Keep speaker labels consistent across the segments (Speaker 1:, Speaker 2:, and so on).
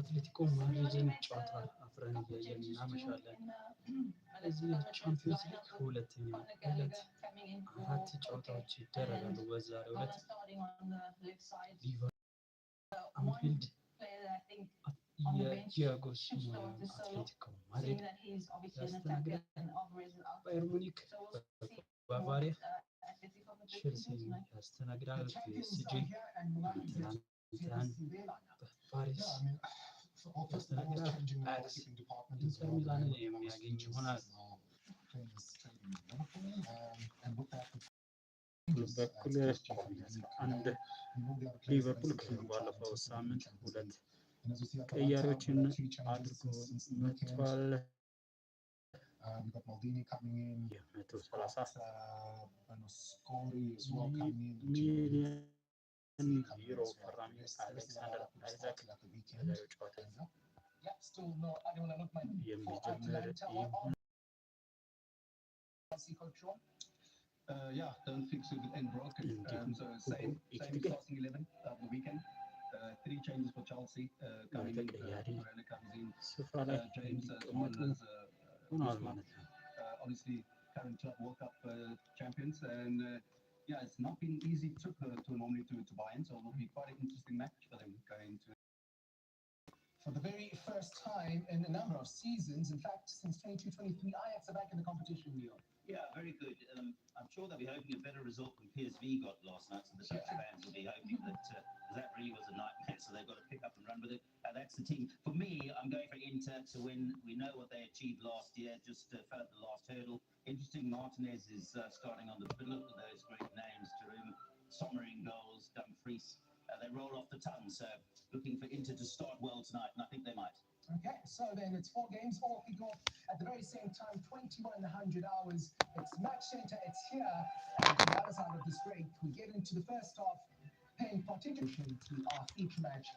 Speaker 1: የአትሌቲኮ ማድሪድን ጨዋታ አብረን እያየን እናመሻለን። እዚህ ቻምፒዮንስ ሊግ ሁለተኛው ዕለት 4 ጨዋታዎች ይደረጋሉ። በዛሬው ዕለት ሊቨርፑል አማድሪድ የዲያጎ ሲሞኔ አትሌቲኮ ማድሪድ ያስተናግዳል። ባየር ሙኒክ ባቫሪያ ቼልሲን ያስተናግዳል። ፒኤስጂ አትላንታን በፓሪስ ያስተናግዳል። አያክስ ኢንተር ሚላንን የሚያገኝ ይሆናል። በኩል አንድ ሊቨርፑል ባለፈው ሳምንት 2 ቀያሪዎችን አድርጎ መጥቷል። ሚሊዮን ዩሮ ፈራሚ አሌክሳንደር አይዛክ በዛሬው ጨዋታ የሚጀምር ይሆናል።
Speaker 2: don't think so good and broken. So same starting 11 of the weekend. 3 changes for Chelsea coming in. Moreno comes in. James as obviously current World Cup champions, and it's not been easy to normally to Bayern, so it'll be quite an interesting match for them going to.
Speaker 3: For the very first time in a number of seasons, in fact, since 22-23, Ajax are back in the competition, Leo.
Speaker 4: Yeah, very good. I'm sure they'll be hoping a better result than PSV got last night, so the Dutch fans will be hoping that really was a nightmare, so they've got to pick up and run with it. That's the team. For me, I'm going for Inter to win. We know what they achieved last year, just fell at the last hurdle. Interesting, Martinez is starting on the middle with those great names, Tarum, Sommer in goals, Dumfries. They roll off the tongue, so looking for Inter to start well tonight, and I think they might.
Speaker 3: Okay, so then it's 4 games, all kick off at the very same time, 2100 hours. It's match center, it's here. And on the other side of this break, we get into the first half, paying particular attention to each match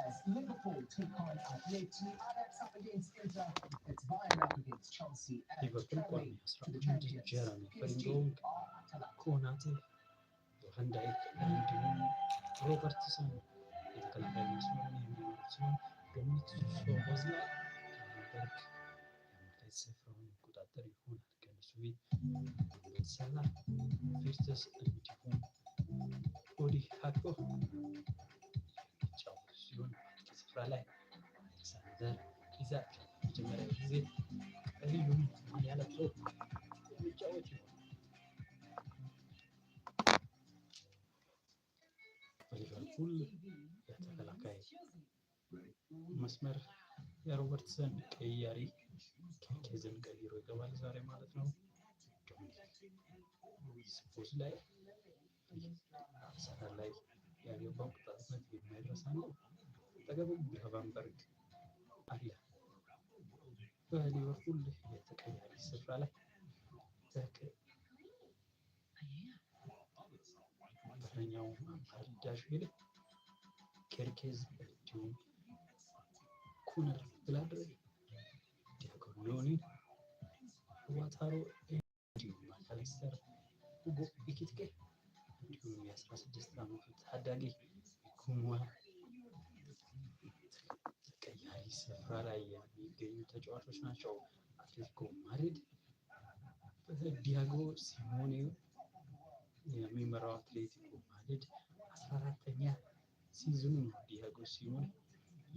Speaker 3: as Liverpool take on Amadrid, Ajax up against Inter, it's Bayern up against Chelsea, and traveling to the champions, PSG are
Speaker 1: ኮናቴ ቫን ዳይክ እንዲሁም ሮበርትሰን የተከላካይ መስመሩን የሚመሩ ሲሆን ዶሚኒክ ሶቦዝላይ ከሃምበርግ የመሬት ስፍራውን ይቆጣጠር ይሆናል። ከነሱ ቤት ሰላ ፌርተስ እንዲሁም ኦዲ ሃክፖ የሚጫወቱ ሲሆን ስፍራ ላይ አሌክሳንደር ኢዛክ መጀመሪያ ጊዜ ቀዩን ማሊያ ለብሶ የሚጫወት ይሆናል። በሊቨርፑል የተከላካይ መስመር የሮበርትሰን ቀያሪ ኬኬዝን ቀይሮ ይገባል ዛሬ ማለት ነው። ዶሚኒክ ሶቦዝላይ አርሰናል ላይ ያገባው ቅጣት ምት የማይረሳ ነው። አጠገቡም ቫንበርግ አለ። በሊቨርፑል የተቀያሪ ስፍራ ላይ በረኛው አማርዳሽቪሊ ኬርኬዝ እንዲሁም ኩነር ብላድሬ ዲያጎ ሎኒን ዋታሮ እንዲሁም ማካሊስተር ሁጎ ኢኪቲኬ እንዲሁም የ16 ዓመቱ ታዳጊ ኩሙዋ ተቀያሪ ስፍራ ላይ የሚገኙ ተጫዋቾች ናቸው። አትሌቲኮ ማድሪድ በዲያጎ ሲሞኔ የሚመራው አትሌቲኮ ማድሪድ 14ኛ ሲዝኑ ነው። ዲያጎ ሲሞኔ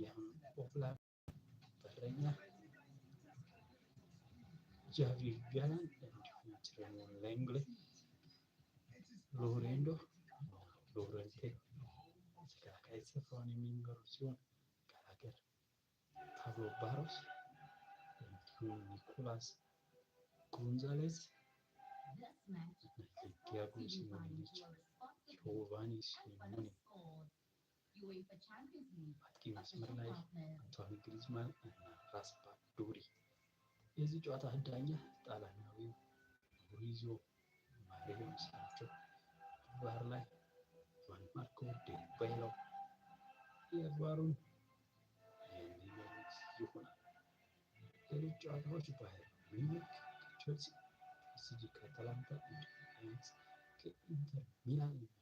Speaker 1: የኦክላንድ በረኛ ጃቪ ቪያላን እንዲሁም ትሬሞ ሌንግሌ ሎሬንቴ ተከላካይ ስፍራውን የሚመሩ ሲሆን ጋላገር ፓብሎ ባሮስ እንዲሁም ኒኮላስ ጎንዛሌዝ ዲያጎ ሲሞኔ ልጅ ጆቫኒ ሲሞኔ አጥቂ መስመር ላይ አንቶኒ ግሪዝማን እና ራስፓ ዶሪ። የዚህ ጨዋታ ዳኛ ጣሊያናዊው ማውሪዚዮ ማሪዮስ ናቸው። ቫር ላይ ቫን ማርኮ ዴል ቤሎ የቫሩን የሚመሩት ይሆናል። ሌሎች ጨዋታዎች ባየር ሙኒክ ከቼልሲ፣ ፒኤስጂ ከአታላንታ እንዲሁም አያክስ ከኢንተር ሚላን የሚያደርጉት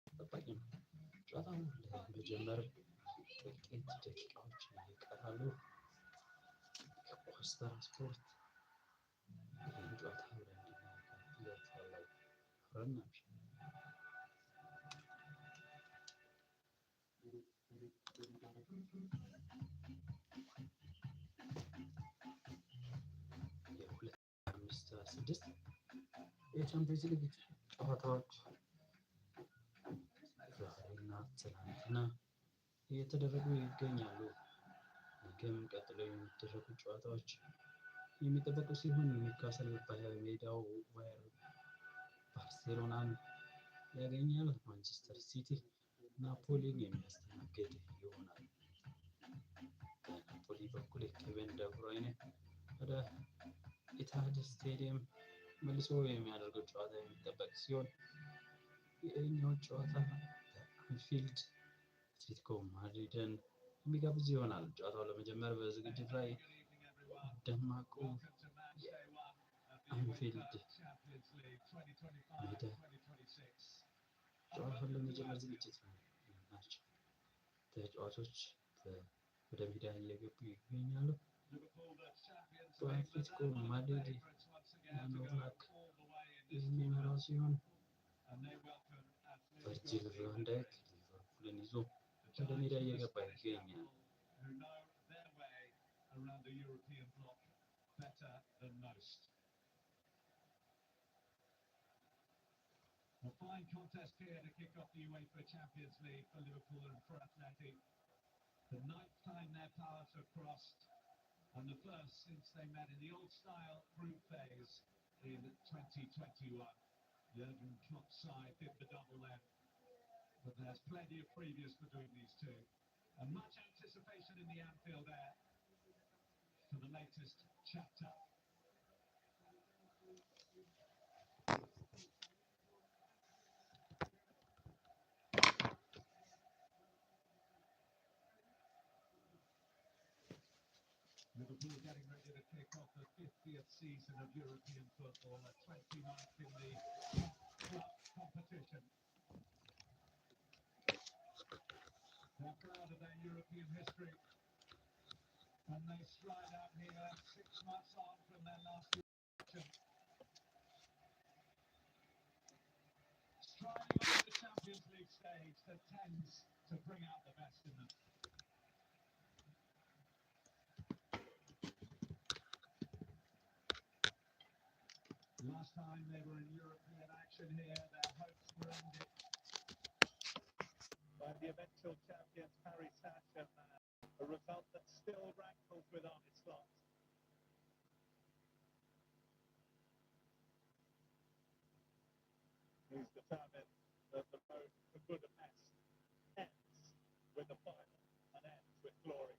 Speaker 1: ተጠባቂ ነው። ጨዋታው ለመጀመር ጥቂት ደቂቃዎች ይቀራሉ። የፖስተር ስፖርት ይህን ጨዋታ ብለን አብረን የ2025/26 የቻምፒየንስ ሊግ ጨዋታዎች ዛሬና ትናንትና እየተደረጉ ይገኛሉ። ነገም ቀጥለው የሚደረጉ ጨዋታዎች የሚጠበቁ ሲሆን ኒውካስል በሜዳው ባርሴሎናን ያገኛል። ማንቸስተር ሲቲ ናፖሊን የሚያስተናግድ ይሆናል። በናፖሊ በኩል ኬቨን ደብሮይነ ወደ ኢትሃድ ስቴዲየም መልሶ የሚያደርገው ጨዋታ የሚጠበቅ ሲሆን ይህኛው ጨዋታ በአንፊልድ አትሌቲኮ ማድሪድን የሚጋብዝ ይሆናል። ጨዋታው ለመጀመር በዝግጅት ላይ ደማቁ የአንፊልድ ሜዳ ጨዋታውን ለመጀመር ዝግጅት ናቸው። ተጫዋቾች ወደ ሜዳ እየገቡ ይገኛሉ። በአትሌቲኮ ማድሪድ ኖርላክ የሚመራው ሲሆን ቨርጂል ቫን ዳይክ ሊቨርፑልን ይዞ ወደ ሜዳ እየገባ ይገኛል።
Speaker 2: A fine contest here to kick off the UEFA Champions League for Liverpool and for Athletic. The 9th time their paths have crossed, and the first since they met in the old-style group phase in 2021. Jurgen Klopp's side did the double then, but there's plenty of previous between these two. And much anticipation in the Anfield there for the latest chapter. Liverpool getting ready to kick off the 50th season of European football, a 29th in the club competition. They're proud of their European history, and they stride out here 6 months on from their last election. Striding on the Champions League stage that tends to bring out the best in them. Last time they were in European action here, their hopes were ended by the eventual champions Paris Saint-Germain, a result that still rankles with Arne Slot. He's determined that the road to Budapest ends with the final and ends with glory.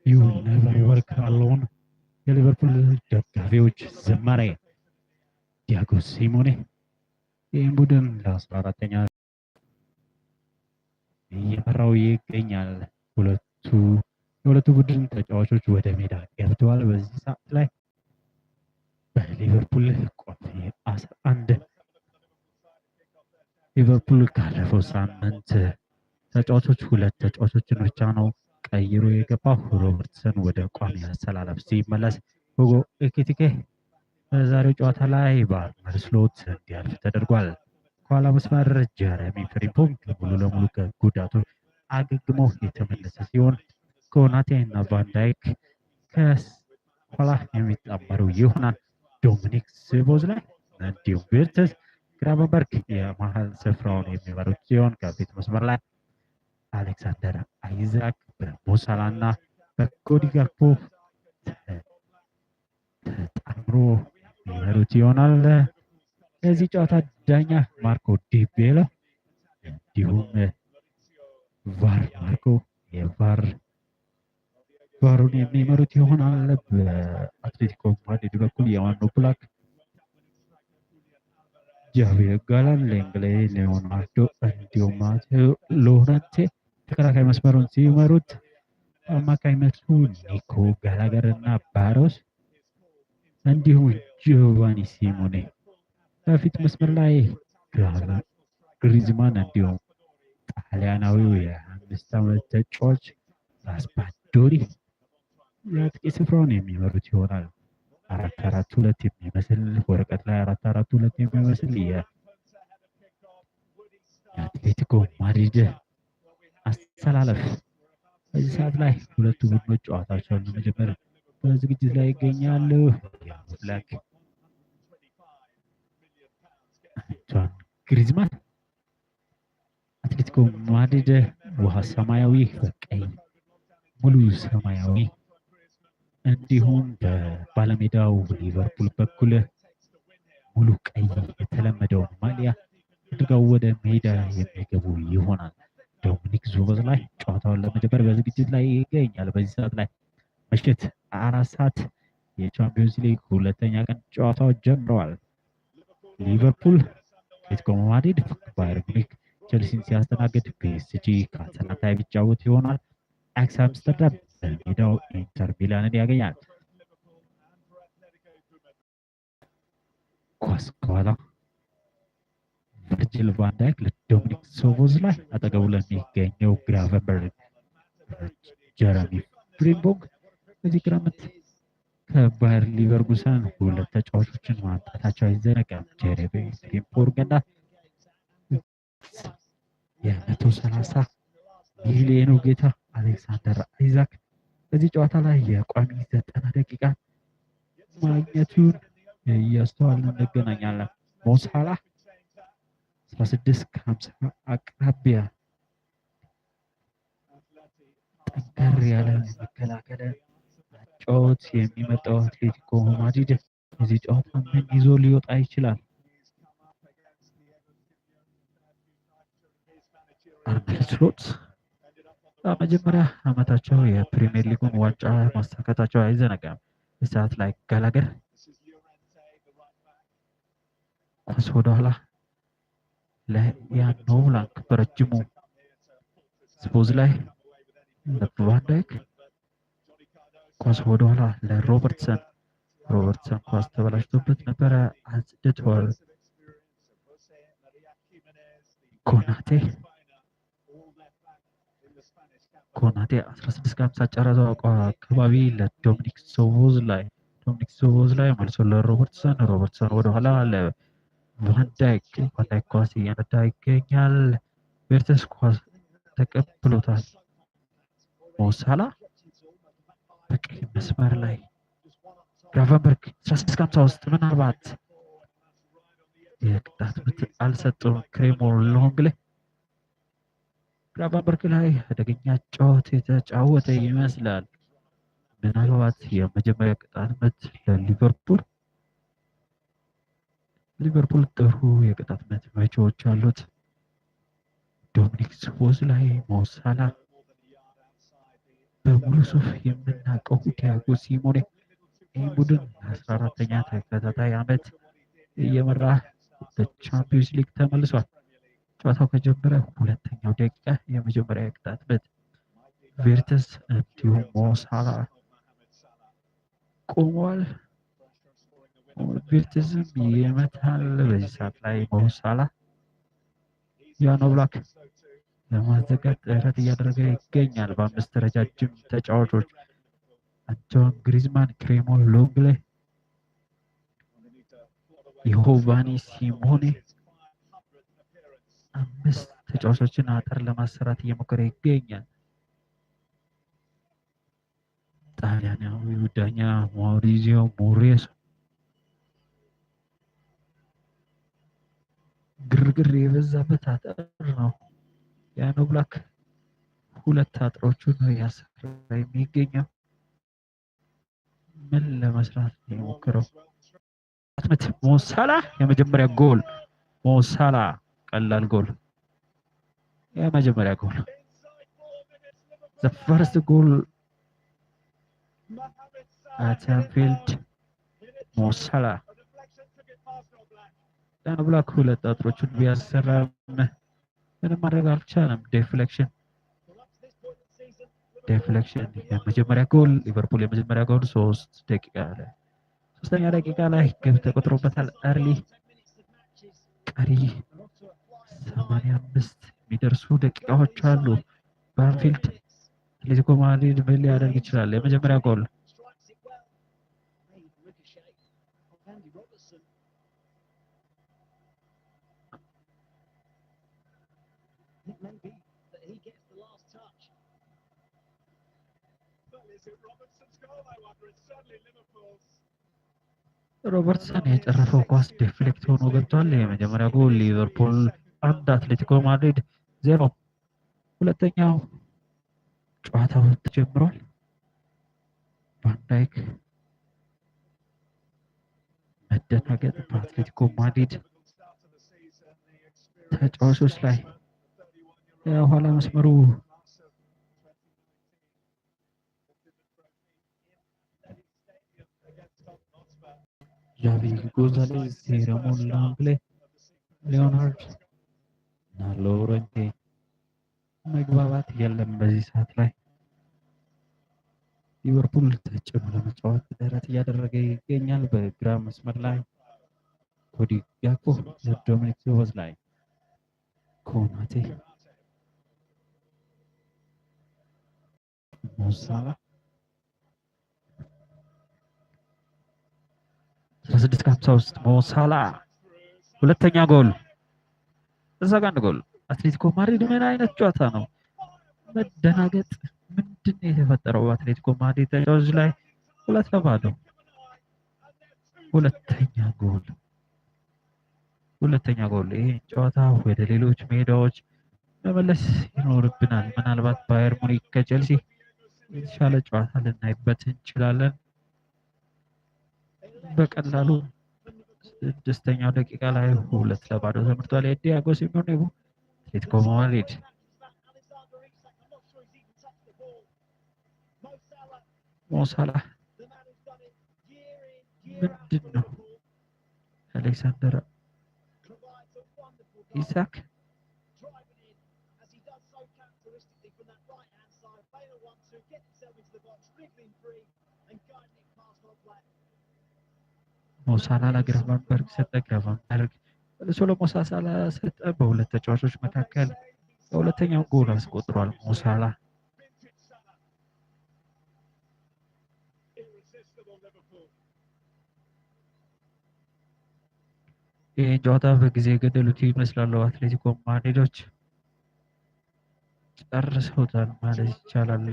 Speaker 5: You will never walk alone. የሊቨርፑል ደጋፊዎች ዝማሬ ዲያጎ ሲሞኔ ይህን ቡድን ለ14ኛ እየመራው ይገኛል። የሁለቱ ቡድን ተጫዋቾች ወደ ሜዳ ገብተዋል። በዚህ ሰዓት ላይ በሊቨርፑል ቆፍ 11 ሊቨርፑል ካለፈው ሳምንት ተጫዋቾች 2 ተጫዋቾችን ብቻ ነው ቀይሮ የገባው። ሮበርትሰን ወደ ቋሚ አሰላለፍ ሲመለስ ሁጎ ኤኪቲኬ በዛሬው ጨዋታ ላይ በአርነ ስሎት እንዲያልፍ ተደርጓል። ከኋላ መስመር ጀረሚ ፍሪምፖንግ ሙሉ ለሙሉ ከጉዳቱ አገግሞ የተመለሰ ሲሆን ኮናቴ እና ቫን ዳይክ ከኋላ የሚጣመሩ ይሆናል። ዶሚኒክ ስቦዝላይ እንዲሁም ቪርትስ ግራቨንበርግ የመሀል ስፍራውን የሚመሩት ሲሆን ከፊት መስመር ላይ አሌክሳንደር አይዛክ በሞሳላ እና በኮዲ ጋክፖ ተጣምሮ የሚመሩት ይሆናል። የዚህ ጨዋታ ዳኛ ማርኮ ዲቤሎ እንዲሁም ቫር ማርኮ ቫሩን የሚመሩት ይሆናል። በአትሌቲኮ ማድሪድ በኩል የዋናው ብላክ ጃቪር ጋላን፣ ሌንግሌ፣ ሌዮናርዶ እንዲሁም ማቴዎ ሎረንቴ ተከላካይ መስመሩን ሲመሩት አማካይ መስመሩ ኒኮ ጋላገር እና ባሮስ እንዲሁም ጆቫኒ ሲሞኔ በፊት መስመር ላይ ግሪዝማን እንዲሁም ጣሊያናዊው የ5 ዓመት ተጫዋች ራስፓዶሪ የአጥቂ ስፍራውን የሚመሩት ይሆናል። 4-4-2 የሚመስል ወረቀት ላይ 4-4-2 የሚመስል የአትሌቲኮ ማድሪድ አሰላለፍ በዚህ ሰዓት ላይ ሁለቱ ቡድኖች ጨዋታቸውን ለመጀመር በዝግጅት ላይ ይገኛሉ። ብላክ አንቷን ግሪዝማን አትሌቲኮ ማድሪድ ውሃ ሰማያዊ በቀይ ሙሉ ሰማያዊ እንዲሁም በባለሜዳው ሊቨርፑል በኩል ሙሉ ቀይ የተለመደውን ማሊያ አድርገው ወደ ሜዳ የሚገቡ ይሆናል። ዶሚኒክ ዞቦዝ ላይ ጨዋታውን ለመጀመር በዝግጅት ላይ ይገኛል። በዚህ ሰዓት ላይ ምሽት 4 ሰዓት የቻምፒዮንስ ሊግ ሁለተኛ ቀን ጨዋታዎች ጀምረዋል። ሊቨርፑል አትሌቲኮ ማድሪድ ባየር ሙኒክ ቸልሲን ሲያስተናግድ፣ ፒኤስጂ ከአትላንታ የሚጫወት ይሆናል። አያክስ አምስተርዳም በሜዳው ኢንተር ሚላንን ያገኛል። ኳስ ከኋላ ቨርጂል ቫን ዳይክ ለዶሚኒክ ሶቦዝ ላይ አጠገቡ ለሚገኘው ግራቨንበርግ ጀረሚ ፍሪምቦንግ በዚህ ክረምት ከባየር ሊቨርኩሰን ሁለት ተጫዋቾችን ማምጣታቸው አይዘነጋም። ጀረሚ ፍሪምቦንግ እና የ130 ሚሊዮኑ ጌታ አሌክሳንደር አይዛክ በዚህ ጨዋታ ላይ የቋሚ 90 ደቂቃ ማግኘቱን እያስተዋልን እንገናኛለን። ሞሳላ 16-50 አቅራቢያ ጠንከር ያለ መከላከል ጨዋታ የሚመጣው አትሌቲኮ ማድሪድ በዚህ ጨዋታ ምን ይዞ ሊወጣ ይችላል? አርነ ስሎት በመጀመሪያ ዓመታቸው የፕሪሚየር ሊጉን ዋንጫ ማሳካታቸው አይዘነጋም። በሰዓት ላይ ጋላገር ኳስ ወደኋላ ለያን ኖብላንክ በረጅሙ ስፖዝ ላይ ለቫን ዳይክ ኳስ ወደኋላ ለሮበርትሰን ኳስ ተበላሽቶበት ነበረ፣ አጽድቷል። ኮናቴ 16-50 ጨረታው አካባቢ ለዶሚኒክ ሶቦዝ ላይ መልሶ ለሮበርትሰን ወደኋላ ለቫን ዳይክ ኳስ እያነዳ ይገኛል። ቬርተስ ኳስ ተቀብሎታል። ሞሳላ በቀይ መስመር ላይ ግራቨንበርግ 16-50 ውስጥ ምናልባት የቅጣት ምት አልሰጠውም። ክሬሞር ሎንግሌ ግራቨንበርግ ላይ አደገኛ ጨዋታ የተጫወተ ይመስላል። ምናልባት የመጀመሪያ ቅጣት ምት ሊቨርፑል ጥሩ የቅጣት ምት መቺዎች አሉት። ዶሚኒክ ሶቦዝ ላይ ሞሳላ በሙሉ ሱፍ የምናውቀው ቲያጎ ሲሞኔ ይህ ቡድን 14ኛ ተከታታይ ዓመት እየመራ በቻምፒዮንስ ሊግ ተመልሷል። ጨዋታው ከጀመረ ሁለተኛው ደቂቃ የመጀመሪያ ቅጣት ምት ቬርተስ እንዲሁም ሞሳላ ቆመዋል። ቬርተስም ይመታል። በዚህ ሰዓት ላይ ሞሳላ ያን ኦብላክ ለማዘጋት ጥረት እያደረገ ይገኛል። በአምስት ረጃጅም ተጫዋቾች አንቶን ግሪዝማን፣ ክሬሞር ሎንግሌ፣ ዮቫኒ ሲሞኔ አምስት ተጫዋቾችን አጥር ለማሰራት እየሞከረ ይገኛል። ጣሊያናዊው ዳኛ ማውሪዚዮ ሞሬስ ግርግር የበዛበት አጥር ነው። ያን ኦብላክ ሁለት አጥሮቹን ነው ያሰራ የሚገኘው። ምን ለመስራት ነው የሞከረው? ምት ሞሳላ የመጀመሪያ ጎል ሞሳላ ቀላል ጎል የመጀመሪያ ጎል the first goal at Anfield ሞሳላ ዳን ብላክ ሁለት አጥሮቹን ቢያሰራም ምንም ማድረግ አልቻለም። ዴፍሌክሽን የመጀመሪያ ጎል ሊቨርፑል የመጀመሪያ ጎል 3 ደቂቃ ላይ 3ኛ ደቂቃ ላይ ግብ ተቆጥሮበታል። አርሊ ቀሪ 85 የሚደርሱ ደቂቃዎች አሉ። በአንፊልድ አትሌቲኮ ማድሪድ ምን ሊያደርግ ይችላል? የመጀመሪያ ጎል ሮበርትሰን የጨረፈው ኳስ ዴፍሌክት ሆኖ ገብቷል። የመጀመሪያ ጎል ሊቨርፑል 1 አትሌቲኮ ማድሪድ 0። ሁለተኛው ጨዋታው ተጀምሯል። ቫንዳይክ መደናገጥ በአትሌቲኮ ማድሪድ ተጫዋቾች ላይ የኋላ መስመሩ ጃቪ ጎዛሌዝ፣ ራሞን ላምፕሌ፣ ሊዮናርድ እና ሎረንቴ መግባባት የለም። በዚህ ሰዓት ላይ ሊቨርፑል ተጭኖ ለመጫወት ጥረት እያደረገ ይገኛል። በግራ መስመር ላይ ኮዲ ጋክፖ፣ ዶሚኒክ ሶቦስላይ፣ ኮናቴ፣ ሞሳላ 16:53 ሞሳላ ሁለተኛ ጎል ሰከንድ ጎል። አትሌቲኮ ማድሪድ ምን አይነት ጨዋታ ነው? መደናገጥ ምንድን ነው የተፈጠረው? አትሌቲኮ ማድሪድ ተጫዋቾች ላይ 2-0 ሁለተኛ ጎል። ይሄ ጨዋታ ወደ ሌሎች ሜዳዎች መመለስ ይኖርብናል። ምናልባት ባየር ሙኒክ ከቼልሲ የተሻለ ጨዋታ ልናይበት እንችላለን። በቀላሉ 6ኛው ደቂቃ ላይ 2-0 ተመርቷል። የዲያጎ ሲሞኔ አትሌቲኮ ማድሪድ ሞሳላ ምንድን ነው? አሌክሳንደር ኢሳክ ሞሳላ ለግራቨንበርግ ሰጠ። ግራቨንበርግ መልሶ ለሞሳላ ሰጠ። በሁለት ተጫዋቾች መካከል የሁለተኛው ጎል አስቆጥሯል ሞሳላ። ይህ ጨዋታ በጊዜ የገደሉት ይመስላሉ። አትሌቲኮ ማድሪዶች ጨርሰውታል ማለት ይቻላል።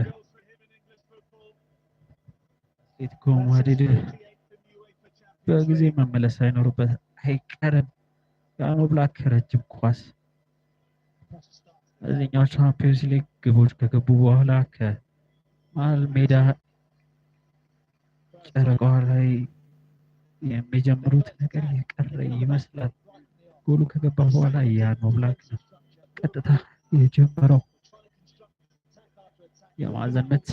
Speaker 5: አትሌቲኮ ማድሪድ በጊዜ መመለስ ሳይኖርበት አይቀርም። የአኖ ብላክ ረጅም ኳስ እዚህኛው ቻምፒዮንስ ሊግ ግቦች ከገቡ በኋላ ከመሀል ሜዳ ጨረቃዋ ላይ የሚጀምሩት ነገር የቀረ ይመስላል። ጎሉ ከገባ በኋላ የአኖ ብላክ ነው ቀጥታ የጀመረው። የማዕዘን ምት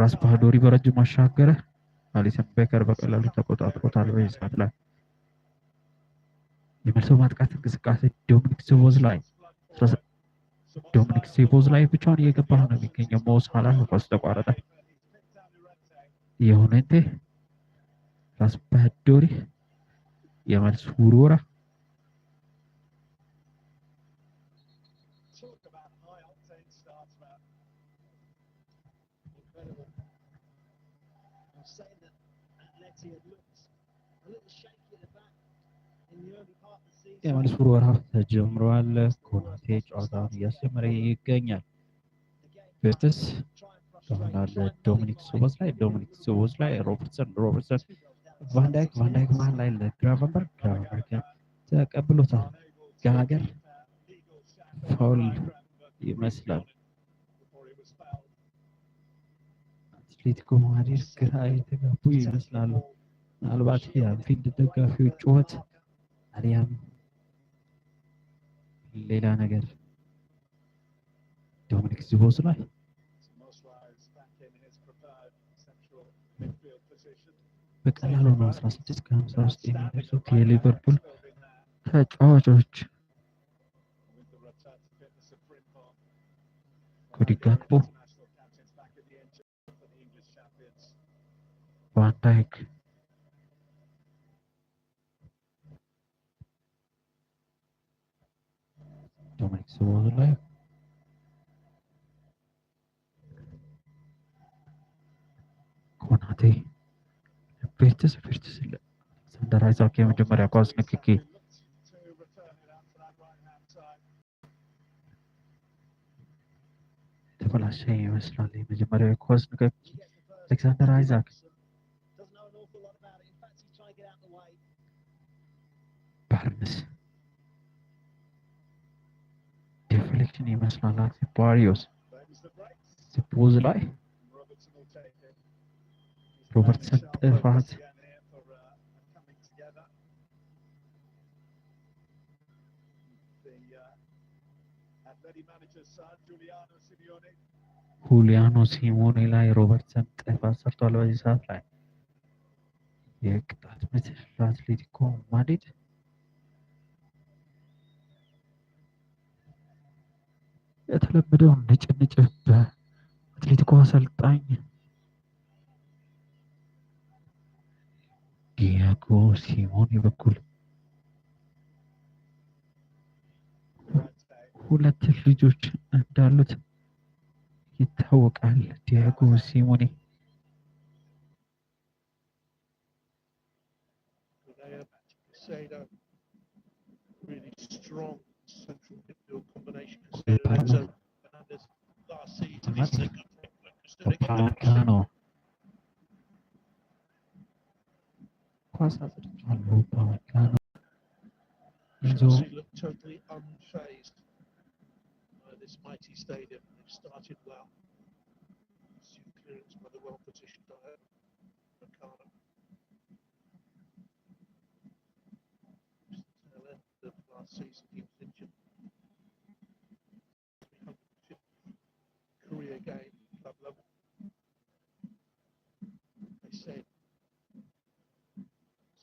Speaker 5: ራስፓዶሪ በረጅም አሻገረ። አሊሰን ቤከር በቀላሉ ተቆጣጥሮታል። በዚህ ሰዓት ላይ የመልሶ ማጥቃት እንቅስቃሴ ዶሚኒክ ሶቦስላይ ብቻውን እየገባ ነው የሚገኘው። ሞሳላ ኳስ ተቋረጠ። የሁኔቴ ራስፓዶሪ የመልስ ውርወራ የመልስ ውርወራ ተጀምሯል። ኮናቴ ጨዋታውን እያስጀመረ ይገኛል። ቤርትስ ከኋላ ዶሚኒክ ሶቦስላይ ሮበርትሰን ቫንዳይክ መሀል ላይ ለግራቨንበርግ ተቀብሎታል። ጋገር ፋውል ይመስላል።
Speaker 2: before he was fouled.
Speaker 5: አትሌቲኮ ማድሪድ ግራ የተጋቡ ይመስላሉ። ምናልባት የአንፊልድ ደጋፊዎች ጩኸት አሊያም ሌላ ነገር። ዶሚኒክ ዚቦስላይ
Speaker 2: Mosrai's back in his preferred central midfield position.
Speaker 5: በቀላሉ ነው 16 ከ53 የሚደርሱት የሊቨርፑል ተጫዋቾች።
Speaker 2: With the return to fitness of Frimpong.
Speaker 5: ኮዲ ጋክፖ፣
Speaker 2: International captains back in the engine for the English champions.
Speaker 5: ቫን ዳይክ፣ ዶሚኒክ ዚቦስላይ፣ ኮናቴ፣ ቪርትስ አሌክሳንደር አይዛክ የመጀመሪያ ኳስ ንክኪ
Speaker 2: To return it out to that right-hand side.
Speaker 5: የተበላሸ ይመስላል። የመጀመሪያው ኳስ ንክኪ አሌክሳንደር አይዛክ
Speaker 4: Doesn't know an awful lot about it. In fact, he's trying to get out of the way.
Speaker 5: ባርንስ ዲፍሌክሽን ይመስላል። ባሪዮስ
Speaker 2: Bends the brakes.
Speaker 5: ዚቦስላይ
Speaker 2: Robertson will take it. He's
Speaker 5: ሮበርትሰን
Speaker 2: playing sharp
Speaker 5: ጥፋት
Speaker 2: focus again here for coming together. The Atleti manager's son, Giuliano Simeone.
Speaker 5: ሁሊያኖ ሲሞኔ ላይ ሮበርትሰን ጥፋት ሰርቷል። በዚህ ሰዓት ላይ የቅጣት ምት ለአትሌቲኮ ማድሪድ የተለመደው ንጭንጭ በአትሌቲኮ አሰልጣኝ ዲያጎ ሲሞኔ በኩል ሁለት ልጆች እንዳሉት ይታወቃል። ዲያጎ ሲሞኔ
Speaker 6: Really strong central midfield combination. Considering Fernandez last season, this is a good thing. Stood again.
Speaker 5: ፓማካኖ ኳስ አጽድቷል። ፓማካኖ ይዞ
Speaker 6: Chelsea look totally unfazed by this mighty stadium. They've started well. See the clearance by the well-positioned Ricardo. Tail end of last season, he was injured. 350th career game, club level. They said.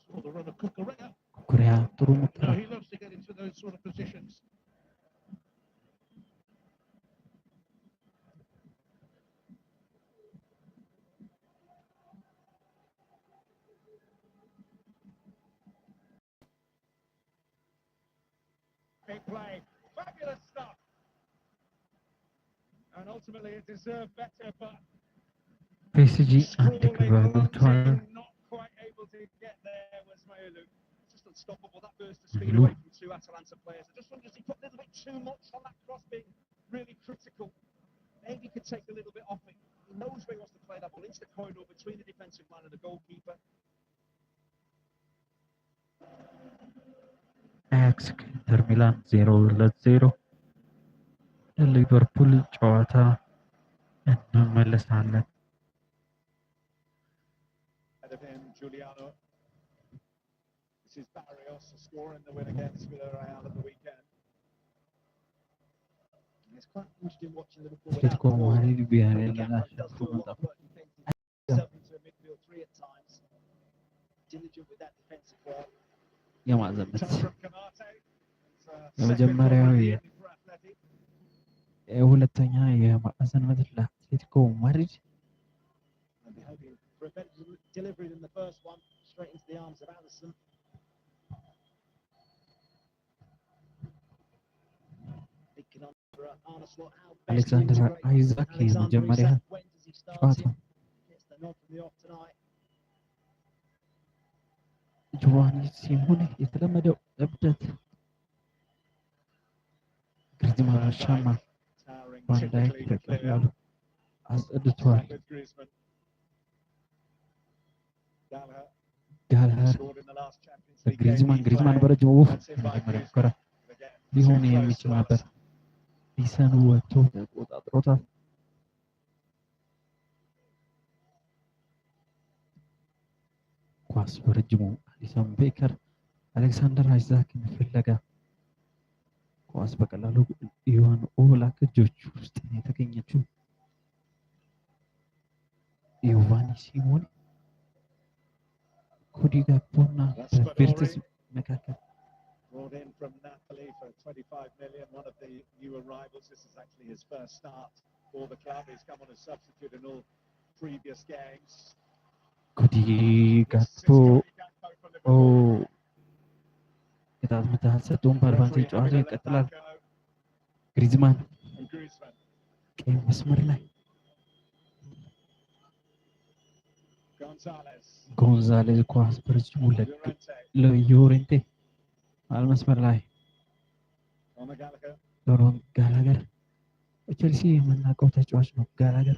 Speaker 6: Saw the run of Cucurella.
Speaker 5: ኩኩሪያ ጥሩ ሙከራ
Speaker 6: No, he loves to get into those sort of positions.
Speaker 2: Big play. Fabulous stuff. And ultimately it deserved better, but
Speaker 5: ፒኤስጂ አንድ ግብ አግብቷል።
Speaker 2: not quite able to get there was Mayulu.
Speaker 6: Just unstoppable, that burst of speed
Speaker 5: Lu.
Speaker 6: away from two Atalanta players. I just wonder, does he put a little bit too much on that cross, being really critical? Maybe he could take a little bit off it. He knows where he wants to play that ball into the corridor between the defensive line and the goalkeeper.
Speaker 5: አያክስ ከኢንተር ሚላን 0-0 ለሊቨርፑል ጨዋታ እንመለሳለን።
Speaker 2: Ahead of him, Giuliano. This is Barrios scoring the win against Villarreal at the weekend. It's quite interesting watching Liverpool without
Speaker 5: አትሌቲኮ
Speaker 2: the ball.
Speaker 5: ማድሪድ ቢያንን
Speaker 2: He does
Speaker 5: አሸንፎ
Speaker 2: do a lot
Speaker 5: መጣ።
Speaker 2: of work defensively. Himself into a midfield three at times. Diligent with that defensive work.
Speaker 5: የማዕዘን ምት
Speaker 2: Touch from Canate. It's a second
Speaker 5: የመጀመሪያው
Speaker 2: goal already for Atleti.
Speaker 5: የሁለተኛ የማዕዘን ምት ለአትሌቲኮ ማድሪድ
Speaker 2: I'll be hoping for a better delivery than the first one, straight into the arms of Allison. Big conundrum for Arne Slot. How best to
Speaker 5: አሌክሳንደር
Speaker 2: integrate
Speaker 5: አይዛክ
Speaker 2: Alexander
Speaker 5: የመጀመሪያ
Speaker 2: Isak. When does he start
Speaker 5: ጨዋታ
Speaker 2: it? Gets the nod from the off tonight.
Speaker 5: ጆዋኒ ሲሞኔ የተለመደው እብደት ግሪዝማን አሻማ
Speaker 2: Towering
Speaker 5: ቫን ዳይክ
Speaker 2: typically clear.
Speaker 5: በቀላሉ አጽድቷል።
Speaker 2: With Griezmann. Gallagher
Speaker 5: ጋልሃር
Speaker 2: scored in the last Champions League game.
Speaker 5: ግሪዝማን
Speaker 2: He
Speaker 5: ግሪዝማን
Speaker 2: played.
Speaker 5: በረጅሙ ውፍ
Speaker 2: That's in by
Speaker 5: መጀመሪያ
Speaker 2: Griezmann.
Speaker 5: ሙከራ
Speaker 2: Again,
Speaker 5: ሊሆን
Speaker 2: too close
Speaker 5: የሚችል
Speaker 2: to
Speaker 5: ነበር።
Speaker 2: Allison.
Speaker 5: ሊሰኑ ወጥቶ ተቆጣጥሮታል። ኳስ በረጅሙ አሊሰን ቤከር አሌክሳንደር አይዛክን ፍለጋ ኳስ በቀላሉ ዮሐን ኦብላክ እጆች ውስጥ ነው የተገኘችው። ዮቫኒ ሲሞኔ ኮዲ ጋክፖና በቬርትዝ መካከል
Speaker 6: Brought in from Napoli for 25 million, one of the new arrivals. This is actually his first start for the club. He's come on as substitute in all previous games.
Speaker 5: ኮዲ
Speaker 6: This is
Speaker 5: ጋክፖ
Speaker 6: Cody Gakpo for
Speaker 5: ኦ
Speaker 6: Liverpool.
Speaker 5: ቅጣት ምት አልሰጠውም። በአድቫንቴጅ
Speaker 6: Referee
Speaker 5: ጨዋታው
Speaker 6: having a
Speaker 5: ይቀጥላል።
Speaker 6: let that go.
Speaker 5: ግሪዝማን
Speaker 6: And Griezmann.
Speaker 5: ቀይ መስመር ላይ
Speaker 6: Gonzalez.
Speaker 5: ጎንዛሌዝ ኳስ በረጅሙ
Speaker 6: Llorente.
Speaker 5: ለዮሬንቴ አልመስመር ላይ
Speaker 6: Conor Gallagher.
Speaker 5: ሎሮን ጋላገር በቼልሲ የምናውቀው ተጫዋች ነው። ጋላገር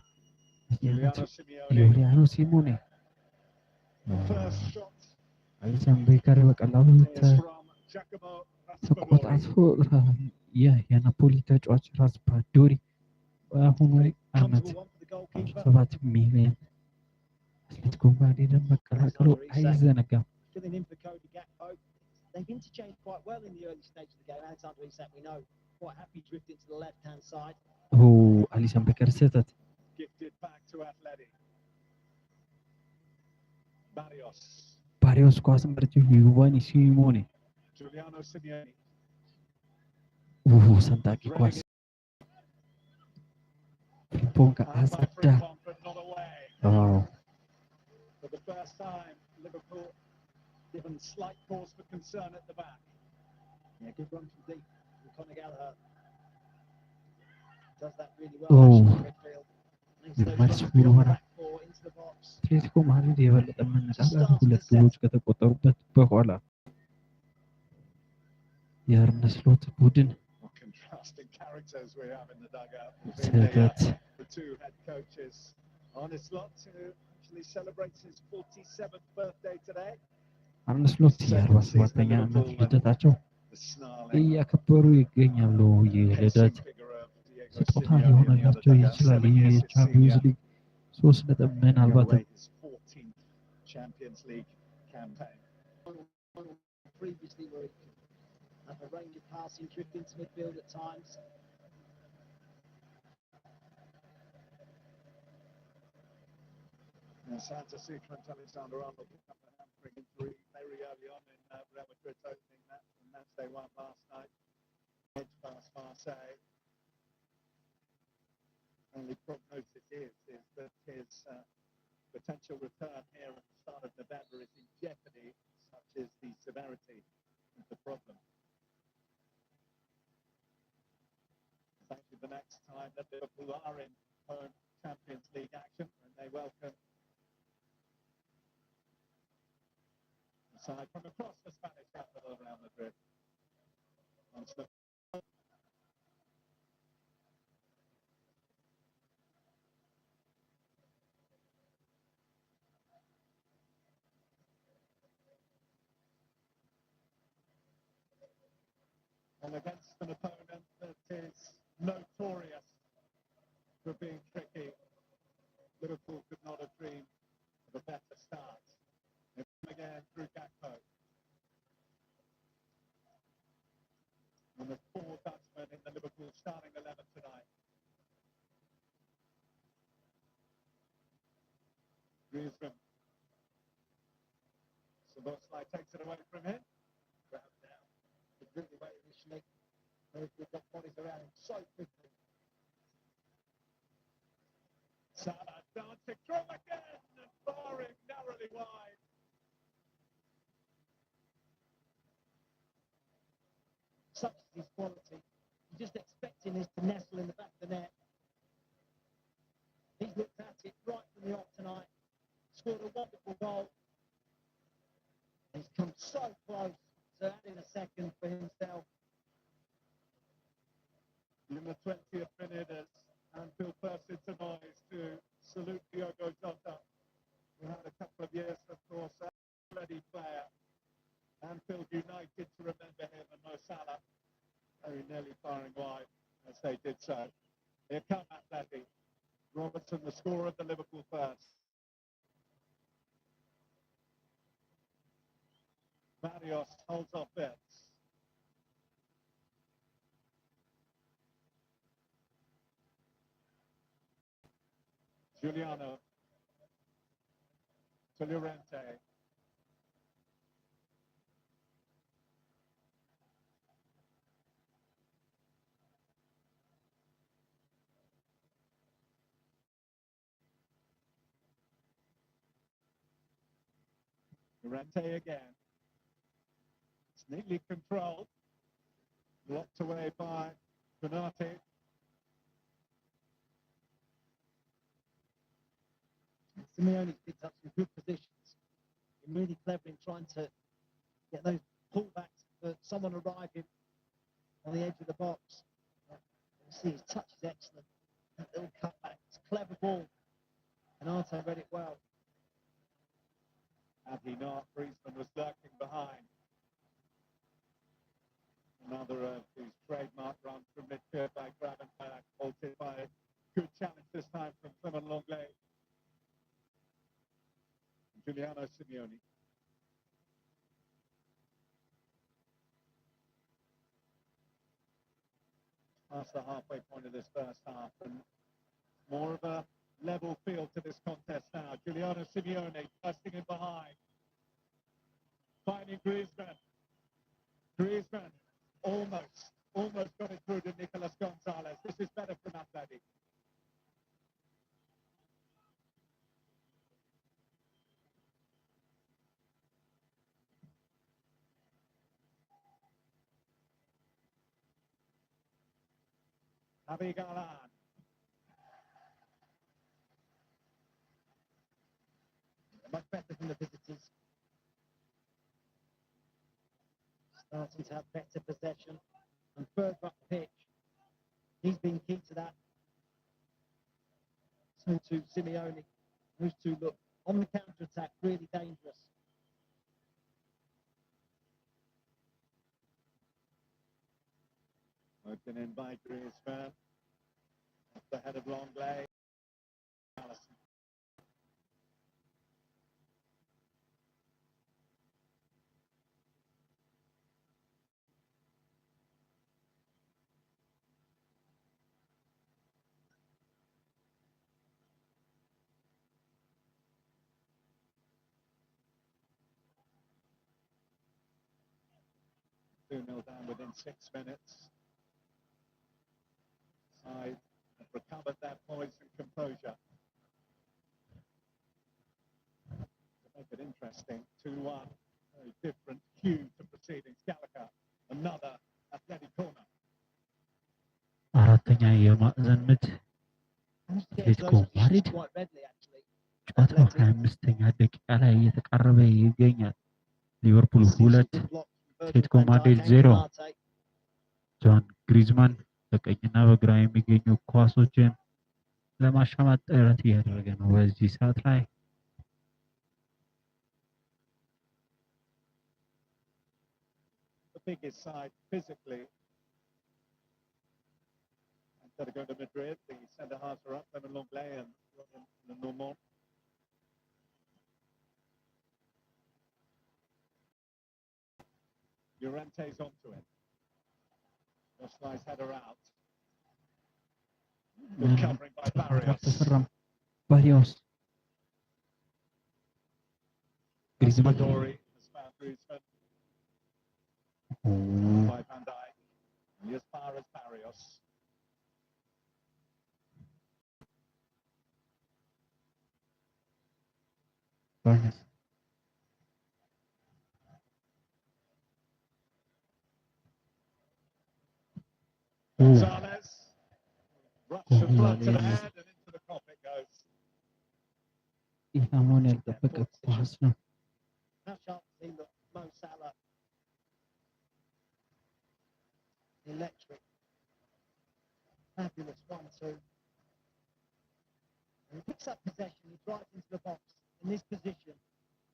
Speaker 6: Juliano Simeone.
Speaker 5: ዩሊያኖ ሲሞኔ
Speaker 6: First shot
Speaker 5: አሊሰን ቤከር በቀላሉ
Speaker 6: is from Giacomo Raspadori.
Speaker 5: ተቆጣጥሮ የናፖሊ ተጫዋች ራስፓዶሪ በአሁኑ ዓመት
Speaker 6: Comfortable one for the goalkeeper.
Speaker 5: 7 ሚሊዮን አትሌቲኮ ማድሪድን መቀላቀሉ አይዘነጋም።
Speaker 7: Filling in for Cody Gakpo. They've interchanged quite well in the early stage of the game. Alexander Isak, we know, quite happy drifting to the left-hand side.
Speaker 5: አሊሰን ቤከር ስህተት
Speaker 6: Gifted back to Athletic. Barrios.
Speaker 5: ባሪዮስ ኳስን በረጅሙ ዮቫኒ ሲሞኔ
Speaker 6: Juliano Simeone.
Speaker 5: ሰንጣቂ ኳስ ፍሪምፖን
Speaker 6: And by
Speaker 5: ከአጸዳ
Speaker 6: Frimpong, but not away. For the first time, Liverpool given slight cause for concern at the back.
Speaker 7: Yeah, good run from deep from Conor Gallagher. Does that really well.
Speaker 5: Oh.
Speaker 7: Actually, in midfield. Makes those
Speaker 5: Match
Speaker 7: runs beyond the
Speaker 5: winner.
Speaker 7: back four into the box.
Speaker 5: አትሌቲኮ ማድሪድ የበለጠ መነቃቃት ሁለት ግቦች ከተቆጠሩበት በኋላ የአርነ ስሎት ቡድን
Speaker 6: What contrasting characters we have in the dugout.
Speaker 5: ስህተት
Speaker 6: The two head coaches. Arne Slot, who actually celebrates his 47th birthday today.
Speaker 5: አርነ ስሎት የ47ኛ ዓመት ልደታቸው
Speaker 6: The snarling,
Speaker 5: እያከበሩ ይገኛሉ። ይህ ልደት
Speaker 6: pacing figure of Diego
Speaker 5: ስጦታ
Speaker 6: Simeone in the other
Speaker 5: ሊሆንላቸው
Speaker 6: dugout.
Speaker 5: ይችላል።
Speaker 6: 7
Speaker 5: ይህ
Speaker 6: years at
Speaker 5: የቻምፒዮንስ
Speaker 6: senior.
Speaker 5: ሊግ 3 ነጥብ ምናልባትም
Speaker 6: Away his 14th Champions League campaign.
Speaker 7: Previously, where he could have a range of passing, drift into midfield at times.
Speaker 6: Santa Secret Alexander Arnold picked up a hamstring injury very early on in Real Madrid's opening match, and match they won last night. Edge past Marseille. Only prognosis is that his potential return here at the start of November is in jeopardy, such is the severity of the problem. It's actually the next time that Liverpool are in home Champions League action, and they welcome the side from across the Spanish capital of Real Madrid. Once the and against an opponent that is notorious for being tricky, Liverpool could not have dreamed of a better start. They come again through Gakpo. And the 4 Dutchmen in the Liverpool starting 11 tonight. Griezmann. Szoboszlai takes it away from him. Grab down.
Speaker 7: They really away initially. They've got bodies around him so quickly.
Speaker 6: Salah dancing through again and firing narrowly wide.
Speaker 7: Such is his quality. You're just expecting this to nestle in the back of the net. He's looked at it right from the off tonight. Scored a wonderful goal. He's come so close to adding a second for himself.
Speaker 6: In the 20th minute, as Anfield burst into noise to salute Diogo Jota, who had a couple of years, of course, a ready player. Anfield United to remember him, and Mo Salah very nearly firing wide, as they did so. Here come Atleti. Robertson, the scorer of the Liverpool first. Barrios holds off Betts. Giuliano to Llorente. Llorente again. It's neatly controlled. Blocked away by Donati.
Speaker 7: Simeone's picked up some good positions. Been really clever in trying to get those pullbacks for someone arriving on the edge of the box. You see his touch is excellent. That little cutback, it's a clever ball. And Arte read it well.
Speaker 6: Had he not, Griezmann was lurking behind. Another of these trademark runs from midfield by Gravenberg, halted by a good challenge this time from Clement Lenglet. Giuliano Simeone. Past the halfway point of this first half, and more of a level feel to this contest now. Giuliano Simeone bursting in behind. Finding Griezmann. Griezmann almost got it through to Nicolas Gonzalez. This is better from Atleti. Javi Galan.
Speaker 7: Much better from the visitors. Starting to have better possession and further up the pitch. He's been key to that. So to Simeone. Those two look on the counter-attack really dangerous.
Speaker 6: Broken in by Griezmann. Off the head of Lenglet. Allison. 2-0 down within 6 minutes. Side have recovered their poise and composure. To make it interesting, 2-1. Very different cue to proceedings. Gallagher, another athletic corner.
Speaker 5: አራተኛ የማዕዘን ምት አትሌቲኮ ማድሪድ
Speaker 7: Quite readily, actually.
Speaker 5: ጨዋታው 25ኛ ደቂቃ ላይ እየተቃረበ ይገኛል። ሊቨርፑል 2 አትሌቲኮ ማድሪድ 0። ጆን ግሪዝማን በቀኝና በግራ የሚገኙ ኳሶችን ለማሻማት ጥረት እያደረገ ነው በዚህ ሰዓት ላይ።
Speaker 6: The biggest side physically. Instead of going to Madrid, the centre halves are up, Clement Lenglet and Romano. Llorente's onto it. Just nice header out. Good covering by Barrios.
Speaker 5: Barrios. Griezmann.
Speaker 6: Dory has found Griezmann. By Van Dijk. And as far as Barrios.
Speaker 5: Barrios.
Speaker 6: Gonzalez. Rush of blood to the head and into the cough it goes.
Speaker 5: ይህ አሁን ያልጠበቀ ኳስ ነው።
Speaker 7: How sharp has he looked? Mo Salah. Electric. Fabulous 1-2. And he picks up possession, he drives into the box. In this position,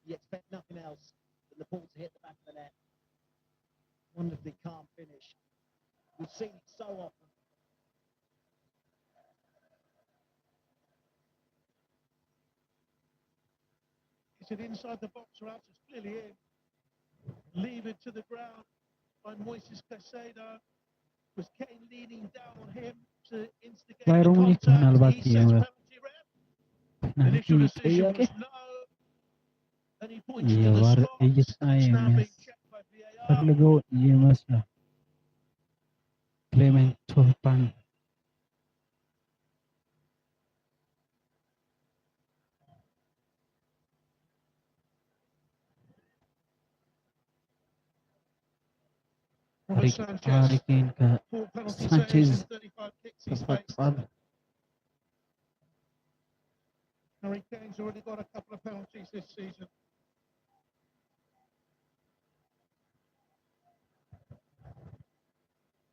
Speaker 7: you expect nothing else than the ball to hit the back of the net. Wonderfully calm finish. We've seen it so often.
Speaker 6: Is it inside the box or out? It's clearly in. Leave it to the ground by Moises Caicedo. Was Kane leaning down on him to instigate
Speaker 5: Bayern
Speaker 6: the
Speaker 5: Munich
Speaker 6: contact?
Speaker 5: ምናልባት
Speaker 6: He says penalty red.
Speaker 5: የፔናልቲ
Speaker 6: Initial decision
Speaker 5: ጥያቄ
Speaker 6: was no. And he points to the
Speaker 5: የቫር
Speaker 6: spot.
Speaker 5: እይታ
Speaker 6: It's now being checked by VAR.
Speaker 5: የሚያስፈልገው ይመስላል። ክሌሜንት ቶርፓን
Speaker 6: Robert Sanchez.
Speaker 5: ሃሪኬን
Speaker 6: 4 penalty
Speaker 5: ከሳንቼዝ
Speaker 6: saves in 35 kicks he's faced.
Speaker 5: ተፈቷል።
Speaker 6: Harry Kane's already got a couple of penalties this season.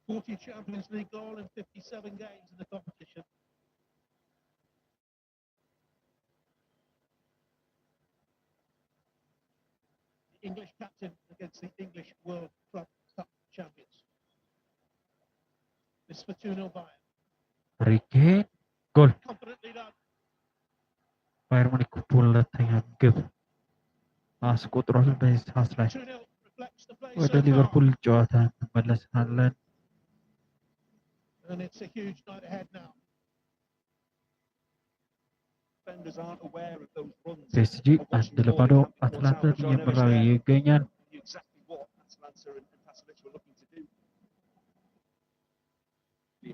Speaker 6: '40 Champions League goal in 57 games in the competition. The English captain against the English World Club Cup champions. This for 2-0 Bayern.
Speaker 5: ሃሪኬን ጎል።
Speaker 6: Confidently done.
Speaker 5: ባየር ሙኒክ ሁለተኛ ግብ አስቆጥሯል። በዚህ ሰዓት ላይ
Speaker 6: 2-0 reflects the play
Speaker 5: ወደ
Speaker 6: so far.
Speaker 5: ሊቨርፑል ጨዋታ እንመለሳለን።
Speaker 6: And it's a huge night ahead now.
Speaker 2: Defenders aren't aware of those runs.
Speaker 5: ፒኤስጂ አንድ ለባዶ አትላንታን እየመራ ይገኛል።
Speaker 2: Exactly what Atalanta and Pasalic were looking to do.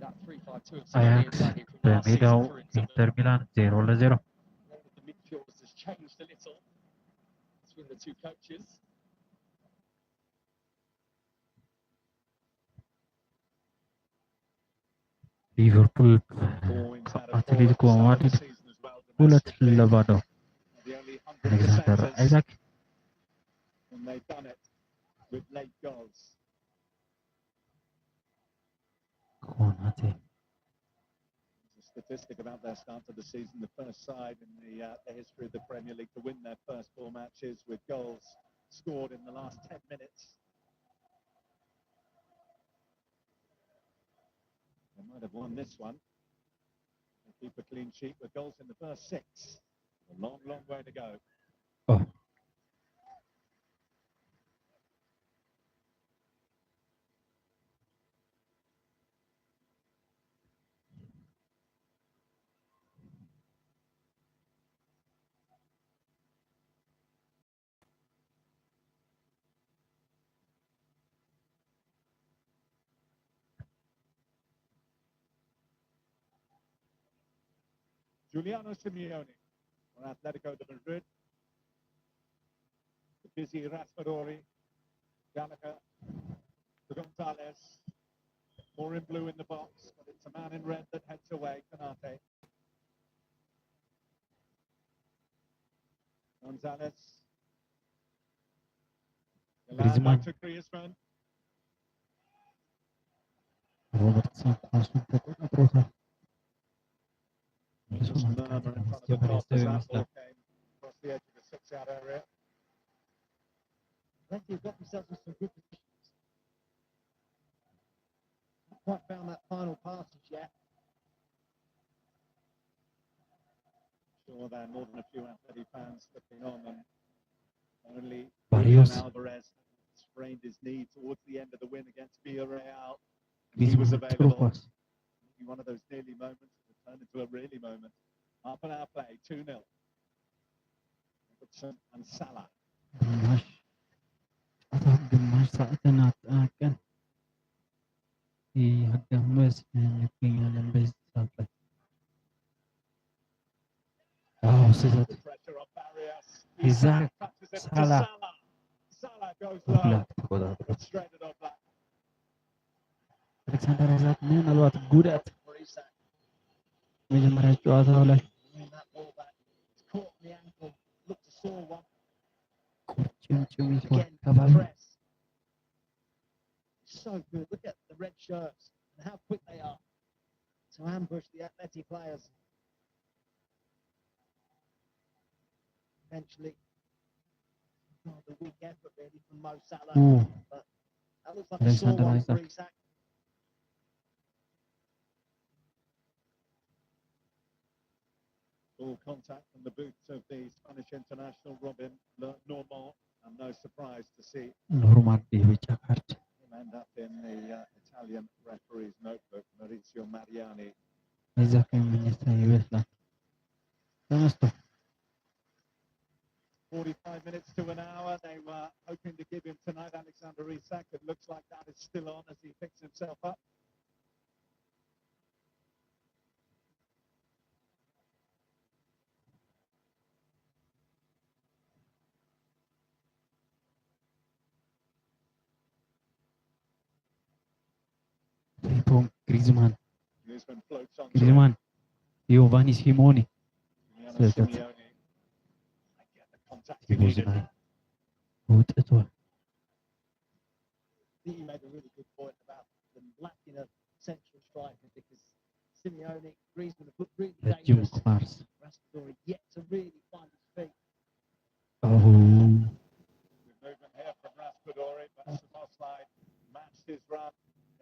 Speaker 8: That 3-5-2 of
Speaker 5: አያክስ በሜዳው ኢንተር ሚላን 0-0
Speaker 8: the midfield has changed a little between the two coaches.
Speaker 5: ሊቨርፑል አትሌቲኮ ማድሪድ 2-0 አሌክዛንደር አይዛክ
Speaker 6: And they've done it with late goals.
Speaker 5: ኮናቴ
Speaker 6: There's a statistic about their start to the season, the first side in the history of the Premier League to win their first 4 matches with goals scored in the last 10 minutes. They might have won this one. They keep a clean sheet with goals in the first 6. A long, long way to go.
Speaker 5: Oh.
Speaker 6: Giuliano Simeone on Atletico de Madrid. The busy Raspadori, Gallagher, Gonzalez, more in blue in the box, but it's a man in red that heads away, Canate. Gonzalez.
Speaker 5: Griezmann.
Speaker 6: To Griezmann.
Speaker 5: ሮበርትሰን ኳሱን ተቆጣጥሮታል።
Speaker 6: Just murmur in front of the box as that ball came across the edge of the 6-yard area.
Speaker 7: I think he's got himself in some good positions. Not quite found that final passage yet.
Speaker 6: Sure, there are more than a few Atleti fans looking on, and only
Speaker 5: Barrios.
Speaker 6: Alvarez sprained his knee towards the end of the win against Villarreal. He
Speaker 5: ግሪዝማን
Speaker 6: was
Speaker 5: ጥሩ
Speaker 6: available.
Speaker 5: ኳስ
Speaker 6: One of those nearly moments that turned into a really moment. Half an hour play, 2-0. Robertson and Salah.
Speaker 5: ግማሽ ጨዋታ ግማሽ ሰዓትን አጠናቀን እያጋመስን እንገኛለን። በዚህ ሰዓት ላይ አዎ ስህተት
Speaker 6: Pressure on Barrios.
Speaker 5: Isaac,
Speaker 6: Passes it to
Speaker 5: Salah.
Speaker 6: Salah goes
Speaker 5: ሁላ
Speaker 6: low.
Speaker 5: ተቆጣጥሮት
Speaker 6: Straight it off back.
Speaker 5: አሌክሳንደር አይዛክ ምናልባት ጉዳት
Speaker 7: For Isak.
Speaker 5: መጀመሪያ ጨዋታው ላይ
Speaker 7: Winning that ball back. It's caught in the ankle. Looked a sore one.
Speaker 5: ቁርጭምጭሚቱ
Speaker 7: Again,
Speaker 5: አካባቢ
Speaker 7: press. So good. Look at the red shirts and how quick they are to ambush the Atleti players. Eventually, the weak effort really from Mo Salah. But that looks like a sore
Speaker 5: Alexander
Speaker 7: one for
Speaker 5: Isak.
Speaker 7: Isak.
Speaker 6: Full contact from the boots of the Spanish international Robin Normand, and no surprise to see
Speaker 5: ኖርማል የቢጫ ካርድ
Speaker 6: him end up in the Italian referee's notebook. Maurizio Mariani.
Speaker 5: እዛ ከሚመኘት ይመስላል ተነስቶ
Speaker 6: 45 minutes to an hour. They were hoping to give him tonight, Alexander Isak. It looks like that is still on as he picks himself up.
Speaker 5: ግሪዝማን
Speaker 6: Griezmann floats on.
Speaker 5: ግሪዝማን ዮቫኒ ሲሞኒ
Speaker 6: Simeone. Get the contact he needed.
Speaker 5: ይቦዝናል ወጥቷል
Speaker 7: I think you made a really good point about them lacking a central striker because Simeone, Griezmann have looked really
Speaker 5: ረጅም
Speaker 7: dangerous.
Speaker 5: ኳርስ
Speaker 7: Raspadori yet to really find his feet.
Speaker 6: Good movement here from Raspadori, but Szoboszlai matched his run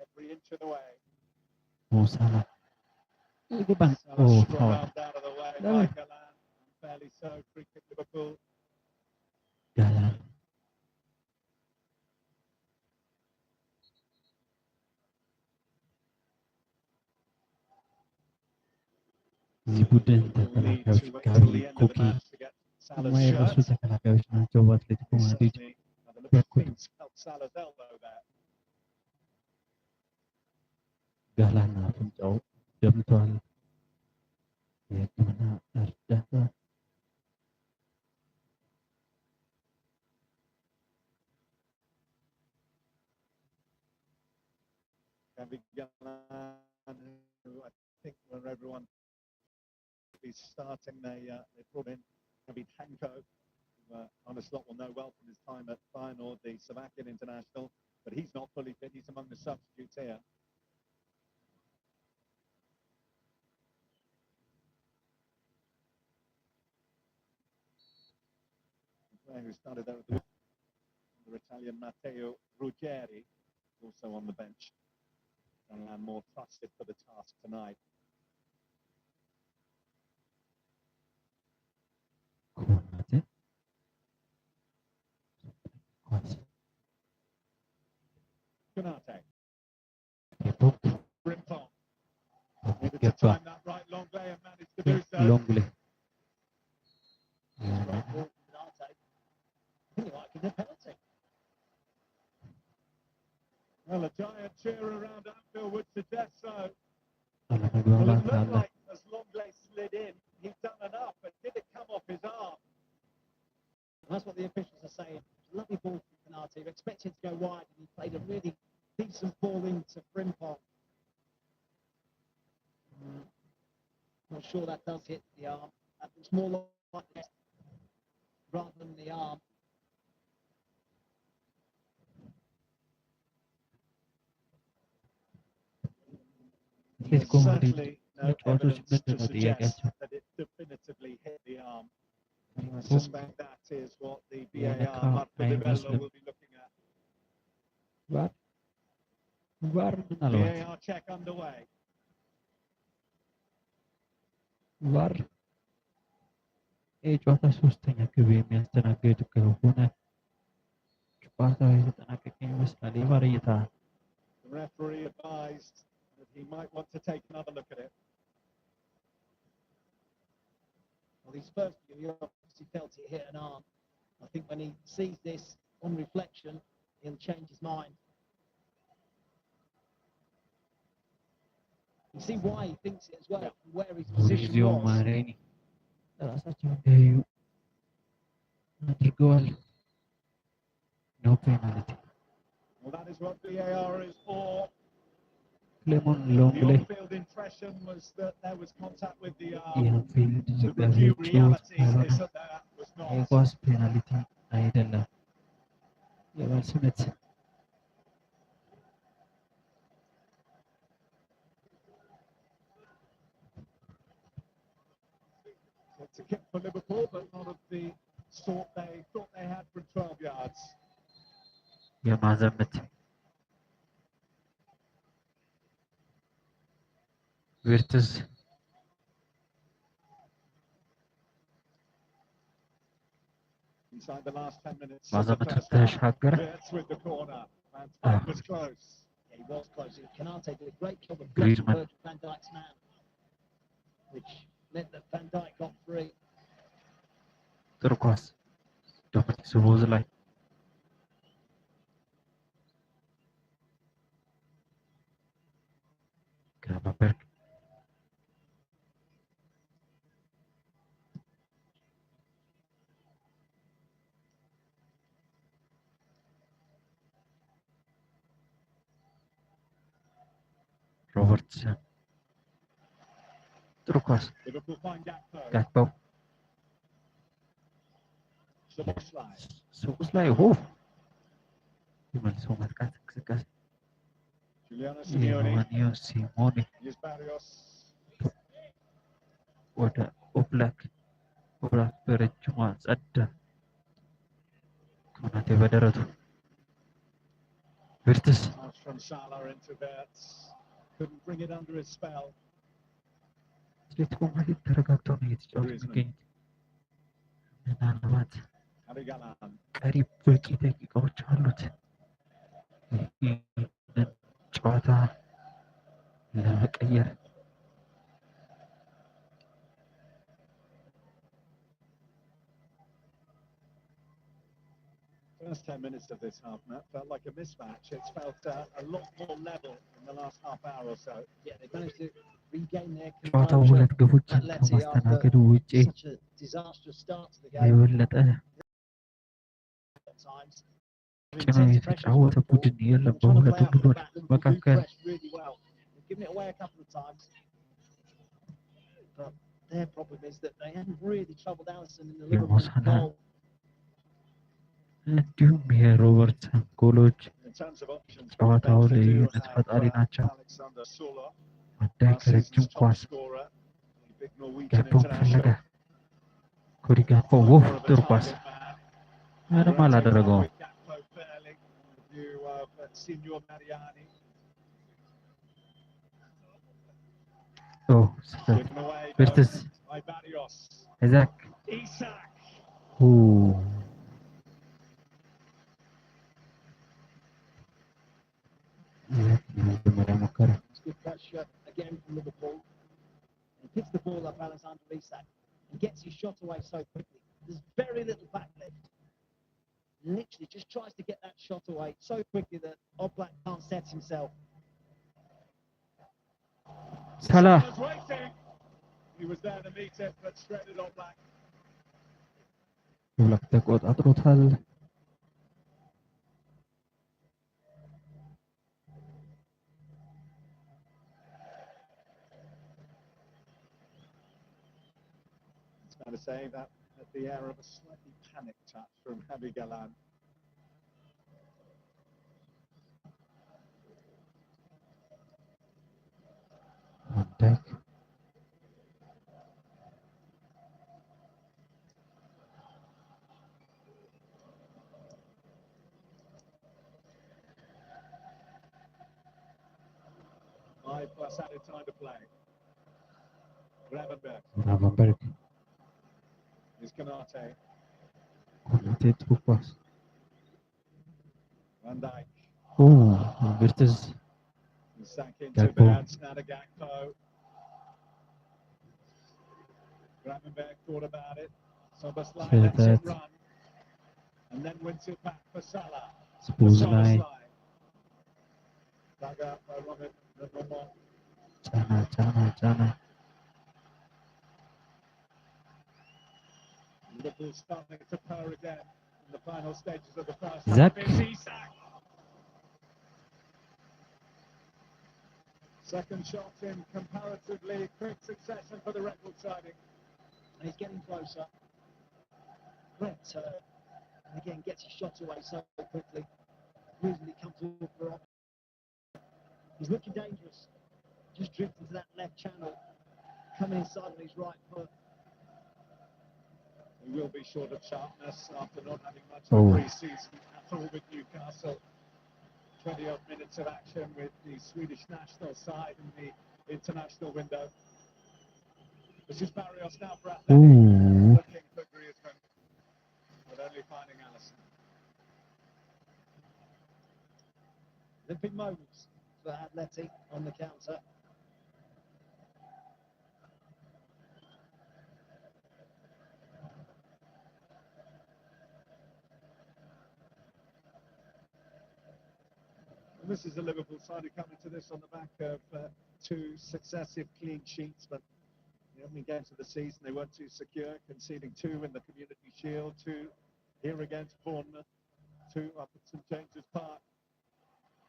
Speaker 6: every inch of the way.
Speaker 5: ሞሳላ ይገባል
Speaker 6: Salah
Speaker 5: ኦ
Speaker 6: sprung out of the way by
Speaker 5: Давай.
Speaker 6: Galan. Unfairly so, free kick Liverpool.
Speaker 5: ጋላል እዚህ ቡድን ተከላካዮች ጋቢ ኮኪ የማይረሱ ተከላካዮች ናቸው በአትሌቲኮ ማድሪድ በኩል ጋላና አፍንጫው ደምቷል የህክምና እርዳታ
Speaker 6: Gabi Galan, who I think when everyone is starting, they brought in Gabi Tanko, who on a slot will know well from his time at Feyenoord, the Slovakian international, but he's not fully fit. He's among the substitutes here. The player who started there with the Italian Matteo Ruggeri, also on the bench. And more trusted for the task tonight.
Speaker 5: ኮናቴ ኳስ
Speaker 6: Konate.
Speaker 5: የፖፕ
Speaker 6: Frimpong. Needed to
Speaker 5: ገባ
Speaker 6: time that right long way and managed to do so.
Speaker 5: ሎንግሌ
Speaker 7: Great ball from Konate. I think he might give it a penalty.
Speaker 6: Well, a giant cheer around Anfield would suggest so. Well,
Speaker 5: አለመግባባት
Speaker 6: it looked
Speaker 5: አለ
Speaker 6: like as Longley slid in, he'd done enough, but did it come off his arm?
Speaker 7: And that's what the officials are saying. Lovely ball from Konate. You expect him to go wide, and he played a really decent ball into Frimpong. Not sure that does hit the arm. That looks more like the chest rather than the arm.
Speaker 5: አትሌቲኮ ማድሪድ
Speaker 6: Certainly no
Speaker 5: ተጫዋቾች
Speaker 6: evidence
Speaker 5: ምንድን
Speaker 6: to
Speaker 5: ነው
Speaker 6: suggest
Speaker 5: ጥያቄያቸው
Speaker 6: that it definitively hit the arm. I suspect that is what the
Speaker 5: Yeah,
Speaker 6: VAR
Speaker 5: the
Speaker 6: Marco
Speaker 5: car-
Speaker 6: Di Bello
Speaker 5: Muslim.
Speaker 6: will be looking at.
Speaker 5: ቫር ምናልባት
Speaker 6: VAR check underway.
Speaker 5: ቫር የጨዋታ ሶስተኛ ግብ የሚያስተናግድ ከሆነ ጨዋታው የተጠናቀቀ ይመስላል የቫር እይታ
Speaker 6: The referee advised that he might want to take another look at it.
Speaker 7: Well, his first view, he obviously felt it hit an arm. I think when he sees this on reflection, he'll change his mind. You see why he thinks it as well, and where his position
Speaker 5: ቪዚዮ
Speaker 7: was.
Speaker 5: ማሬኒ ራሳቸው እንዲያዩ አድርገዋል ኖ ፔናልቲ
Speaker 6: Well, that is what VAR is for.
Speaker 5: ክሌሞን
Speaker 6: The
Speaker 5: ሎንግሌ
Speaker 6: on-field impression was that there was contact with the arm.
Speaker 5: የአንፊልድ
Speaker 6: The review
Speaker 5: ዘጋቢዎች
Speaker 6: reality
Speaker 5: ካልሆነ
Speaker 6: is that there was not.
Speaker 5: የኳስ ፔናልቲ አይደለም የመልስ ምት
Speaker 6: It's a kick for Liverpool, but not of the sort they thought they had from 12 yards.
Speaker 5: የማዕዘን ምት ቪርትዝ
Speaker 6: inside the last 10 minutes of the
Speaker 5: ማዘመት
Speaker 6: first half.
Speaker 5: ተሻገረ።
Speaker 6: Wirtz with the corner. Van Dijk was close.
Speaker 7: Yeah, he was close. Canate did a great job of
Speaker 5: Griezmann.
Speaker 7: blocking Virgil van Dijk's man, which meant that Van Dijk got free.
Speaker 5: ጥሩ ኳስ ዶሚኒክ ሶቦዝ ላይ Gravenberg Robertson ጥሩ ኳስ
Speaker 6: Liverpool find Gakpo.
Speaker 5: ጋክፖ
Speaker 6: Szoboszlai.
Speaker 5: ሶቦዝ ላይ የመልሶ ማጥቃት እንቅስቃሴ
Speaker 6: Giuliano Simeone.
Speaker 5: የማኒዮ ሲሞኔ
Speaker 6: Here's Barrios.
Speaker 5: ወደ ኦብላክ በረጅሙ ጸዳ ኮናቴ በደረቱ ቪርትስ
Speaker 6: Pass from Salah into Wirtz. Couldn't bring it under his spell.
Speaker 5: አትሌቲኮ ማድሪድ ተረጋግተው ነው እየተጫወቱ የሚገኙት። ምናልባት
Speaker 6: Navigalan.
Speaker 5: ቀሪ በቂ ደቂቃዎች አሉት ይህንን ጨዋታ ለመቀየር።
Speaker 6: First 10 minutes of this half, Matt, felt like a mismatch. It's felt a lot more level in the last half hour or so.
Speaker 7: Yeah, they managed to regain their
Speaker 5: ጨዋታው
Speaker 7: composure.
Speaker 5: ሁለት ግቦችን
Speaker 7: Atleti
Speaker 5: ከማስተናገዱ
Speaker 7: after
Speaker 5: ውጪ
Speaker 7: such a disastrous start to the game
Speaker 5: የበለጠ
Speaker 7: at times.
Speaker 5: ጭኖ የተጫወተ ቡድን የለም በሁለቱም ቡድኖች መካከል።
Speaker 7: Really well. They've given it away a couple of times. But their problem is that they haven't really troubled Alisson in the Liverpool
Speaker 5: የሞሳና
Speaker 7: goal.
Speaker 5: እንዲሁም የሮበርትሰን ጎሎች
Speaker 6: In terms of options,
Speaker 5: ጨዋታው
Speaker 6: Benfica do
Speaker 5: ልዩነት
Speaker 6: have,
Speaker 5: ፈጣሪ ናቸው።
Speaker 6: Alexander Sula,
Speaker 5: ማዳይ
Speaker 6: last
Speaker 5: ከረጅም
Speaker 6: season's top
Speaker 5: ኳስ
Speaker 6: scorer, the big Norwegian
Speaker 5: ጋፖን ፈለገ።
Speaker 6: international.
Speaker 5: ኮዲ ጋፖ
Speaker 6: More of a
Speaker 5: ጥሩ ኳስ
Speaker 6: target man.
Speaker 5: ምንም አላደረገውም።
Speaker 6: With Gakpo barely. The view of Signor Mariani.
Speaker 5: ስህተት
Speaker 6: Given away
Speaker 5: ቪርትስ
Speaker 6: by Barrios.
Speaker 5: አይዛክ
Speaker 6: Isak.
Speaker 5: የመጀመሪያ ሙከራ
Speaker 7: It's good pressure again from Liverpool. He picks the ball up, Alexander Isak, and gets his shot away so quickly. There's very little back left. Literally just tries to get that shot away so quickly that Oblak can't set himself.
Speaker 5: Salah
Speaker 6: Was waiting. He was there to meet it, but shredded Oblak.
Speaker 5: ኦብላክ ተቆጣጥሮታል።
Speaker 6: It's fair to say that at the air of a slightly panicked touch from Javi Galan.
Speaker 5: ማዳይ
Speaker 6: Plus added time to play. Gravenberg.
Speaker 5: ግራቨንበርግ
Speaker 6: Here's Canate.
Speaker 5: ኮናቴ ጥሩ ኳስ
Speaker 6: Van Dijk.
Speaker 5: ቪርትስ
Speaker 6: He's sank into
Speaker 5: Gakpo.
Speaker 6: Vance. Now to Gakpo. Gravenberg thought about it. Szoboszlai lets it run. And then wins it back for Salah.
Speaker 5: ስፖዝ ላይ
Speaker 6: Szoboszlai. Dug up by Romano.
Speaker 5: ጫና
Speaker 6: Liverpool starting to purr again in the final stages of the first
Speaker 5: Zach.
Speaker 6: half. It's Isak. Second shot in comparatively quick succession for the Redwood siding.
Speaker 7: And he's getting closer. Great turn. And again, gets his shot away so quickly. Reasonably comfortable for Oblak. He's looking dangerous. Just drifting to that left channel. Coming inside on his right foot.
Speaker 6: He will be short of sharpness after not having much of a pre-season at all with Newcastle. 20-odd minutes of action with the Swedish national side in the international window. This is Barrios now for Atleti. Looking for Griezmann. But finally finding Allison.
Speaker 7: There've been moments for Atleti on the counter.
Speaker 6: And this is the Liverpool side who come into this on the back of two successive clean sheets, but the opening games of the season they weren't too secure, conceding 2 in the Community Shield, 2 here against Bournemouth, 2 up at St James's Park,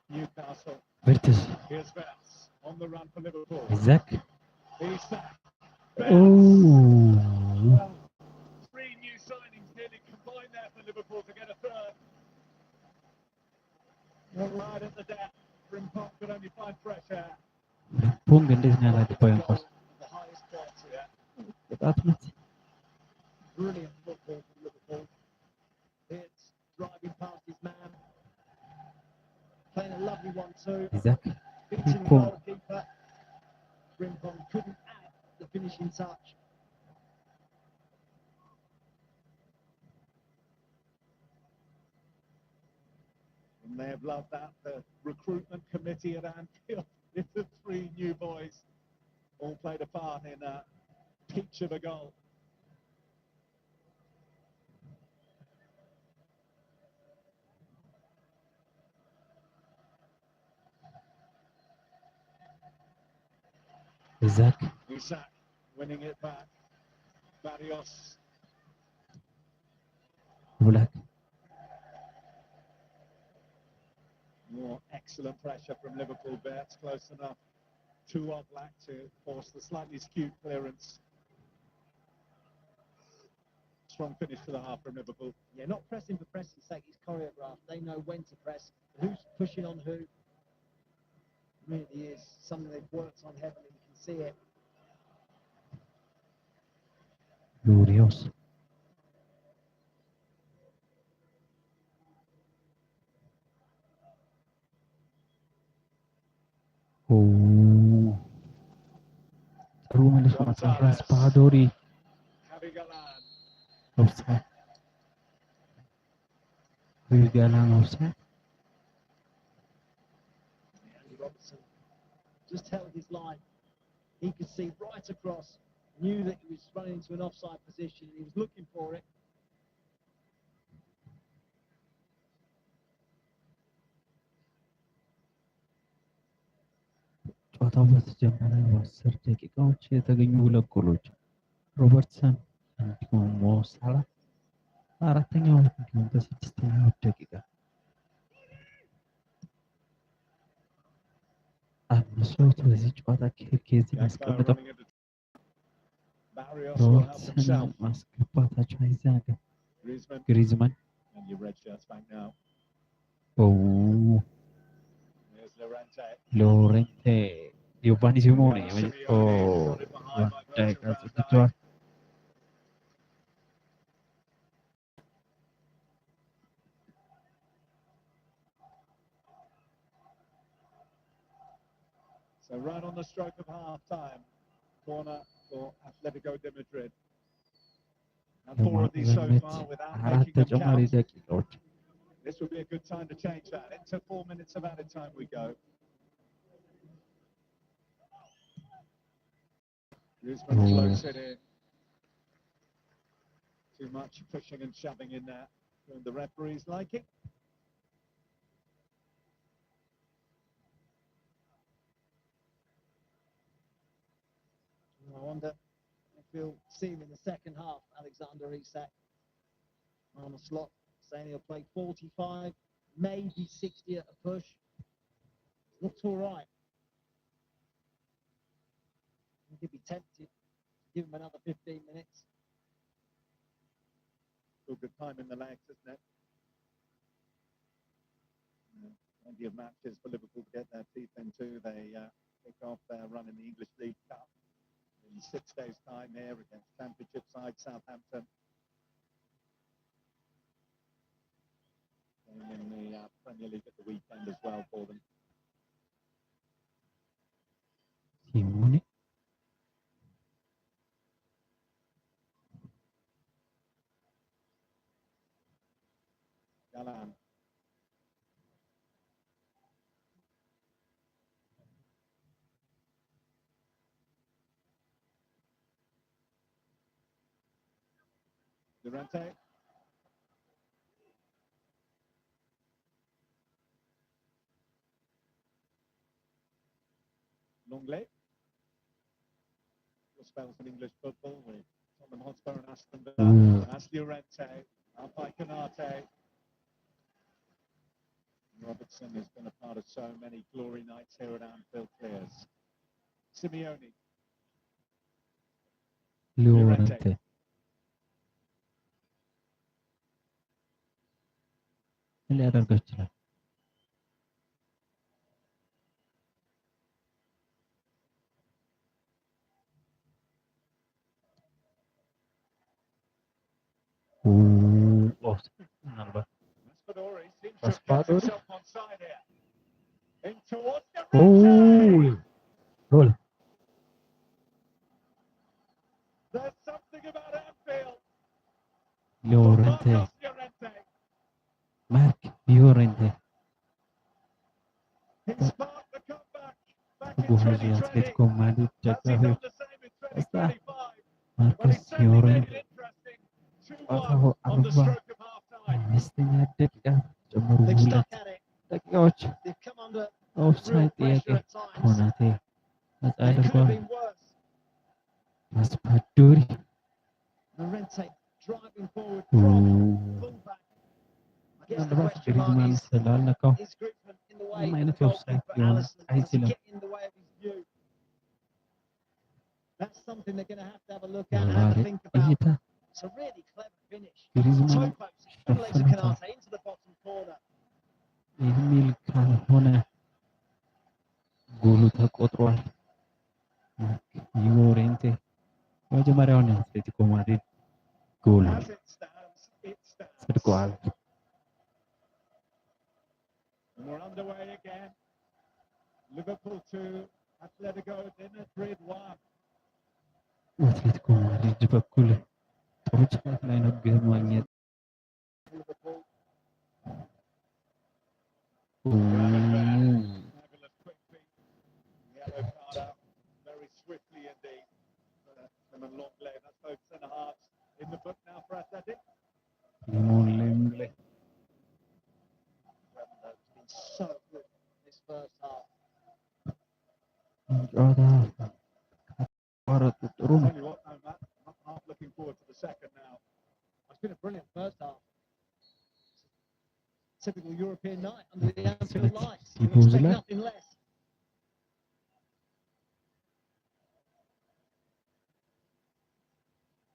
Speaker 6: Newcastle.
Speaker 5: Virtus.
Speaker 6: Here's Vance on the run for Liverpool.
Speaker 5: Isaac.
Speaker 6: He's sacked.
Speaker 5: Oh.
Speaker 6: Well, 3 new signings nearly combined there for Liverpool to get a third. Right at the death, Frimpong could only find fresh air.
Speaker 5: Pung እንዴት ነው ያላገባው ኳስ?
Speaker 6: The highest quality, yeah.
Speaker 5: ቅጣት ምት
Speaker 7: Brilliant football from Liverpool. It's driving past his man. Playing a lovely 1-2.
Speaker 5: Isaac.
Speaker 7: Beating the
Speaker 5: Frimpong.
Speaker 7: goalkeeper. Frimpong couldn't add the finishing touch.
Speaker 6: And they have loved that. The recruitment committee at Anfield, if the 3 new boys all played a part in a peach of a goal.
Speaker 5: Isaac.
Speaker 6: Isak winning it back. Barrios.
Speaker 5: Black.
Speaker 6: More excellent pressure from Liverpool there. It's close enough to Oblak to force the slightly skewed clearance. Strong finish to the half from Liverpool.
Speaker 7: Yeah, not pressing for pressing's sake. It's choreographed. They know when to press, who's pushing on who. Really is something they've worked on heavily. You can see it.
Speaker 5: Glorious. ጥሩ መልሶ ማጥፋት ራስፓዶሪ
Speaker 6: Habigalan.
Speaker 5: ኦፍሳይድ ቪጋላን ኦፍሳይድ
Speaker 7: Andy Robertson just held his line. He could see right across, knew that he was running into an offside position, and he was looking for it.
Speaker 5: ጨዋታው በተጀመረ በ10 ደቂቃዎች የተገኙ 2 ጎሎች ሮበርትሰን እንዲሁም ሞሳላ በአራተኛው እንዲሁም በ6ኛው ደቂቃ አምስት በዚህ ጨዋታ ኬዝን ያስቀምጠው
Speaker 6: Barrios will help
Speaker 5: ሮበርትሰን
Speaker 6: himself.
Speaker 5: ማስገባታቸው አይዘነጋም።
Speaker 6: Griezmann.
Speaker 5: ግሪዝማን
Speaker 6: And your red shirts back now. There's Llorente.
Speaker 5: ሎሬንቴ ዮቫኒ ሲሞኔ
Speaker 6: Simeone got it behind by
Speaker 5: ደቂቃ
Speaker 6: Virgil van
Speaker 5: ጽድቷል።
Speaker 6: Dijk. So right on the stroke of half-time, corner for Atletico de Madrid. And 4 of these so far without
Speaker 5: አራት
Speaker 6: making them
Speaker 5: ተጨማሪ
Speaker 6: count.
Speaker 5: ደቂቃዎች
Speaker 6: This would be a good time to change that. Into 4 minutes of added time we go. Griezmann floats it in. Too much pushing and shoving in there. And the referees like it.
Speaker 7: I wonder if we'll see him in the second half, Alexander Isak. On a slot, saying he'll play 45, maybe 60 at a push. Looks all right. He could be tempted to give him another 15 minutes.
Speaker 6: Still good time in the legs, isn't it? Plenty of matches for Liverpool to get their teeth into. They kick off their run in the English League Cup in 6 days' time here against Championship side Southampton. And in the Premier League at the weekend as well for them.
Speaker 5: ሲሞኔ
Speaker 6: Galan. Durante. Longley. Spells in English football with Tottenham Hotspur and Aston Villa. That's Llorente. Out by Canate. Robertson has been a part of so many glory nights here at Anfield Clears. Simeone.
Speaker 5: Llorente. ምን ሊያደርገው ይችላል? ምናልባት
Speaker 6: Raspadori seems to have kept
Speaker 5: Raspadori?
Speaker 6: himself on side here. In towards
Speaker 5: Oh,
Speaker 6: Llorente.
Speaker 5: goal.
Speaker 6: There's something about Anfield.
Speaker 5: Llorente.
Speaker 6: Marcos Llorente.
Speaker 5: Mark Llorente.
Speaker 6: He sparked the comeback back in
Speaker 5: Buhay
Speaker 6: 2020.
Speaker 5: Atletico Madrid
Speaker 6: Has he
Speaker 5: ደጋፊዎች
Speaker 6: done the same in 2025? Well, he
Speaker 5: ማርኮስ
Speaker 6: certainly made
Speaker 5: llorente
Speaker 6: it interesting. 2-1
Speaker 5: ጨዋታው
Speaker 6: on the
Speaker 5: 40
Speaker 6: stroke of half-time.
Speaker 5: አምስተኛ ደቂቃ ጨምሩ
Speaker 7: They've
Speaker 5: ሁለት
Speaker 7: stuck at it.
Speaker 5: ደቂቃዎች
Speaker 7: They've come under
Speaker 5: ኦፍሳይድ
Speaker 7: real
Speaker 5: ጥያቄ
Speaker 7: pressure at times.
Speaker 5: ኮናቴ ነጻ
Speaker 7: It could have
Speaker 5: ያደርገዋል።
Speaker 7: been worse.
Speaker 5: ራስፓዶሪ
Speaker 7: Llorente driving forward from fullback. I guess the
Speaker 5: ምናልባት
Speaker 7: question mark
Speaker 5: ግሪዝማን
Speaker 7: is
Speaker 5: ስላልነካው
Speaker 7: Griezmann in the way
Speaker 5: ምንም
Speaker 7: of
Speaker 5: አይነት
Speaker 7: the
Speaker 5: ኦፍሳይድ
Speaker 7: goalkeeper
Speaker 5: ሊሆን
Speaker 7: Alisson? Does he
Speaker 5: አይችልም።
Speaker 7: get in the way of his view? That's something they're going to have a look at and have
Speaker 5: ዛሬ
Speaker 7: a think about.
Speaker 5: እይታ
Speaker 7: It's a really clever finish.
Speaker 5: ግሪዝማን
Speaker 7: Toe post, good legs of
Speaker 5: ሸፍኖታል
Speaker 7: Canate into the bottom corner.
Speaker 5: የሚል ካልሆነ ጎሉ ተቆጥሯል። ዮሬንቴ የመጀመሪያውን የአትሌቲኮ ማድሪድ ጎል
Speaker 6: As it stands.
Speaker 5: ጽድቋል።
Speaker 6: And we're underway again. Liverpool 2, Atletico de Madrid 1.
Speaker 5: በአትሌቲኮ ማድሪድ በኩል ጥሩ ጭነት ላይ ነው ግብ ማግኘት።
Speaker 6: Liverpool.
Speaker 5: ኦ፣
Speaker 6: Fabulous quick feet. Yellow card out very swiftly indeed. And a long leg. That's both centre halves in the book now for Athletic.
Speaker 5: ሊሞን ሌንግሌ
Speaker 7: It's been so good this first half.
Speaker 5: ጨዋታ ካቋረጡ ጥሩ ነው።
Speaker 6: Tell you what, though, Matt, I'm half looking forward to the second now.
Speaker 7: It's been a brilliant first half. Typical European night under the Anfield lights. You
Speaker 5: Who's
Speaker 7: expect
Speaker 5: left?
Speaker 7: nothing less.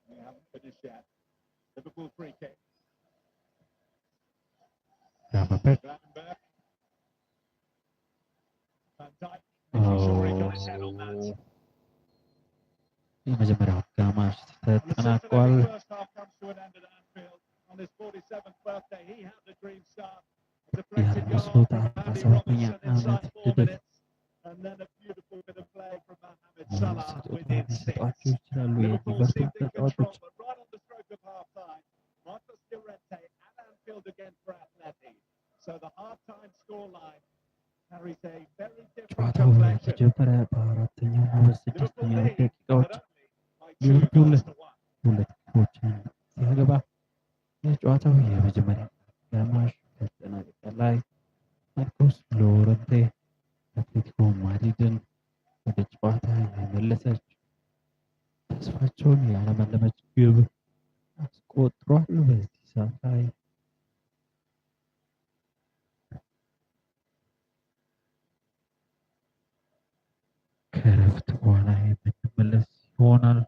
Speaker 6: We haven't finished yet. Liverpool free kick.
Speaker 5: Gravenberg.
Speaker 6: Gravenberg. Van Dijk. Making sure he got his head on that.
Speaker 5: የመጀመሪያው አጋማሽ
Speaker 6: And the
Speaker 5: ተጠናቋል።
Speaker 6: first half comes to an end at Anfield. On his 47th birthday, he had the dream start. A deflected
Speaker 5: የአርነ
Speaker 6: goal
Speaker 5: ስሎት
Speaker 6: from
Speaker 5: 17ኛ
Speaker 6: Andy Robertson inside
Speaker 5: ዓመት
Speaker 6: 4
Speaker 5: ልደት
Speaker 6: minutes. And then a beautiful bit of play from Mohamed Salah
Speaker 5: ስጦታ
Speaker 6: within 6.
Speaker 5: ሊሰጧቸው ይችላሉ
Speaker 6: Liverpool
Speaker 5: የሊቨርፑል
Speaker 6: seemed in
Speaker 5: ተጫዋቾች።
Speaker 6: control, but right on the stroke of half-time, Marcos Llorente at Anfield again for Athletic. So the half-time scoreline carries a very different
Speaker 5: ጨዋታው
Speaker 6: complexion.
Speaker 5: በተጀመረ በአራተኛው እና በስድስተኛው
Speaker 6: Liverpool lead,
Speaker 5: ደቂቃዎች
Speaker 6: but only by 2
Speaker 5: ሊቨርፑል
Speaker 6: goals to 1.
Speaker 5: ሁለት ግቦችን ሲያገባ የጨዋታው የመጀመሪያ አጋማሽ መጠናቀቂያ ላይ ማርኮስ ሎረንቴ አትሌቲኮ ማድሪድን ወደ ጨዋታ የመለሰች ተስፋቸውን ያለመለመች ግብ አስቆጥሯል። በዚህ ሰዓት ላይ ከረፍት በኋላ የምንመለስ ይሆናል።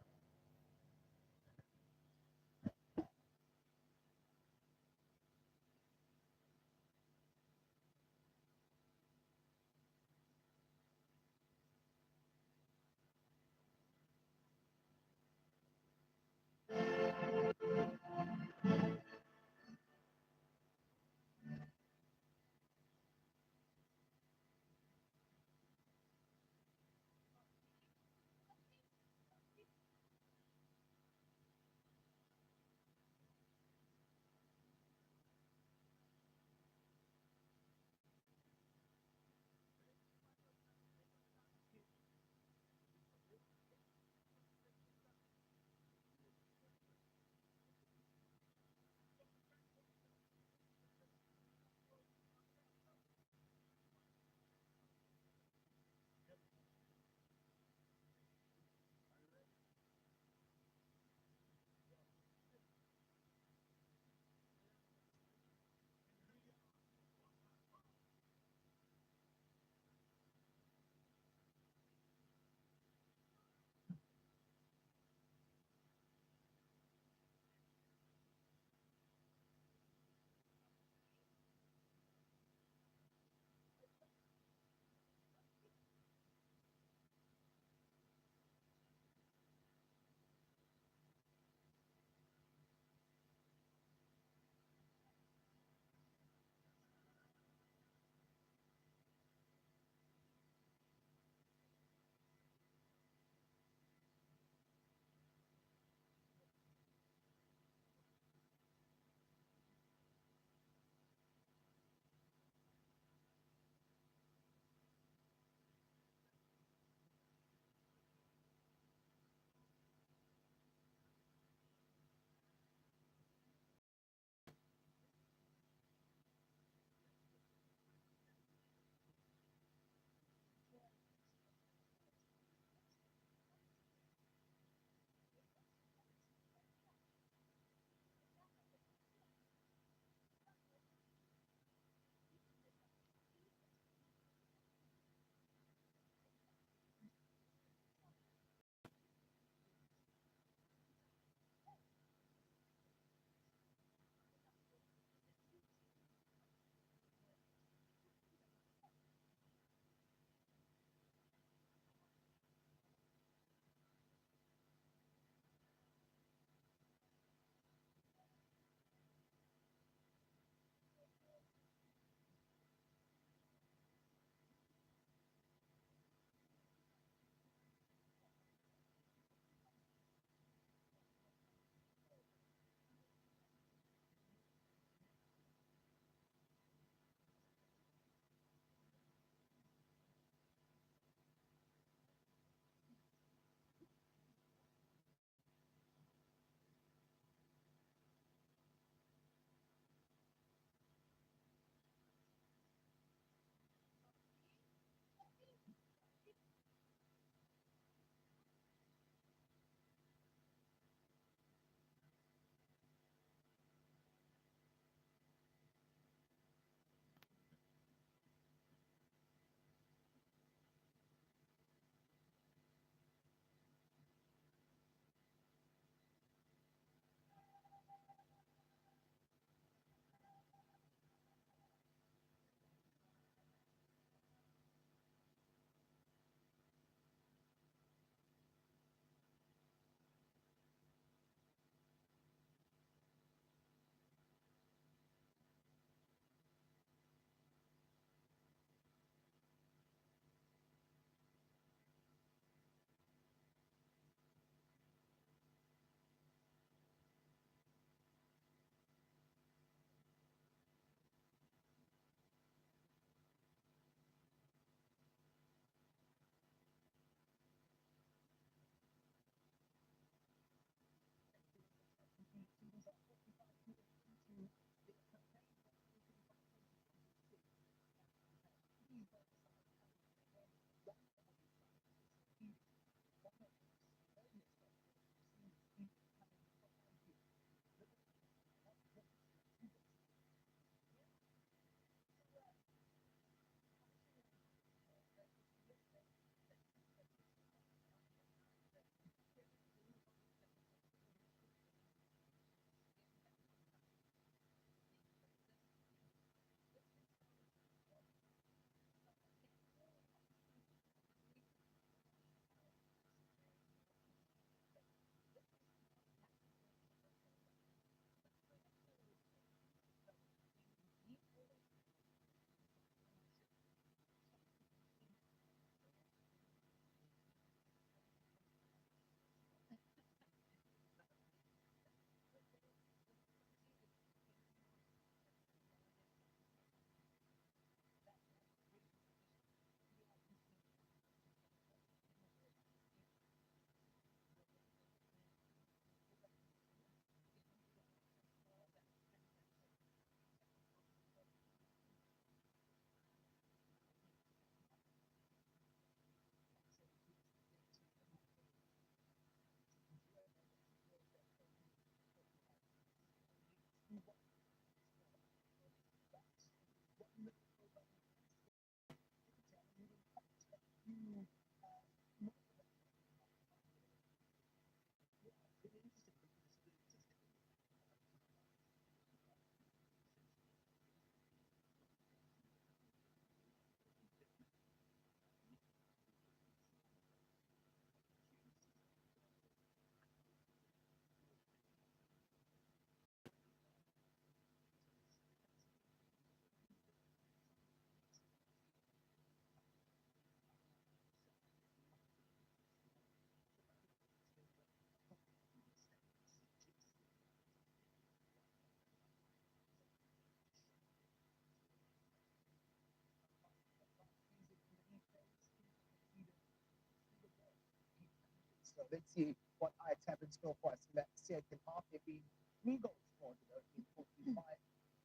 Speaker 3: So let's see what Ajax have in store for us in that second half. There've been 3 goals scored in 45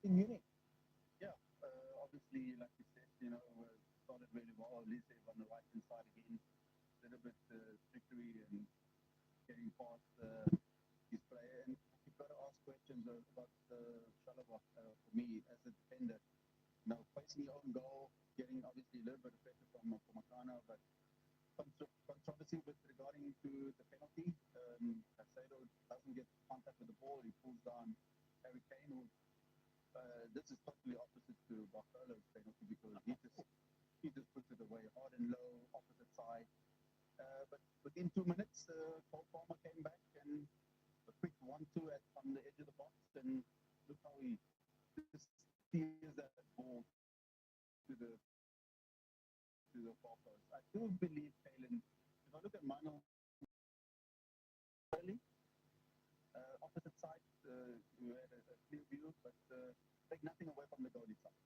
Speaker 3: in Munich.
Speaker 4: Yeah, obviously, like you said, started really well. Lise on the right hand side again, a little bit trickery and getting past his player. And you've got to ask questions about Shalava for me as a defender. Facing your own goal, getting obviously a little bit of pressure from Akana, but controversy with regarding to the penalty. Casado doesn't get contact with the ball, he pulls down Harry Kane, who this is totally opposite to Bartolo's penalty because he just puts it away hard and low, opposite side. But within 2 minutes, Cole Palmer came back and a quick 1-2 on the edge of the box, and look how he just steers that ball to the far post. I do believe Kalen, if I look at Mano early, opposite side, you had a clear view, but take nothing away from the goalie side.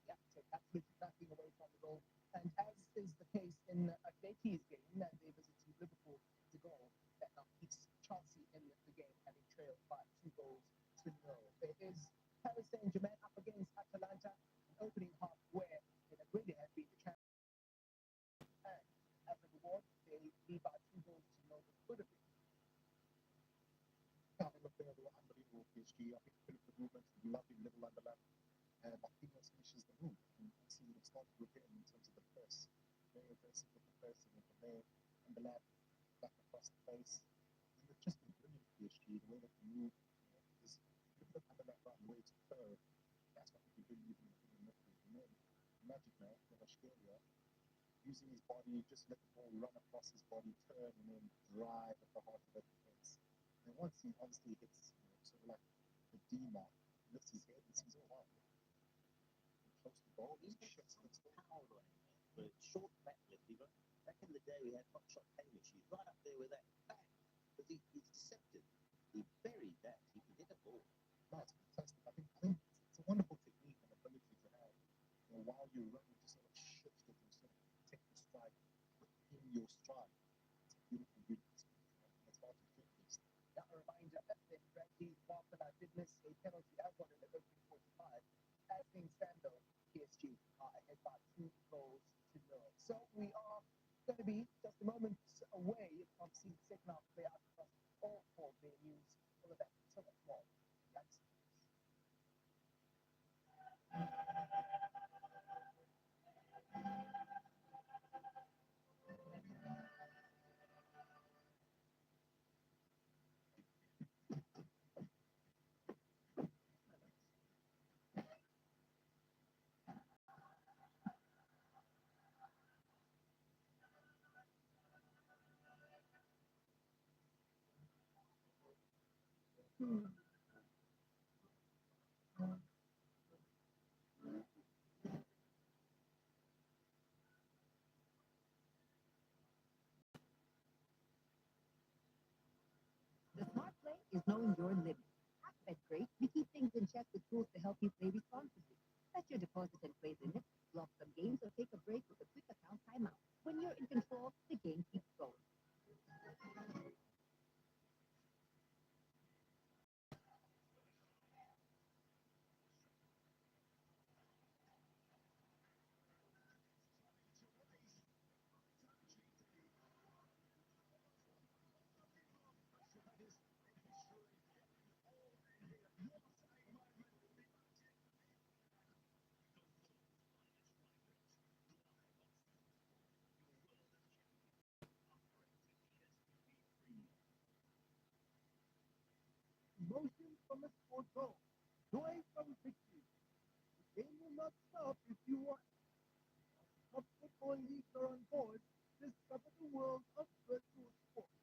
Speaker 3: Yeah, take absolutely nothing away from the goal. And as is the case in Atleti's game, that they visited Liverpool to goal, that now keeps Chelsea in the game, having trailed by 2-0. There is Paris Saint-Germain up against Atalanta, an opening half where they really have been the champions. And as a reward, they lead by 2-0. It could have been.
Speaker 6: Yeah, they look unbelievable PSG. I think Philip the movements, lovely little underlap. Marquinhos finishes the move. And see what it started with him in terms of the press. Very aggressive with the press, and then from there, underlap, back across the face. And they've just been brilliant, PSG, the way they can move. Because if you look at underlap right away to curve, that's what you can really even in the midfield. And then Magic now, Kvaratskhelia, using his body, just let the ball run across his body, turn, and then drive at the heart of that defense. And once he obviously hits, sort of like the D mark, lifts his head and sees, oh wow, close to goal,
Speaker 4: He's
Speaker 6: he
Speaker 4: got
Speaker 6: shoots
Speaker 4: some
Speaker 6: it.
Speaker 4: power on him, but short back lefty. But back in the day, we had hot shot Hamish. He's right up there with that back because he's deceptive. He's very back. He can hit a ball.
Speaker 6: No, it's fantastic. I think it's a wonderful technique and ability to have. While you're running, to sort of shift it and sort of take the stride within your stride. It's a beautiful, beautiful skill. And it's hard to do this.
Speaker 3: Yeah, a reminder that Bradley Barton did miss a penalty as well in the opening 45. As things stand though, PSG are ahead by 2-0. So we are going to be just a moment away from seeing the second half play out across all 4 venues. All of that so much more. That's
Speaker 9: The smart play is knowing your limits. At BetGreat, we keep things in check with tools to help you play responsibly. Set your deposit and play limits, block some games, or take a break with a quick account timeout. When you're in control, the game keeps going.
Speaker 3: emotion from a scored goal. Joy from victory. The game will not stop if you want. Top football leagues are on board. Discover the world of virtual sport.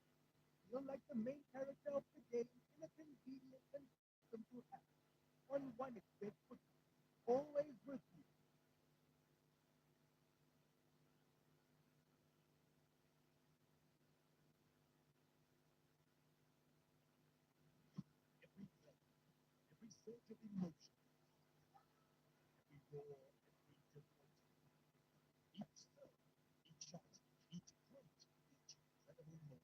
Speaker 3: Feel like the main character of the game in a convenient and simple app. On one expert football. Always with you.
Speaker 6: Every play, every surge of emotion, every roar, every different, each serve, each shot, each point, each incredible moment.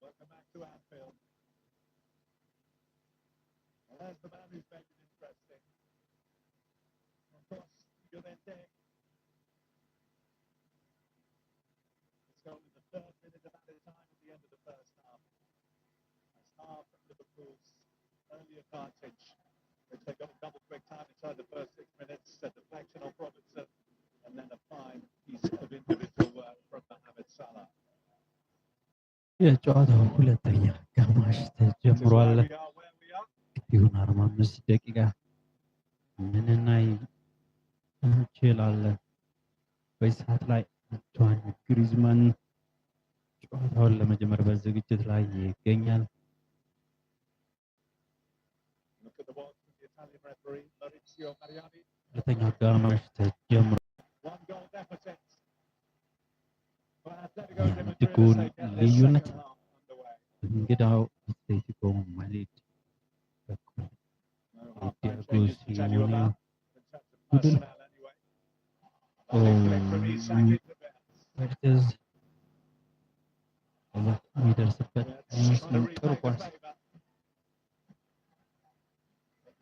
Speaker 6: Welcome back to Anfield. And there's the man who's made it interesting. Of course, Llorente. It's only the third minute of added time at the end of the first half. That's half of Liverpool's early advantage. Which they got a double quick time inside the first 6 minutes. A deflection off Robertson. And then a fine piece of individual work from Mohamed Salah.
Speaker 5: የጨዋታው ሁለተኛ አጋማሽ
Speaker 6: This is
Speaker 5: ተጀምሯል።
Speaker 6: why we are where we are.
Speaker 5: ይሁን 45 ደቂቃ ምን እናይ እንችላለን? በዚህ ሰዓት ላይ አንቷን ግሪዝማን ጨዋታውን ለመጀመር በዝግጅት ላይ ይገኛል።
Speaker 6: Look at the watch from the Italian referee, Maurizio Mariani.
Speaker 5: ሁለተኛው አጋማሽ ተጀምሯል።
Speaker 6: One goal deficit. For Atletico de Madrid
Speaker 5: የምትጎን
Speaker 6: as they get their
Speaker 5: ልዩነት
Speaker 6: second half underway.
Speaker 5: እንግዳው አትሌቲኮ ማድሪድ በኩል
Speaker 6: No half-time
Speaker 5: ዲያጎ
Speaker 6: changes to tell you
Speaker 5: ሲሞኔ
Speaker 6: about. In terms of
Speaker 5: ቡድን
Speaker 6: personnel anyway. Lovely flick from Isak into Benz.
Speaker 5: ወርተዝ የሚደርስበት
Speaker 6: Trying to
Speaker 5: አይመስልም። ጥሩ
Speaker 6: repay the
Speaker 5: ኳስ
Speaker 6: favour.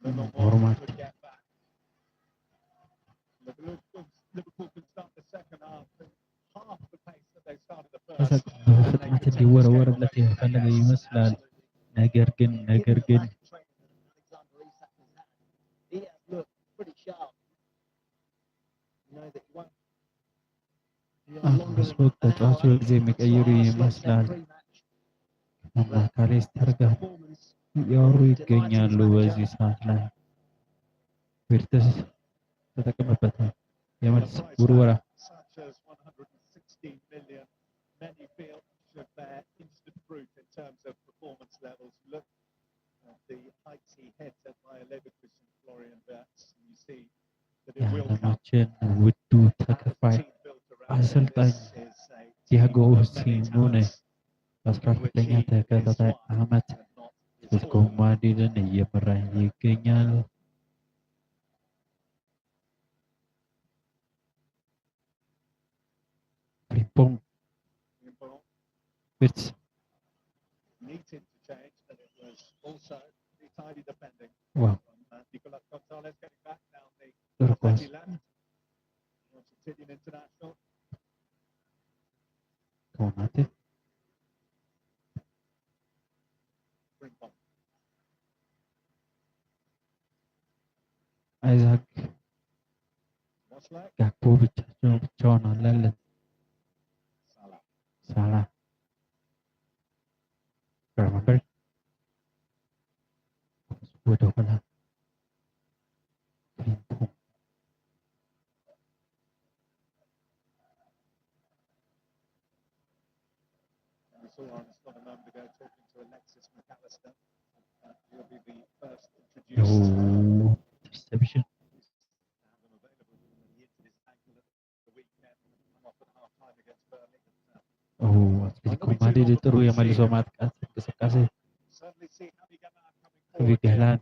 Speaker 6: Little
Speaker 5: ኖርማል
Speaker 6: more could get back. Liverpool can start the second half at half the pace that they started the first.
Speaker 5: በፍጥነት እንዲወረወርለት የፈለገ ይመስላል። ነገር ግን
Speaker 7: He has looked pretty sharp. You know that he won't be on longer
Speaker 5: አትሞስፌሩ
Speaker 7: than an
Speaker 5: ተጫዋቹ
Speaker 7: hour.
Speaker 5: ጊዜ የሚቀይሩ ይመስላል። ከማካሌስተር ጋር እያወሩ ይገኛሉ። በዚህ ሰዓት ላይ ቪርትስ ተጠቀመበታል። የመልስ ውርወራ
Speaker 6: Such as 116 million, many feel should bear instant fruit in terms of performance levels. Look at the heights he hit at Bayer Leverkusen, Florian Wirtz, and you see that it will come.
Speaker 5: የዓለማችን ውዱ ተከፋይ
Speaker 6: Team built around him.
Speaker 5: አሰልጣኝ
Speaker 6: This is a team
Speaker 5: ዲያጎ
Speaker 6: of many
Speaker 5: ሲሞኔ
Speaker 6: talents
Speaker 5: በአስራ
Speaker 6: to
Speaker 5: ሁለተኛ
Speaker 6: achieve his
Speaker 5: ተከታታይ
Speaker 6: one
Speaker 5: ዓመት
Speaker 6: and not his
Speaker 5: አትሌቲኮ
Speaker 6: all.
Speaker 5: ማድሪድን እየመራ ይገኛል። ፍሪምፖንግ ቪርትስ
Speaker 6: Neat interchange, and it was also pretty tidy defending
Speaker 5: ዋው
Speaker 6: from Nicolas Gonzalez getting back down the
Speaker 5: ጥሩ ኳስ
Speaker 6: Atleti left. Argentinian international.
Speaker 5: ከሆናቴ
Speaker 6: Frimpong.
Speaker 5: አይዛክ
Speaker 6: Moslak.
Speaker 5: ጋክፖ ብቻውን አለለት።
Speaker 6: Salah.
Speaker 5: ሳላ ግራቨንበርግ ወደ ኋላ ፍሪምፖንግ
Speaker 6: We saw on the spot a moment ago talking to Alexis McAllister. He'll be the first introduced.
Speaker 5: ኢንተርሴፕሽን
Speaker 6: Have him available. He hit his ankle at the weekend and come off at half time against Burnley.
Speaker 5: አትሌቲኮ ማድሪድ ጥሩ የመልሶ ማጥቃት እንቅስቃሴ
Speaker 6: Certainly see Javi Gamard coming
Speaker 5: ቪ
Speaker 6: forward. here.
Speaker 5: ገላን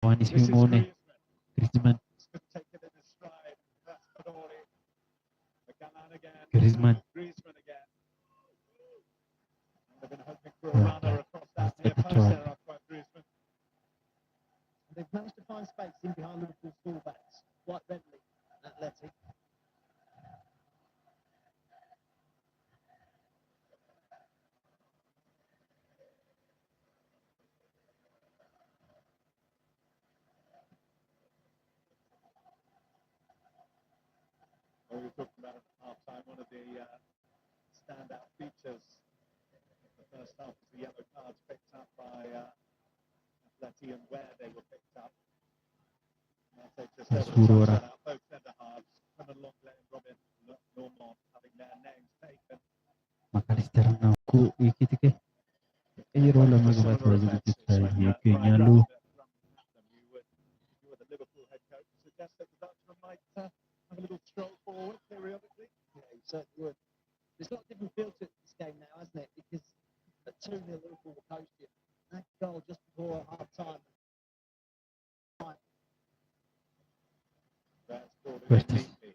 Speaker 5: ዋኒ
Speaker 6: This is
Speaker 5: ሲሞኔ
Speaker 6: Griezmann.
Speaker 5: ግሪዝማን
Speaker 6: Could take it in his stride. That's Pedori. Galan again.
Speaker 5: ግሪዝማን
Speaker 6: Griezmann again. And they've been hoping for a runner across that near post
Speaker 5: That's
Speaker 6: there off by Griezmann.
Speaker 7: They've managed to find space in behind Liverpool's fullbacks quite readily. Athletic.
Speaker 6: Well, we were talking about it at half time. One of the standout features of the first half was the yellow cards picked up by Atleti and where they were picked up. And I'll take just
Speaker 5: That's
Speaker 6: over the
Speaker 5: Aurora.
Speaker 6: touchline out. Both centre halves, Herman Longley and Robin Normand, having their names taken.
Speaker 5: ማካሊስተር እና ኢኪቲኬ ቀይሮ ለመግባት በዝግጅት ላይ ይገኛሉ።
Speaker 6: You would, if you were the Liverpool head coach, suggest that the Dutchman might have a little stroll forward periodically.
Speaker 7: Yeah, he certainly would. There's got a different feel to this game now, hasn't it? Because at 2-0 Liverpool were coasting. That goal just before half time.
Speaker 6: That's brought it
Speaker 5: Where's
Speaker 6: in
Speaker 5: this?
Speaker 6: neatly.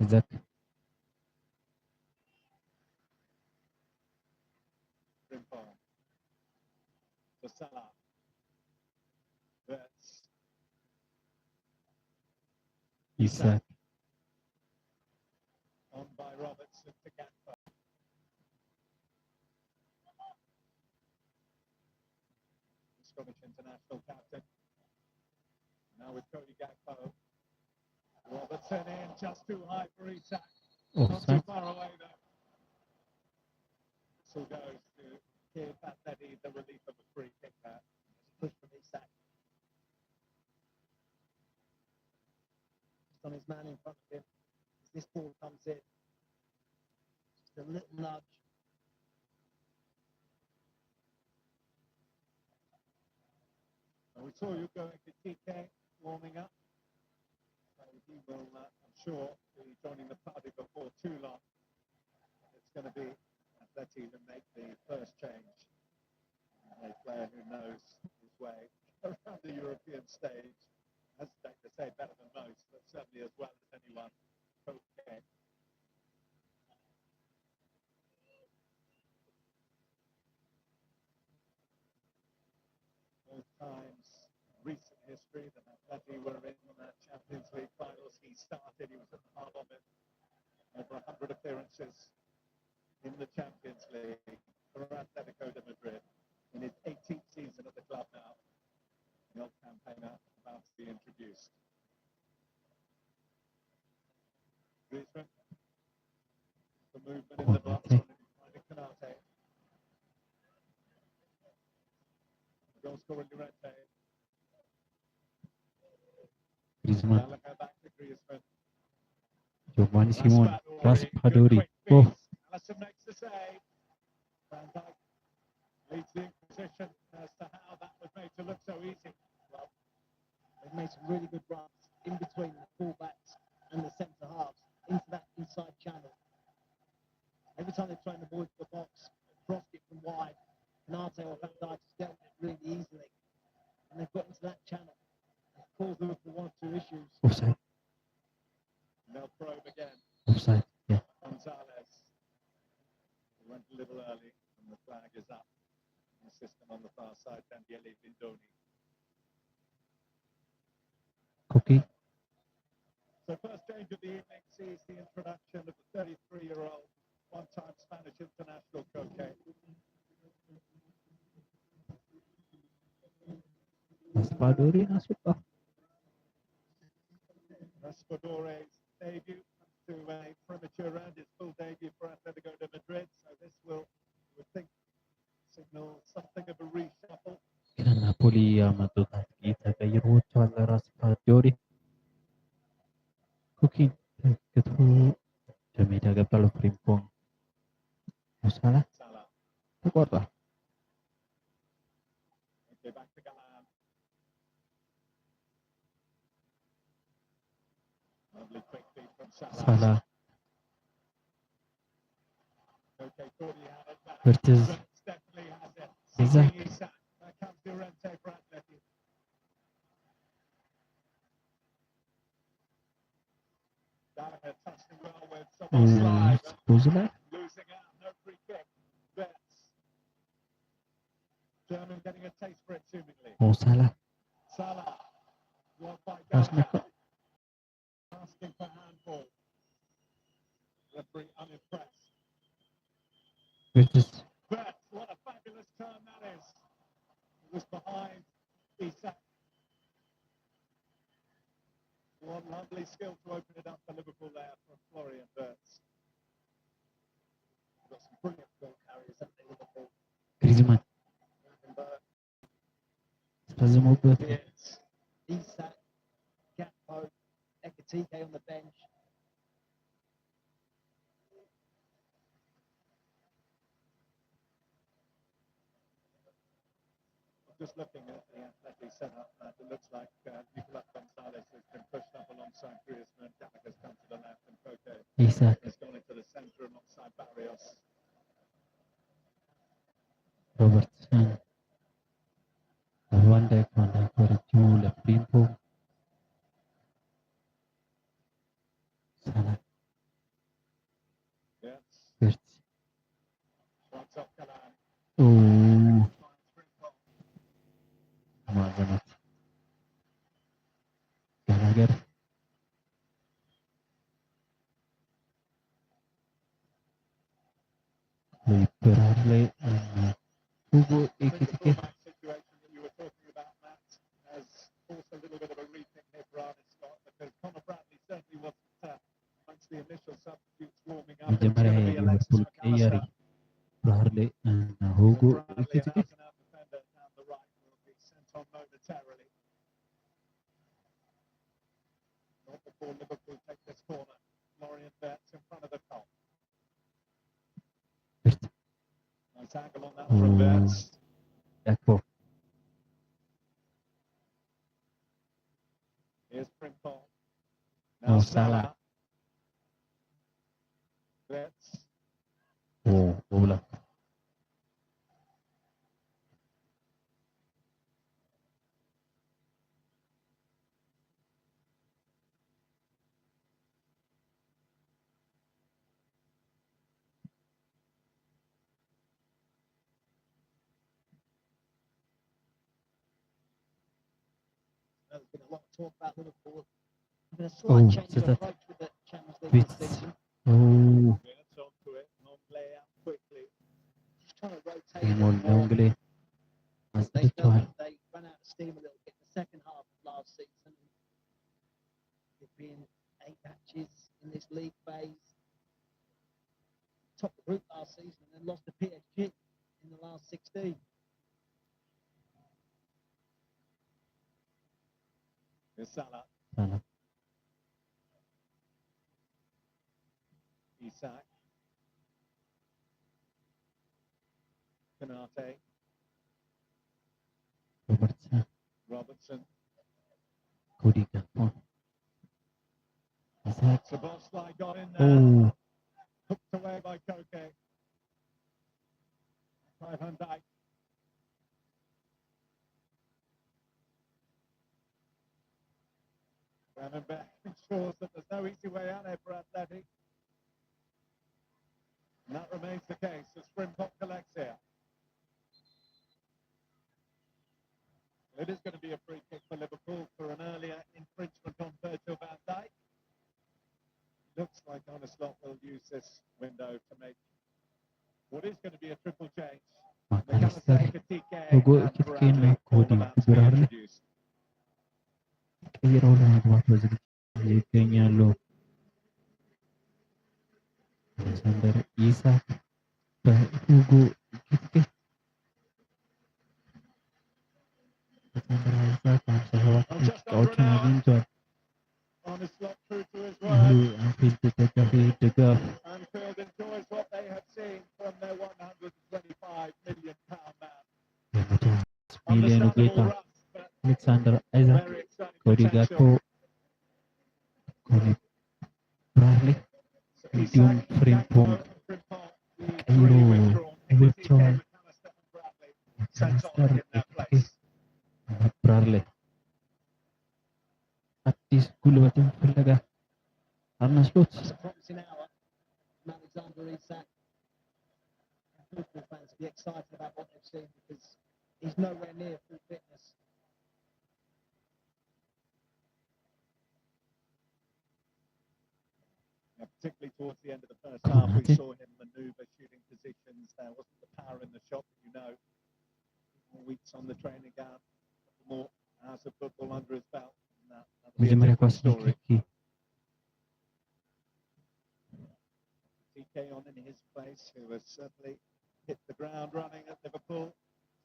Speaker 5: አይዛክ
Speaker 6: for Salah. That's
Speaker 5: Isak.
Speaker 6: on by Robertson to Gakpo. Scottish international captain. Now with Cody Gakpo. Robertson in, just too high for Isak. Not too
Speaker 5: Offside.
Speaker 6: far away though. So goes to give Atleti the relief of a free kick there.
Speaker 7: Push from Isak. Just on his man in front of him. As this ball comes in. Just a little nudge.
Speaker 6: And we saw you going to TK warming up. So he will, I'm sure, be joining the party before too long. It's going to be Atleti who make the first change. A player who knows his way around the European stage. I hesitate to say better than most, but certainly as well as anyone. Okay. Both times, recent history that Atleti were in the Champions League finals. He started, he was at the heart of it. Over 100 appearances in the Champions League for Atletico de Madrid. In his 18th season at the club now. The old campaigner about to be introduced. Griezmann. The movement in the box. Finding Canate. Goal scorer Llorente.
Speaker 5: Griezmann.
Speaker 6: Gallagher back to Griezmann.
Speaker 5: Giovanni Simone. Raspadori. Oh,
Speaker 6: Alisson makes the save. Van Dijk leads the inquisition as to how that was made to look so easy.
Speaker 7: Well, they've made some really good runs in between the fullbacks and the centre halves into that inside channel. Every time they've thrown the ball into the box, crossed it from wide, Nate or Van Dijk has dealt with it really easily. And they've got into that channel. It's caused Liverpool one or two issues.
Speaker 5: offside.
Speaker 6: They'll probe again.
Speaker 5: Offside. Yeah.
Speaker 6: Gonzalez. He went a little early and the flag is up. The system on the far side, Daniele Bindoni.
Speaker 5: Cookie.
Speaker 6: So first change of the evening sees the introduction of the 33-year-old one-time Spanish international Coque.
Speaker 5: Raspadori masuk. Oh,
Speaker 6: Raspadore's debut comes to a premature end, his full debut for Atletico de Madrid. So this will, we think, signal something of a reshuffle.
Speaker 5: ከናፖሊ ያመጡት አጥቂ ተቀይሮ ወጥቷል። ራስፓዶሪ ኩኪን ተክቶ ወደ ሜዳ ገብቷል። ፍሪምፖንግ ሙሳላ
Speaker 6: Salah.
Speaker 5: ተቆርጧል።
Speaker 6: Okay, back to Galan. Lovely quick feed from Salah.
Speaker 5: ሳላ
Speaker 6: Okay, thought he had it back.
Speaker 5: versus
Speaker 6: Rents definitely has it.
Speaker 5: Isak.
Speaker 6: Seeking Isak. There comes Llorente for Atleti. Gallagher touching well with someone slide.
Speaker 5: ብዙ ላይ
Speaker 6: Losing out, no free kick. Betts. German getting a taste for it seemingly.
Speaker 5: ሙሳላ
Speaker 6: Salah. Blocked by
Speaker 5: አስነካ
Speaker 6: Gallagher. Asking for handball. Referee unimpressed.
Speaker 5: versus
Speaker 6: Betts, what a fabulous turn that is. It was behind Isak. What lovely skill to open it up for Liverpool there from Florian Betts.
Speaker 7: Got some brilliant ball carriers, haven't they, Liverpool?
Speaker 5: ግሪዝማን
Speaker 7: Vandenberg,
Speaker 5: ተዝሞበት
Speaker 6: Yes.
Speaker 7: Isak, Gakpo, Ekatike on the bench.
Speaker 6: Just looking at the Atleti setup, it looks like Nicolas Gonzalez has been pushed up alongside Griezmann. Gallagher's come to the left and Coque
Speaker 5: ኢሳክ
Speaker 6: has gone into the centre alongside Barrios.
Speaker 5: ሮበርትሰን ቫን ዳይክ ወረጅሙ ለፍሪምፖንግ ሳላ
Speaker 6: Yes.
Speaker 5: ቨርትስ
Speaker 6: Shots up Galan.
Speaker 5: ኦ
Speaker 6: Finds Frimpong.
Speaker 5: Bradley Hugo
Speaker 6: I think the
Speaker 5: Ekitike.
Speaker 6: fullback situation that you were talking about, Matt, has forced a little bit of a rethink here for Arne Slot, because Conor Bradley certainly wasn't amongst the initial substitutes warming up. It's going
Speaker 5: መጀመሪያ
Speaker 6: to be Alexis
Speaker 5: የሊቨርፑል ቀያሪ
Speaker 6: McAllister.
Speaker 5: Bradley
Speaker 6: So
Speaker 5: Hugo
Speaker 6: Bradley, an
Speaker 5: Ekitike.
Speaker 6: out-and-out defender down the right, will be sent on momentarily. Not before Liverpool take this corner. Florian Wirtz in front of the goal. Nice angle on that from Wirtz.
Speaker 5: Ekpo.
Speaker 6: Here's Frimpong. Now
Speaker 5: Oh,
Speaker 6: Salah.
Speaker 5: Salah.
Speaker 6: Wirtz.
Speaker 5: Ola.
Speaker 7: There's been a lot of talk about Liverpool. There's been a slight change
Speaker 5: so
Speaker 7: of
Speaker 5: that-
Speaker 7: approach with the Champions League this
Speaker 5: With
Speaker 7: season.
Speaker 6: Wirtz onto it. Long layout quickly.
Speaker 7: Just trying to rotate
Speaker 5: Emol
Speaker 7: it more.
Speaker 5: Longley
Speaker 7: They
Speaker 5: አስደርቷል።
Speaker 7: felt they ran out of steam a little bit in the second half of last season. There've been 8 matches in this league phase. Top the group last season and then lost to PSG in the last 16.
Speaker 6: Here's Salah.
Speaker 5: Salah.
Speaker 6: Isak. Canate.
Speaker 5: Robertson.
Speaker 6: Robertson.
Speaker 5: Cody Gakpo. Isak.
Speaker 6: Szoboszlai got in there.
Speaker 5: Oh,
Speaker 6: Hooked away by Koke. By Van Dijk. Gravenberch ensures that there's no easy way out there for Athletic. And that remains the case as Frimpong collects here. It is going to be a free kick for Liverpool for an earlier infringement on Virgil van Dijk. Looks like Arne Slot will use this window to make what is going to be a triple change.
Speaker 5: McAllister.
Speaker 6: Ekitike
Speaker 5: Hugo
Speaker 6: and
Speaker 5: Ekitike
Speaker 6: Bradley
Speaker 5: እና
Speaker 6: all
Speaker 5: ኮዲ
Speaker 6: about to be
Speaker 5: ብራድሊ
Speaker 6: introduced.
Speaker 5: ቀይረው ለመግባት በዝግጅት ላይ ይገኛሉ። አሌክሳንደር ኢሳክ በሁጎ ኢኪቲኬ። አሌክሳንደር ኢሳክ 57 ደቂቃዎችን አግኝቷል።
Speaker 6: Arne Slot true to his
Speaker 5: ሙሉ
Speaker 6: word.
Speaker 5: አንፊልድ ደጋፊ ድጋፍ
Speaker 6: Anfield enjoys what they have seen from their £125 million man.
Speaker 5: የ100 ሚሊዮኑ ጌታ
Speaker 6: Understandable rust, but
Speaker 5: አሌክሳንደር አይዛክ፣
Speaker 6: very exciting
Speaker 5: ኮዲ ጋክፖ፣
Speaker 6: potential.
Speaker 5: ኮዲ ብራድሊ እንዲሁም
Speaker 6: Isak,
Speaker 5: ፍሪምፖንግ
Speaker 6: Gakpo, Frimpong, the
Speaker 5: ቀይሮ
Speaker 6: three withdrawn. Ekitike,
Speaker 5: ገብተዋል።
Speaker 6: McAllister and Bradley sent on
Speaker 5: ማካሊስተር
Speaker 6: in their
Speaker 5: ኤኪቲኬ
Speaker 6: place.
Speaker 5: ብራድሊ አዲስ ጉልበትን ፍለጋ አርነ ስሎት
Speaker 7: It's a promising hour from Alexander Isak. Liverpool fans will be excited about what they've seen because he's nowhere near full fitness.
Speaker 6: Particularly towards the end of the first
Speaker 5: Come
Speaker 6: half,
Speaker 5: on,
Speaker 6: we
Speaker 5: Hattie.
Speaker 6: saw him manoeuvre shooting positions. There wasn't the power in the shot that you know. More weeks on the training ground, more hours of football under his belt. And that'll be a
Speaker 5: መጀመሪያ ኳስ
Speaker 6: different story.
Speaker 5: ንክኪ
Speaker 6: TK on in his place, who has certainly hit the ground running at Liverpool.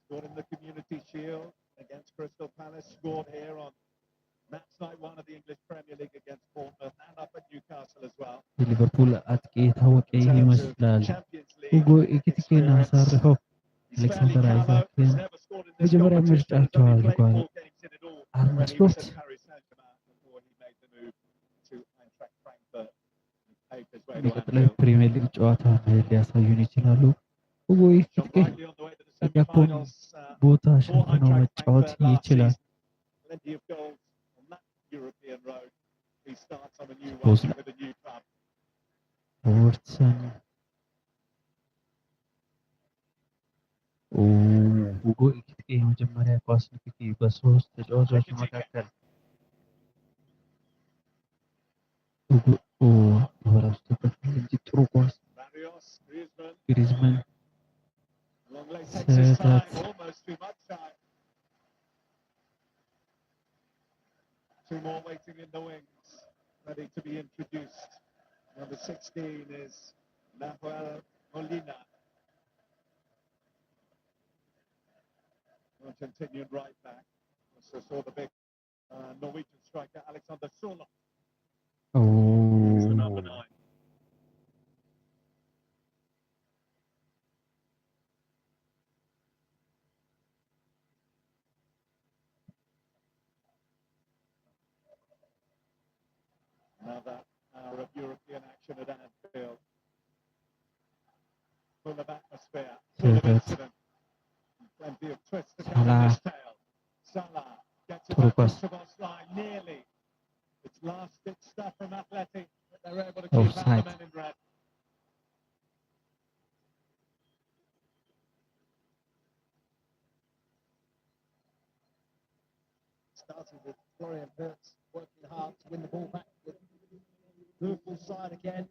Speaker 6: Scored in the Community Shield against Crystal Palace. Scored here on match night 1 of the English Premier League against Bournemouth and up at Newcastle as well.
Speaker 5: የሊቨርፑል አጥቂ የታወቀ
Speaker 6: In terms of
Speaker 5: ይመስላል።
Speaker 6: Champions
Speaker 5: ሁጎ
Speaker 6: League
Speaker 5: ኢኪቲኬን
Speaker 6: experience,
Speaker 5: አሳርፈው
Speaker 6: he's fairly
Speaker 5: አሌክሳንደር
Speaker 6: callow.
Speaker 5: አይዛክን
Speaker 6: He's never scored in this
Speaker 5: መጀመሪያ
Speaker 6: competition. He's
Speaker 5: ምርጫቸው
Speaker 6: only played
Speaker 5: አድርጓል።
Speaker 6: 4 games in it all
Speaker 5: አርነ
Speaker 6: when he was
Speaker 5: ስሎት
Speaker 6: at Paris Saint-Germain before he made the move to Eintracht Frankfurt and paved his way to
Speaker 5: የሚቀጥለው
Speaker 6: Anfield.
Speaker 5: ፕሪሚየር ሊግ ጨዋታ ሊያሳዩን ይችላሉ። ሁጎ
Speaker 6: Shot
Speaker 5: ኢኪቲኬ
Speaker 6: rightly on the way to the
Speaker 5: የጋፖን
Speaker 6: semi-finals
Speaker 5: ቦታ
Speaker 6: for
Speaker 5: ሸፍነው
Speaker 6: Eintracht
Speaker 5: መጫወት
Speaker 6: Frankfurt last
Speaker 5: ይችላል።
Speaker 6: season. Plenty of goals on that European road. He starts on a new one
Speaker 5: Bosnia.
Speaker 6: with a new club.
Speaker 5: ሮበርትሰን ሁጎ ኢኪቲኬ የመጀመሪያ ኳስ ንክኪ በሶስት ተጫዋቾች መካከል ሁጎ በራሱ ተከፍቷል እንጂ ጥሩ ኳስ
Speaker 6: Barrios, Griezmann,
Speaker 5: ግሪዝመን
Speaker 6: Gets his time,
Speaker 5: ስህተት
Speaker 6: almost too much time. Two more waiting in the wings, ready to be introduced. Number 16 is Nahuel Molina. Argentinian right back. Also saw the big Norwegian striker Alexander Sørloth. He's the number 9. Another hour of European action at Anfield. Full of atmosphere, full of
Speaker 5: ስህተት
Speaker 6: incident. Plenty of twists to come in
Speaker 5: Salah.
Speaker 6: this tale. Salah gets it
Speaker 5: ጥሩ
Speaker 6: back
Speaker 5: ኳስ
Speaker 6: into the line, nearly. It's last-ditch stuff from Athletic, but they're able to keep out
Speaker 5: Offside.
Speaker 6: the men in red.
Speaker 7: Starting with Florian Wirtz working hard to win the ball back with Liverpool side again.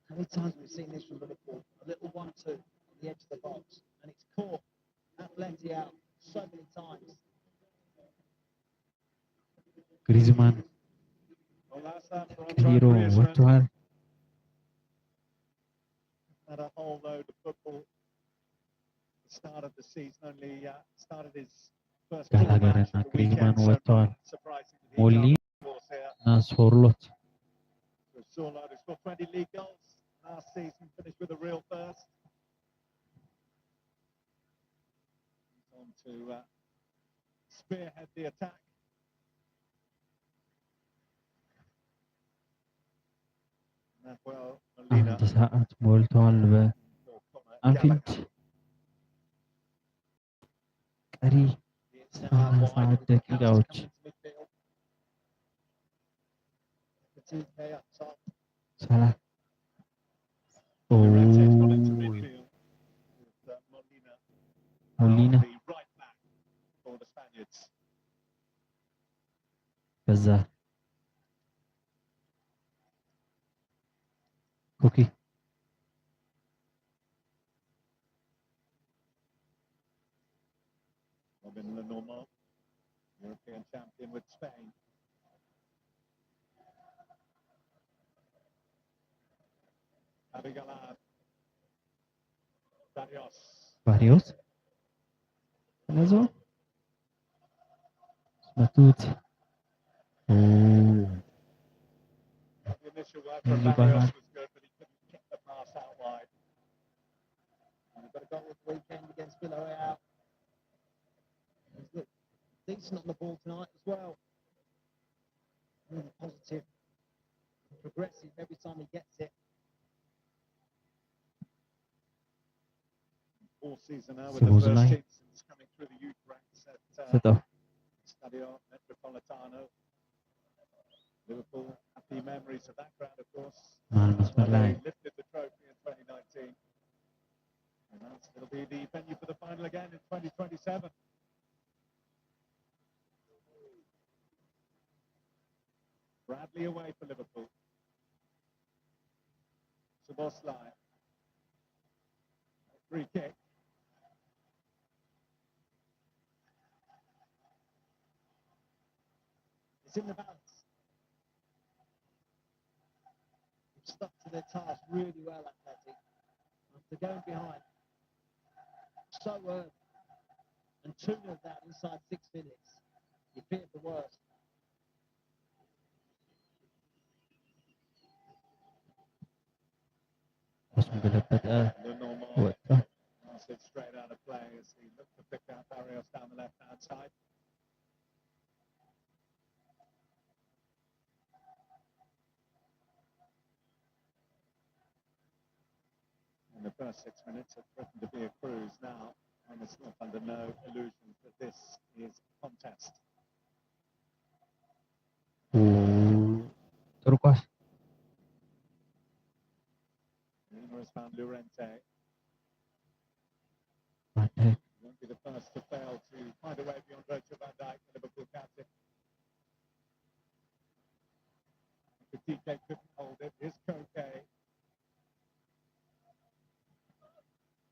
Speaker 7: How many times we've seen this from Liverpool? A little 1-2 on the edge of the box, and it's caught Atleti out so many times.
Speaker 5: ግሪዝማን
Speaker 6: Well, that's that for
Speaker 5: ቀይሮ
Speaker 6: Antoine Griezmann.
Speaker 5: ወጥቷል።
Speaker 6: Had a whole load of football. The start of the season only started his first full
Speaker 5: Gallagher
Speaker 6: match
Speaker 5: and
Speaker 6: at the weekend,
Speaker 5: Griezmann
Speaker 6: so
Speaker 5: ወጥተዋል።
Speaker 6: not surprising that he
Speaker 5: ሞሊ
Speaker 6: can't force here.
Speaker 5: እና ሶርሎት
Speaker 6: So Sørloth has scored 20 league goals last season, finished with a real first. He's on to spearhead the attack. Nahuel Molina.
Speaker 5: አንድ ሰዓት ሞልተዋል በአንፊልድ ቀሪ 30 ደቂቃዎች ሰላ
Speaker 6: Llorente's gone into midfield with Molina,
Speaker 5: ሞሊና
Speaker 6: the right back for the Spaniards.
Speaker 5: በዛ ኩኪ
Speaker 6: Robin Lenormand, European champion with Spain. Abigalar. Darius.
Speaker 5: ባሪዮስ እነዞ መቱት
Speaker 6: The initial work from
Speaker 5: Easy
Speaker 6: Barrios
Speaker 5: ball.
Speaker 6: was good, but he couldn't kick the pass out wide.
Speaker 7: And we've got a goal this weekend against Villarreal. He's looked decent on the ball tonight as well. Really positive, progressive every time he gets it.
Speaker 6: All season now with the
Speaker 5: Szoboszlai.
Speaker 6: first team since coming through the youth ranks at
Speaker 5: ስጠው
Speaker 6: Stadio Metropolitano. Liverpool, happy memories of that ground, of course.
Speaker 5: መሀል መስመር
Speaker 6: When
Speaker 5: ላይ
Speaker 6: they lifted the trophy in 2019. And that's going to be the venue for the final again in 2027. Bradley away for Liverpool. Szoboszlai. Free kick.
Speaker 7: It's in the balance. They've stuck to their task really well, Athletic. After going behind so early and 2-0 down inside 6 minutes, you fear the worst.
Speaker 5: ኳሱን ገለበጠ
Speaker 6: Lenormand.
Speaker 5: ወጣ
Speaker 6: Pass it straight out of play as he looked to pick out Barrios down the left-hand side. In the first 6 minutes, it threatened to be a cruise now, and it's not under no illusions that this is a contest.
Speaker 5: ጥሩ ኳስ
Speaker 6: Lima has found Llorente.
Speaker 5: ማድረግ
Speaker 6: Won't be the first to fail to find a way beyond Virgil van Dijk, the Liverpool captain. Petite couldn't hold it. Here's Koke.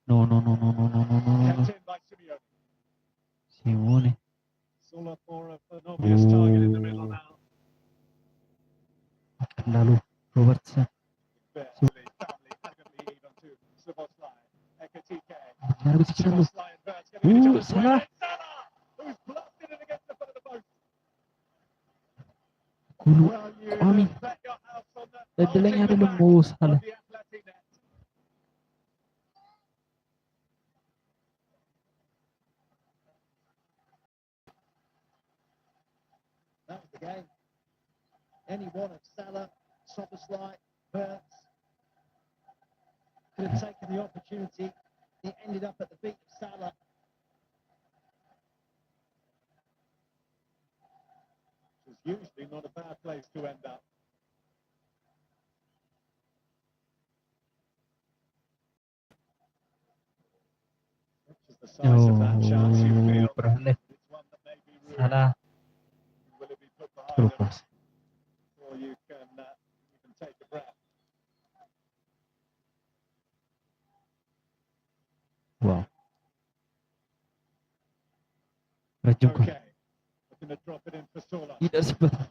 Speaker 5: No, no, no, no, no, no, no, no, no, no.
Speaker 6: Kept in by Simeone.
Speaker 5: Simone.
Speaker 6: Sulla for an obvious target in the middle
Speaker 5: Oh,
Speaker 6: now.
Speaker 5: lalu Robertson.
Speaker 6: Barely, family, elegantly even to Szoboszlai. Ekatike.
Speaker 5: Nyarbit ይችላሉ።
Speaker 6: Szoboszlai and Verts getting in each other's way.
Speaker 5: Salah.
Speaker 6: It's Salah, who's blasted it against the foot of the post.
Speaker 5: ጎሉ
Speaker 6: Well, you
Speaker 5: ቋሚ
Speaker 6: bet your house on that.
Speaker 5: እድለኛ
Speaker 6: Holding the
Speaker 5: አይደለም
Speaker 6: back
Speaker 5: ሞ
Speaker 6: of
Speaker 5: ሳላ
Speaker 6: the Athletic net.
Speaker 7: That was the game. Any one of Salah, Szoboszlai, Verts could have taken the opportunity. He ended up at the feet of Salah.
Speaker 6: Which is usually not a bad place to end up. Which is the size of that chance you feel.
Speaker 5: ብርሃን ላይ
Speaker 6: It's one that may be rude.
Speaker 5: ሳላ
Speaker 6: Will it be put
Speaker 5: ጥሩ
Speaker 6: behind him?
Speaker 5: ኳስ
Speaker 6: Or you can take a breath.
Speaker 5: ዋው ረጅም ኳስ
Speaker 6: Okay. Looking to drop it in for Sola.
Speaker 5: ይደርስበታል።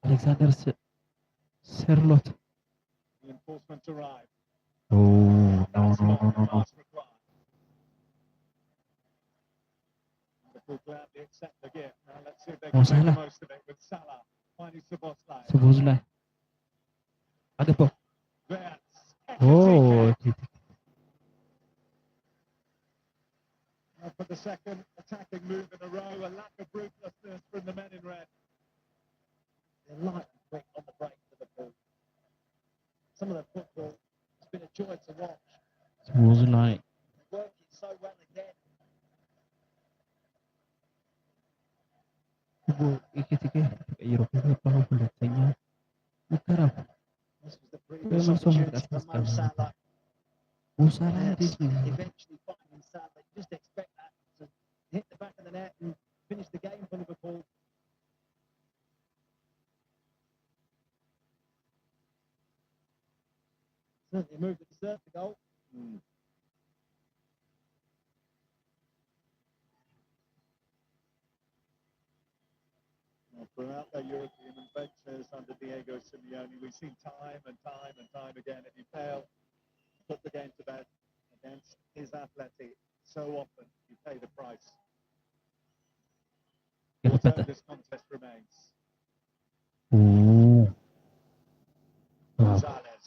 Speaker 5: አሌክሳንደር ሰርሎት
Speaker 6: The enforcement arrive.
Speaker 5: ኦ ኖ
Speaker 6: That's
Speaker 5: ኖ
Speaker 6: not
Speaker 5: ኖ
Speaker 6: the
Speaker 5: ኖ ኖ
Speaker 6: pass required. Liverpool gladly accept the gift. Now let's see if they
Speaker 5: Mo
Speaker 6: can make
Speaker 5: Salah.
Speaker 6: the most of it with Salah. Finding Szoboszlai.
Speaker 5: ስቦዝ ላይ አገባው
Speaker 6: Verts.
Speaker 5: ኦ
Speaker 6: Ekatike. For the second attacking move in a row, a lack of ruthlessness from the men in red.
Speaker 7: They're light and quick on the break for the ball. Some of the football has been a joy to watch.
Speaker 5: ስቦዝ ላይ
Speaker 7: They're working so well again.
Speaker 5: ኢኬቲኬ ተቀይሮ ከገባ ሁለተኛ ሙከራ
Speaker 7: This was the previous
Speaker 5: በመልሶ
Speaker 7: opportunity
Speaker 5: ማጥቃት
Speaker 7: for Mo
Speaker 5: ማስገባት
Speaker 7: Salah.
Speaker 5: ሙሳላ
Speaker 7: Verts
Speaker 5: እንዴት ነው
Speaker 7: eventually finding Salah. You just expect that to hit the back of the net and finish the game for Liverpool. Certainly a move that deserved the goal.
Speaker 6: Well, throughout their European adventures under Diego Simeone, we've seen time and time and time again, if you fail to put the game to bed against his Athletic, so often you pay the price. Whatever this contest remains.
Speaker 5: ኦ
Speaker 6: Gonzalez.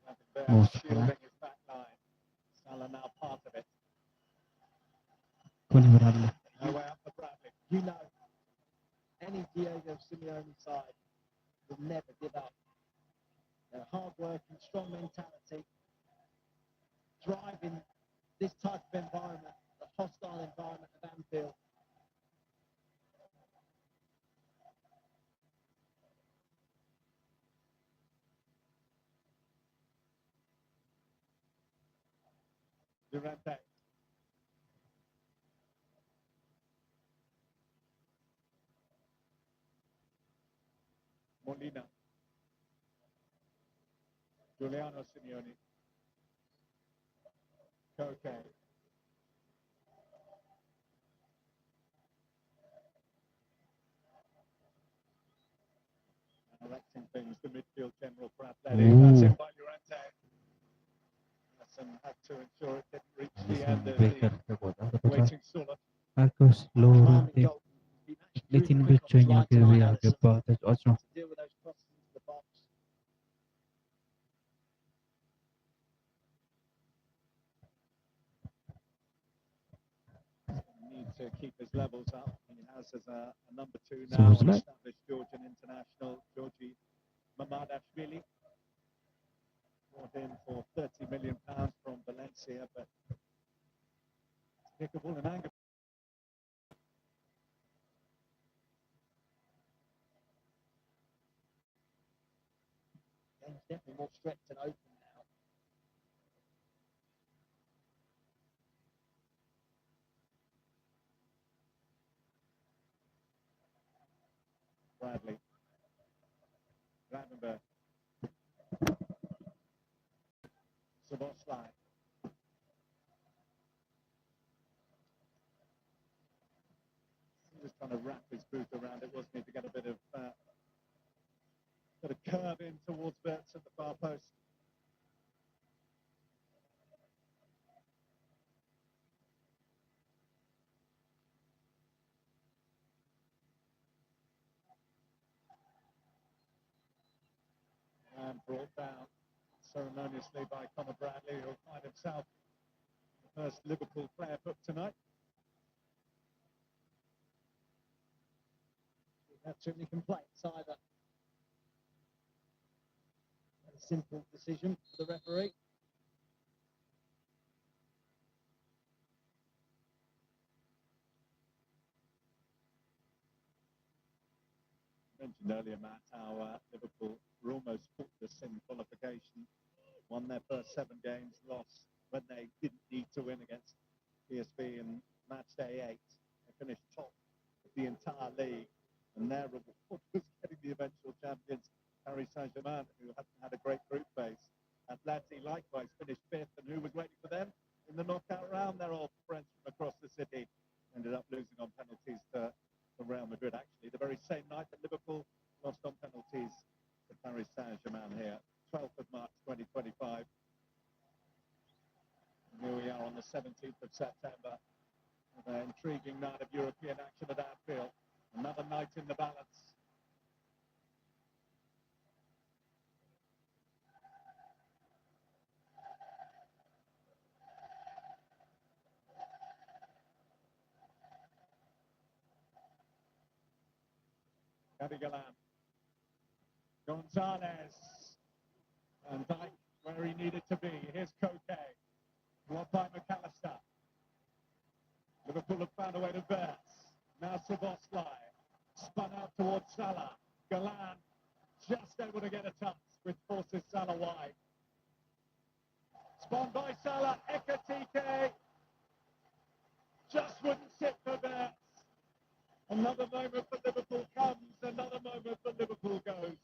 Speaker 6: Having there
Speaker 5: Mo Salah.
Speaker 6: shielding his back line. Salah now part of it.
Speaker 5: ኦሊቨር አለ
Speaker 6: No way up for Bradley.
Speaker 7: You know, any Diego Simeone side will never give up. They're hard-working, strong mentality, driving this type of environment, the hostile environment of Anfield.
Speaker 6: Durante. Molina. Giuliano Simeone. Koke. Electing things, the midfield general for Athletic. That's in by Durante. Nelson had to ensure it didn't reach the end of
Speaker 5: ቤከር ተቆጣ ተቆጣ
Speaker 6: waiting Sulla.
Speaker 5: ማርኮስ ሎሬንቴ
Speaker 7: Timing goal. Been actually
Speaker 5: ሌቲን
Speaker 7: really quick on
Speaker 5: ብቸኛ
Speaker 7: trying to
Speaker 5: ግብ
Speaker 7: line
Speaker 5: ያገባ
Speaker 7: Alisson
Speaker 5: ተጫዋች ነው።
Speaker 7: to deal with those crosses into the box.
Speaker 6: Need to keep his levels up. He has as a number two
Speaker 5: So
Speaker 6: now,
Speaker 5: was
Speaker 6: an
Speaker 5: that?
Speaker 6: established Georgian international, Georgi Mamadashvili. Brought in for £30 million from Valencia, but pickable in anger.
Speaker 7: Game's definitely more stretched and open now.
Speaker 6: Bradley. Vandenberg. Szoboszlai. He was trying to wrap his boot around it, wasn't he, to get a bit of curve in towards Bertz at the far post. And brought down ceremoniously by Conor Bradley, who'll find himself the first Liverpool player booked tonight.
Speaker 7: Didn't have too many complaints either. A simple decision for the referee.
Speaker 6: Mentioned earlier, Matt, how Liverpool were almost faultless in qualification. Won their first 7 games, lost when they didn't need to win against PSV in match day 8. They finished top of the entire league, and their reward was getting the eventual champions, Paris Saint-Germain, who hadn't had a great group phase. Atleti likewise finished 5th, and who was waiting for them in the knockout round? Their old friends from across the city ended up losing on penalties to Real Madrid, actually, the very same night that Liverpool lost on penalties to Paris Saint-Germain here, 12th of March 2025. And here we are on the 17th of September, with an intriguing night of European action at Anfield. Another night in the balance. Gavigalan, Gonzalez, and Dyke where he needed to be. Here's Koke, blocked by McAllister. Liverpool have found a way to Bertz. Now Szoboszlai, spun out towards Salah. Galan just able to get a touch, which forces Salah wide. Spun by Salah, Ekatike just wouldn't sit for Bertz. Another moment for Liverpool comes, another moment for Liverpool goes.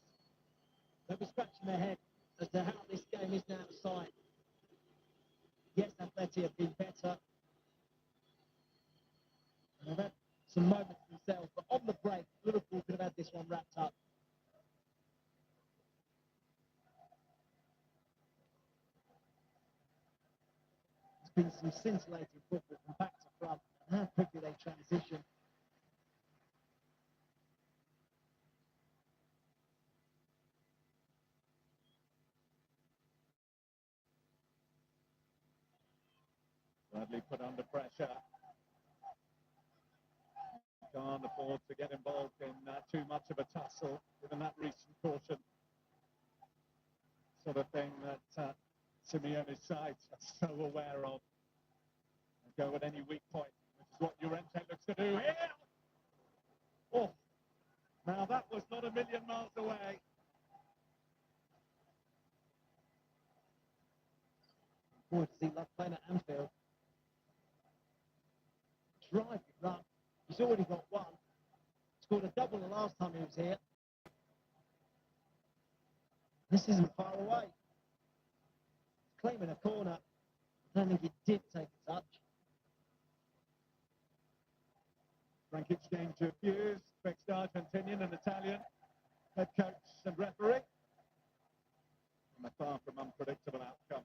Speaker 7: They were scratching their head as to how this game is now decided. Yes, Atleti have been better. And they've had some moments themselves, but on the break, Liverpool could have had this one wrapped up. There's been some scintillating football from back to front, and how quickly they transition.
Speaker 6: Bradley put under pressure. Can't afford to get involved in too much of a tussle, given that recent caution. Sort of thing that Simeone's sides are so aware of. And go at any weak point, which is what Llorente looks to do here. Oh, now that was not a million miles away.
Speaker 7: Forward to see Love playing at Anfield. Driving run. He's already got one. Scored a double the last time he was here. This isn't far away. Claiming a corner. I don't think he did take a touch.
Speaker 6: Frank exchange of views, fixed Argentinian and Italian head coach and referee. And a far from unpredictable outcome.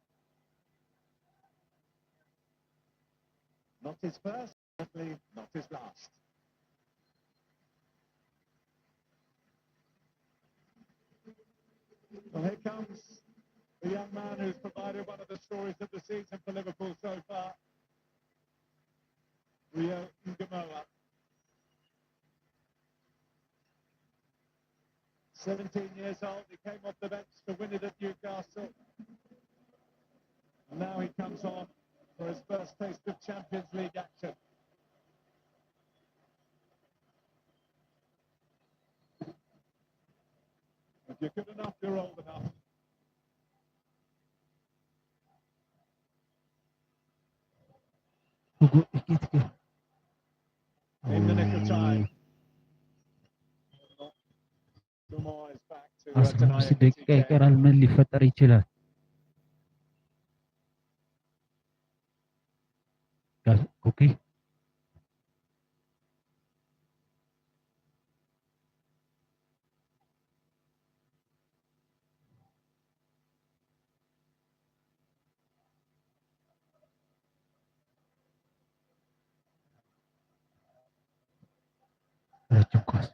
Speaker 6: Not his first, certainly not his last. Well, here comes the young man who's provided one of the stories of the season for Liverpool so far, Rio Ngamoa. 17 years old, he came off the bench to win it at Newcastle. And now he comes on for his first taste of Champions League action. If you're good enough, you're old enough. In the nick of time. Dumont is back to
Speaker 5: 15 ደቂቃ ይቀራል። ምን ሊፈጠር ይችላል? ኩኪ ረጅም ኳስ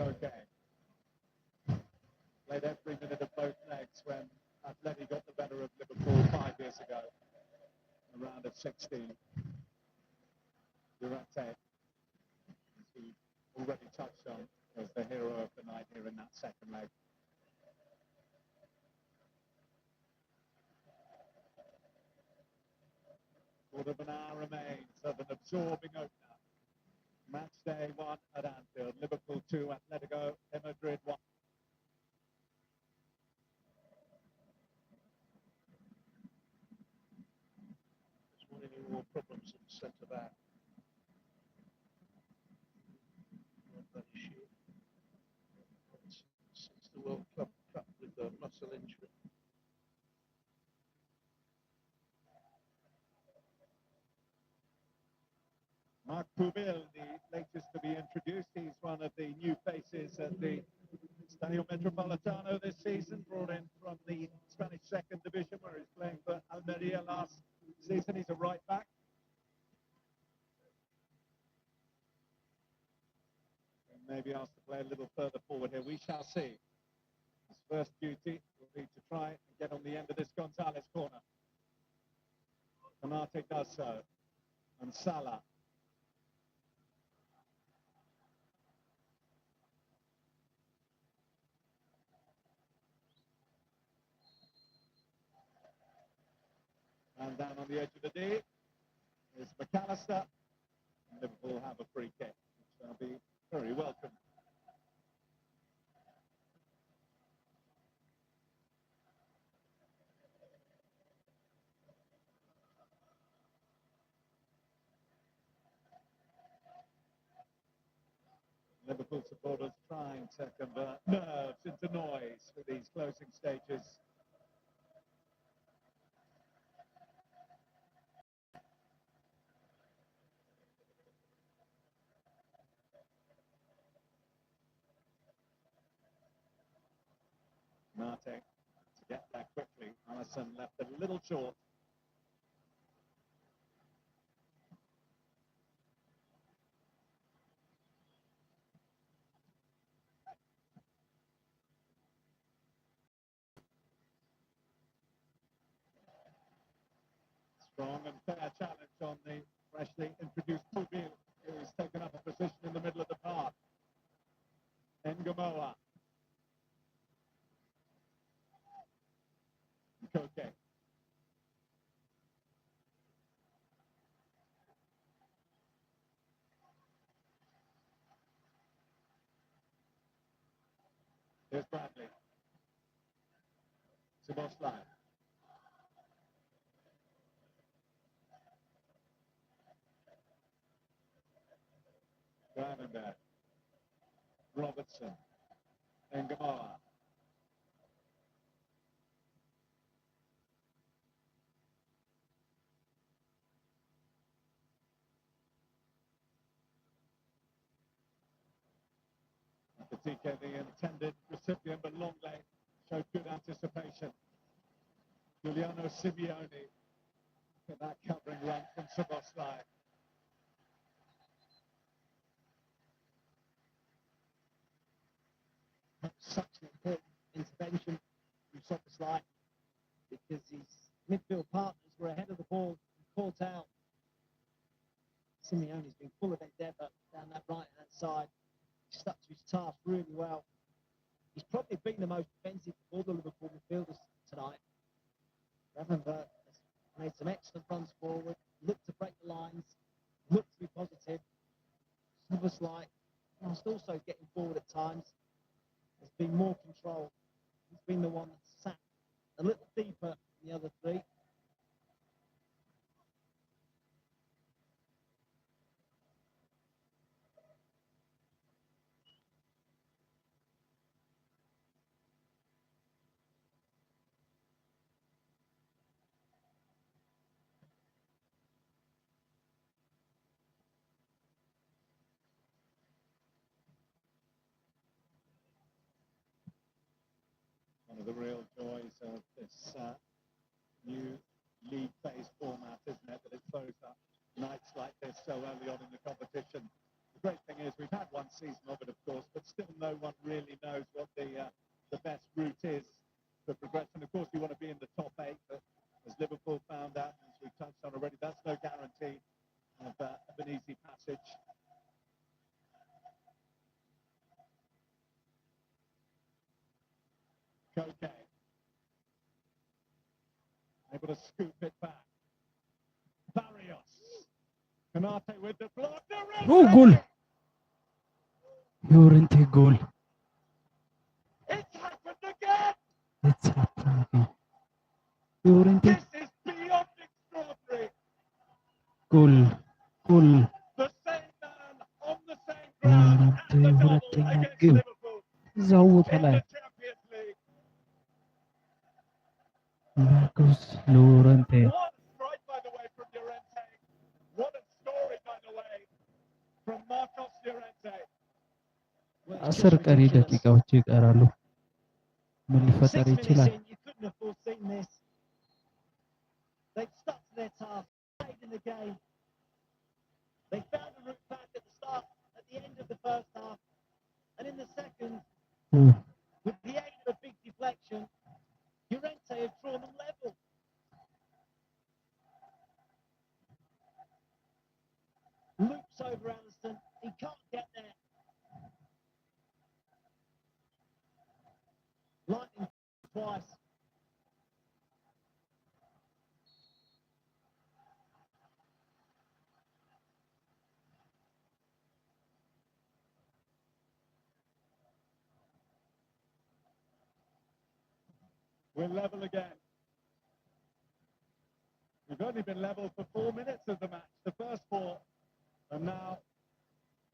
Speaker 6: Okay. Played every minute of both legs when Atleti got the better of Liverpool 5 years ago, in the round of 16. Durante, as we already touched on, was the hero of the night here in that second leg. Quarter of an hour remains of an absorbing opener. Match day 1 at Anfield. Liverpool 2, Atletico de Madrid 1.
Speaker 10: There's one any more problems in centre back. Not that issue. Since the World Cup with the muscle injury.
Speaker 6: Mark Pubil, the latest to be introduced. He's one of the new faces at the Stadio Metropolitano this season, brought in from the Spanish second division where he's playing for Almeria last season. He's a right back. And maybe asked to play a little further forward here. We shall see. His first duty will be to try and get on the end of this Gonzalez corner. Konate does so. And Salah. And down on the edge of the D is McAllister. And Liverpool have a free kick, which will be very welcome. Liverpool supporters trying to convert nerves into noise for these closing stages. Mate to get there quickly. Alisson left a little short. Strong and fair challenge on the freshly introduced Pubil, who's taken up a position in the middle of the park. Ngamoa. Koke. Here's Bradley. Szoboszlai. Gravenberg. Robertson. Ngamoa. Patike, the intended recipient, but Longley showed good anticipation. Giuliano Simeone for that covering run from Szoboszlai.
Speaker 7: Such an important intervention from Szoboszlai because his midfield partners were ahead of the ball and caught out. Simeone's been full of endeavour down that right-hand side. He stuck to his task really well. He's probably been the most defensive of all the Liverpool midfielders tonight. Gravenberg has made some excellent runs forward, looked to break the lines, looked to be positive. Szoboszlai, whilst also getting forward at times, has been more controlled. He's been the one that sat a little deeper than the other three.
Speaker 6: of the real joys of this new league phase format, isn't it? That it throws up nights like this so early on in the competition. The great thing is we've had one season of it, of course, but still no one really knows what the best route is for progression. Of course, you want to be in the top 8, but as Liverpool found out, as we've touched on already, that's no guarantee of an easy passage. Koke. Able to scoop it back. Barrios. Canate with the block.
Speaker 5: Oh, goal! Llorente goal.
Speaker 6: It's happened again!
Speaker 5: It's happening again. Llorente
Speaker 6: This is beyond extraordinary.
Speaker 5: goal. Goal.
Speaker 6: The same man on the same ground at the double against
Speaker 5: ግብ
Speaker 6: Liverpool
Speaker 5: እዛው ቦታ
Speaker 6: in
Speaker 5: ላይ
Speaker 6: the Champions League.
Speaker 5: ማርኮስ ሎረንቴ
Speaker 6: What a strike, by the way, from Llorente. What a story, by the way, from Marcos Llorente.
Speaker 5: 10 ቀሪ ደቂቃዎች ይቀራሉ። ምን ሊፈጠር
Speaker 7: 6
Speaker 5: ይችላል?
Speaker 7: minutes in, you couldn't have foreseen this. They've stuck to their task, played in the game. They found a route back at the start, at the end of the first half, and in the second, with the aid of a big deflection, Llorente had drawn them level. Loops over Alisson, he can't get there. Lightning twice.
Speaker 6: We're level again. We've only been level for 4 minutes of the match, the first 4, and now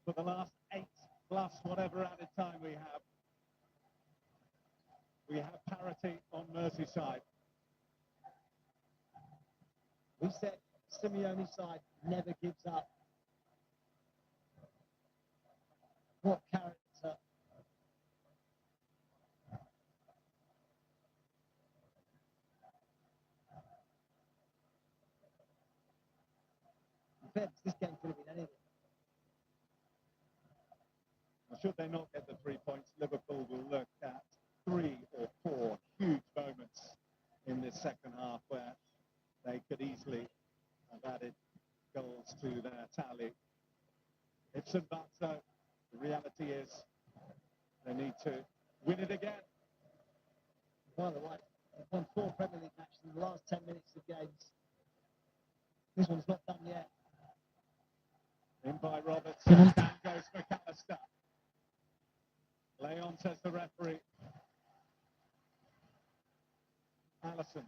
Speaker 6: for the last 8 plus whatever added time we have parity on Merseyside.
Speaker 7: We said Simeone's side never gives up. What character. This game could have been anything.
Speaker 6: Should they not get the 3 points, Liverpool will look at 3 or 4 huge moments in this second half where they could easily have added goals to their tally. It's and buts though. The reality is they need to win it again.
Speaker 7: By the way, they've won 4 Premier League matches in the last 10 minutes of games. This one's not done yet.
Speaker 6: In by Robertson, down goes McAllister. Leon says the referee. Alisson.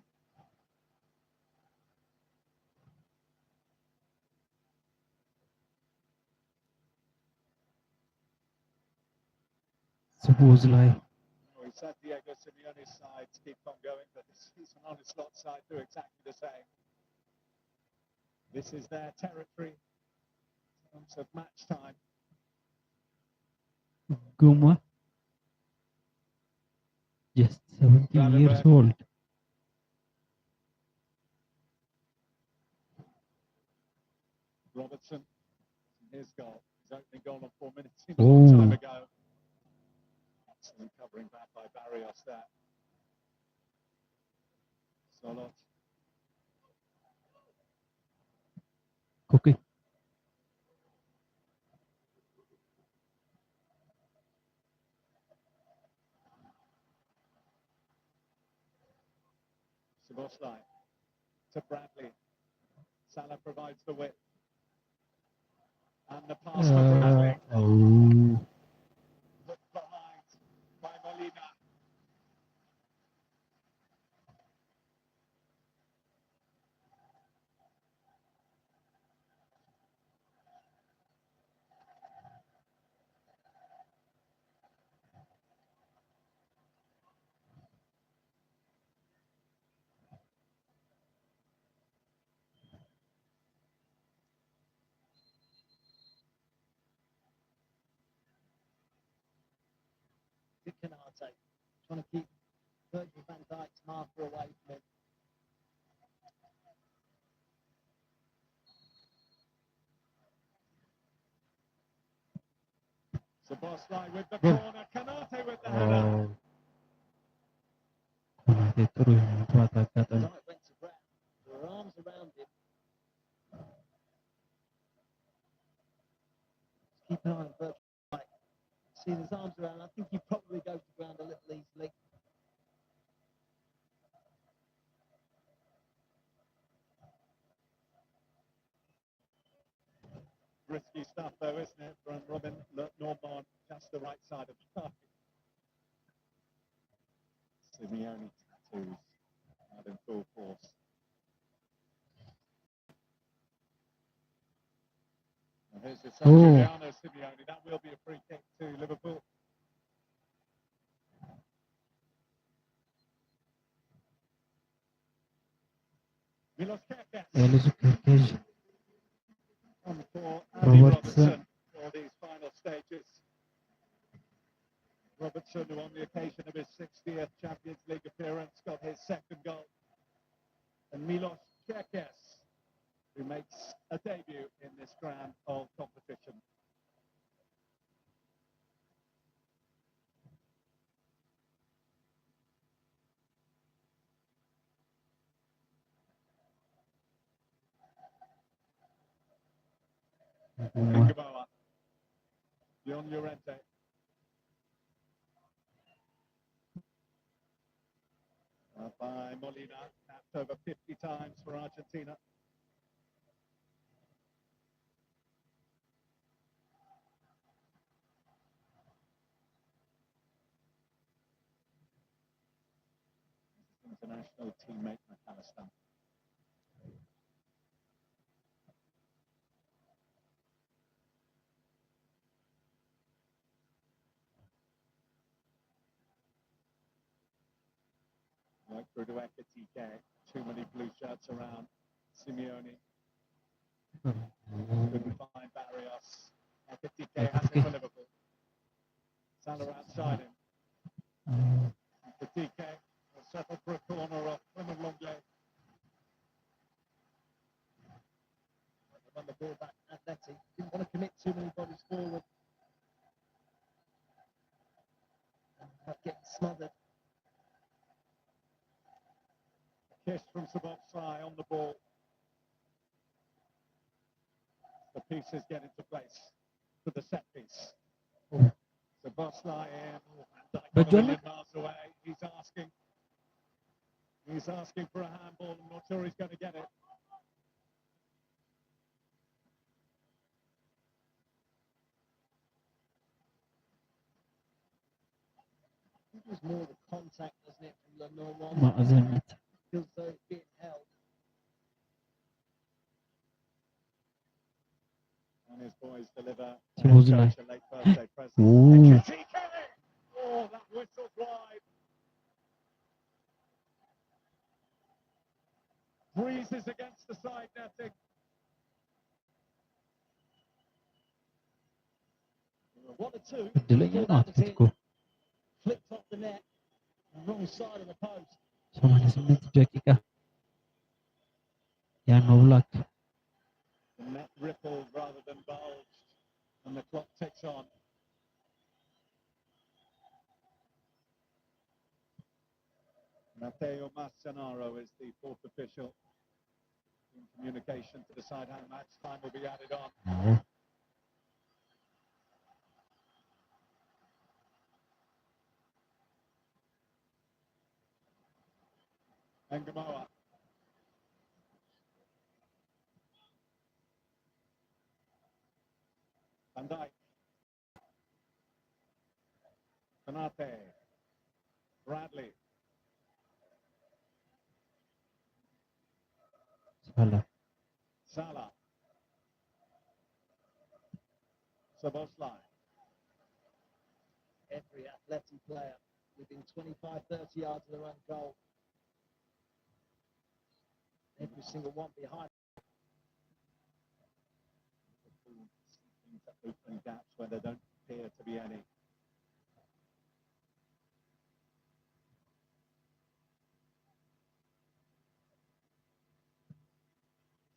Speaker 5: ስቡዝ ላይ
Speaker 6: We said Diego Simeone's side to keep on going, but this season on his slot side do exactly the same. This is their territory in terms of match time.
Speaker 5: Guma, just 17 years old.
Speaker 6: Robertson, his goal, his opening goal on 4 minutes a long time ago. Excellent covering back by Barrios there. Solot.
Speaker 5: Okay.
Speaker 6: Szoboszlai to Bradley. Salah provides the width. And the pass for Bradley. Put behind by Molina.
Speaker 7: Canate trying to keep Virgil van Dijk's marker away from him.
Speaker 6: Szoboszlai with the corner. Kanate with the header.
Speaker 5: ኮናቴ ጥሩ የመግባት አጋጣሚ
Speaker 7: Dijk went to ground. There were arms around him. Just keep an eye on Virgil van Dijk. See his arms around. I think he'd probably go to ground a little easily.
Speaker 6: Risky stuff though, isn't it, from Robin Norman, just the right side of the target. Simeone tattoos out in full force. And here's your son, Giuliano Simeone. That will be a free kick to Liverpool. Milos Kerkez.
Speaker 5: የልጁ ኬኬዥ
Speaker 6: On for Andy
Speaker 5: Robertson.
Speaker 6: Robertson for these final stages. Robertson, who on the occasion of his 60th Champions League appearance got his second goal. And Milos Kerkez, who makes a debut in this grand of competition. Ngamoa, John Llorente. By Molina, tapped over 50 times for Argentina. International teammate McAllister. Right through to Ekitike. Too many blue shirts around. Simeone couldn't find Barrios. Ekitike has it for Liverpool. Salah outside him. Ekitike will settle for a corner off Clement Lenglet.
Speaker 7: Run the ball back. Atleti didn't want to commit too many bodies forward. Not getting smothered.
Speaker 6: Kiss from Szoboszlai on the ball. The pieces get into place for the set piece. Szoboszlai in. Van Dijk a million miles away. He's asking for a handball. I'm not sure he's going to get it.
Speaker 7: It was more the contact, wasn't it, from Lenormand?
Speaker 5: ማዕዘነት
Speaker 7: Feels though it's being held.
Speaker 6: And his boys deliver
Speaker 5: Szoboszlai.
Speaker 6: a late birthday present.
Speaker 5: Ooh.
Speaker 6: Ekitike! Oh, that whistle's wide. Breezes against the side netting.
Speaker 7: One or two.
Speaker 5: እድለኛ ነው አትሌቲኮ
Speaker 7: Flicked off the net. Wrong side of the post.
Speaker 5: 88 ደቂቃ ያን ኦብላክ
Speaker 6: The net rippled rather than bulged, and the clock ticks on. Matteo Massanaro is the fourth official in communication to decide how match time will be added on. Ngamoa. Van Dijk. Kanate. Bradley.
Speaker 5: Salah
Speaker 6: Salah. Szoboszlai.
Speaker 7: Every athletic player within 25, 30 yards of their own goal. Every single one behind.
Speaker 6: Seeking to open gaps where there don't appear to be any.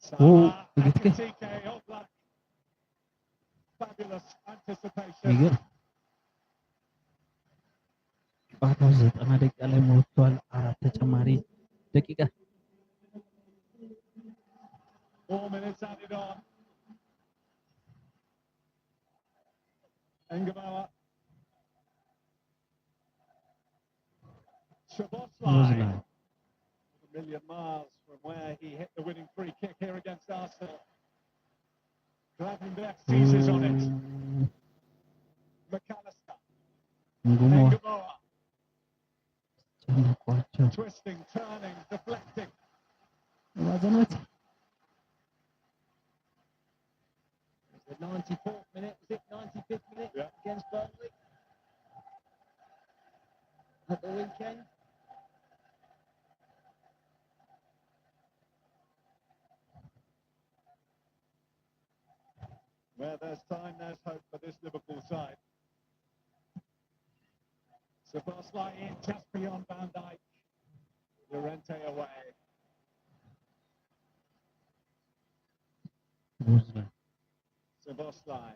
Speaker 6: Salah,
Speaker 5: begitu ke?
Speaker 6: Ekitike, Oblak. Fabulous anticipation.
Speaker 5: Miguel. ጨዋታው 90 ደቂቃ ላይ ሞልቷል። 4 ተጨማሪ ደቂቃ
Speaker 6: 4 minutes added on. Engebauer.
Speaker 5: ሮዝ
Speaker 6: Szoboszlai.
Speaker 5: ላይ
Speaker 6: A million miles from where he hit the winning free kick here against Arsenal. Gravenberch seizes on it. McAllister.
Speaker 5: ንጉሞ
Speaker 6: Engebauer.
Speaker 5: ጨነቋቸው
Speaker 6: Twisting, turning, deflecting.
Speaker 5: ማዘናት
Speaker 7: The 94th minute, was it 95th minute
Speaker 6: Yeah.
Speaker 7: against Burnley at the weekend?
Speaker 6: Where there's time, there's hope for this Liverpool side. Szoboszlai in just beyond Van Dijk. Llorente away.
Speaker 5: ሮዝ ላይ
Speaker 6: Szoboszlai.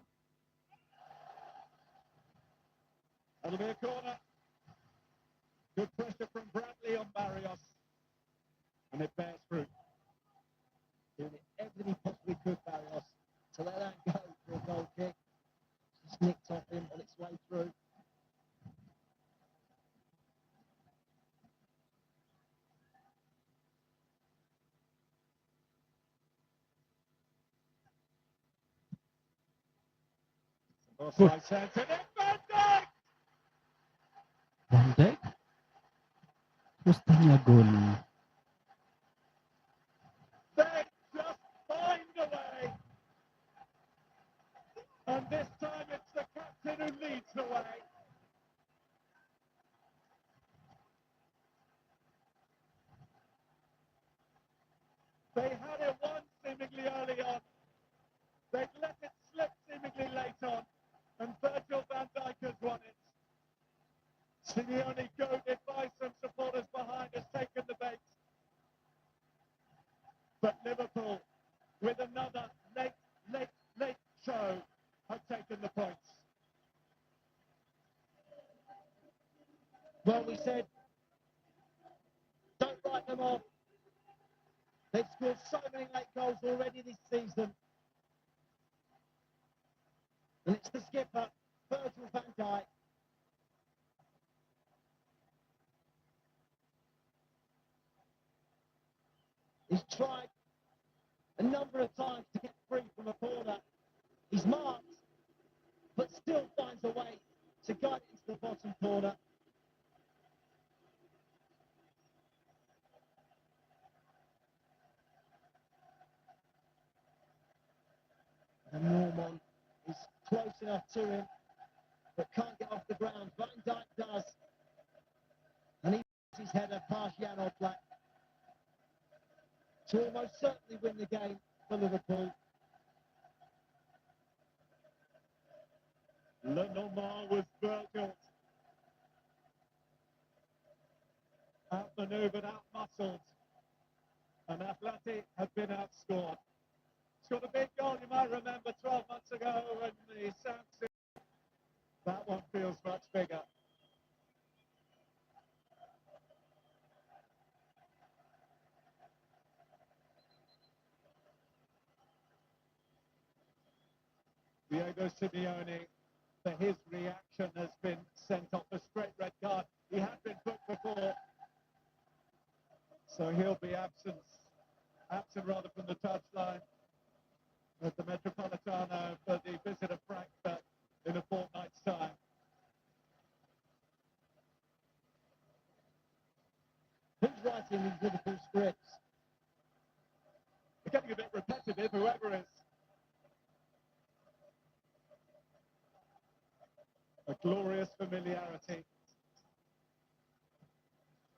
Speaker 6: That'll be a corner. Good pressure from Bradley on Barrios. And it bears fruit.
Speaker 7: Doing everything he possibly could, Barrios, to let that go for a goal kick. Just nicked off him on its way through.
Speaker 6: Szoboszlai sends it in. Van Dijk!
Speaker 5: ቫን ዳይክ ሶስተኛ ጎል
Speaker 6: They just find a way. And this time it's the captain who leads the way. They had it once seemingly early on. They'd let it slip seemingly late on. And Virgil van Dijk has won it. Simeone, goaded by some supporters behind, has taken the bait. But Liverpool, with another late show, have taken the points.
Speaker 7: Well, we said, don't write them off. They've scored so many late goals already this season. And it's the skipper, Virgil van Dijk. He's tried a number of times to get free from a corner. He's marked, but still finds a way to guide it into the bottom corner. And Norman is close enough to him, but can't get off the ground. Van Dijk does. And he puts his header past Jan Oblak to almost certainly win the game for Liverpool.
Speaker 6: Lenormand was Virgil. Outmaneuvered, outmuscled. And Atleti have been outscored. Scored a big goal, you might remember, 12 months ago when the Samson. That one feels much bigger. Diego Simeone, for his reaction, has been sent off a straight red card. He had been booked before, so he'll be absent rather from the touchline at the Metropolitano for the visit of Frankfurt in a fortnight's time.
Speaker 7: Who's writing these Liverpool scripts?
Speaker 6: It's getting a bit repetitive, whoever is. A glorious familiarity.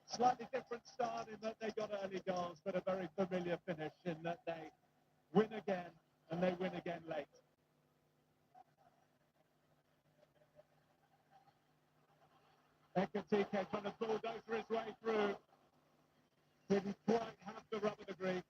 Speaker 6: Slightly different start in that they got early goals, but a very familiar finish in that they win again, and they win again late. Ekitike trying to bulldozer his way through. Didn't quite have the rub of the green.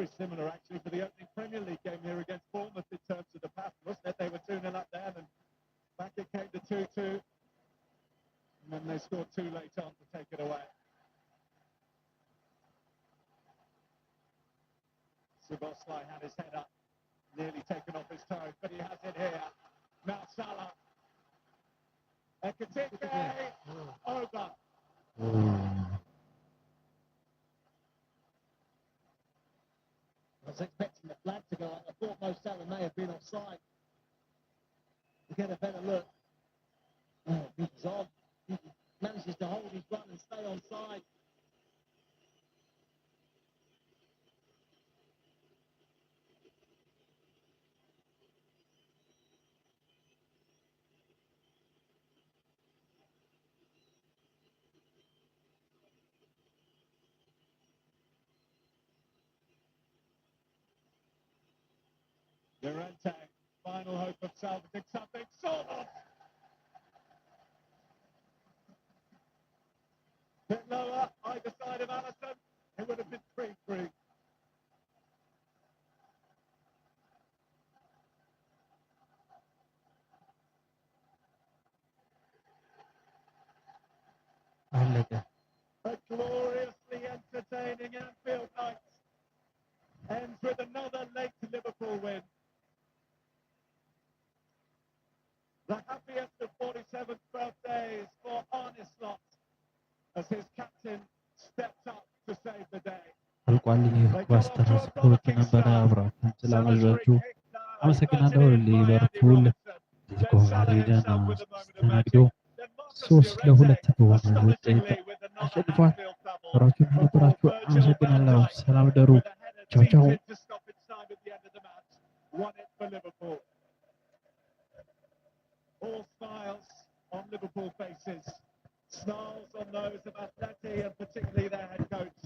Speaker 6: very similar actually for the opening Premier League game here against Bournemouth in terms of the pattern, wasn't it? They were 2-0 up there, and back it came to 2-2, and then they scored too late on to take it away. Szoboszlai had his head up, nearly taken off his toes, but he has it here. Now Salah. Ekitike, over.
Speaker 7: I was expecting the flag to go up. I thought Mo Salah may have been offside. To get a better look. Oh, he's on. He manages to hold his run and stay on side.
Speaker 6: Llorente, final hope of salvaging something. Solos! Bit lower, either side of Alisson. It would have been 3-3.
Speaker 5: አለቀ።
Speaker 6: A gloriously entertaining Anfield night ends with another late Liverpool win. The happiest of 47th birthdays for Arne Slot as his captain stepped up to save the day.
Speaker 5: አልቋል። ይህ ኳስ ተረስቶት ነበረ። አብራችሁን ስላመዛችሁ አመሰግናለሁ። ሊቨርፑል አትሌቲኮ ማድሪድን አስተናግዶ 3-2 በሆነ ውጤት አሸንፏል። አብራችሁን ስለነበራችሁ አመሰግናለሁ። ሰላም ደሩ። ቻው ቻው።
Speaker 6: All smiles on Liverpool faces, snarls on those of Atleti and particularly their head coach,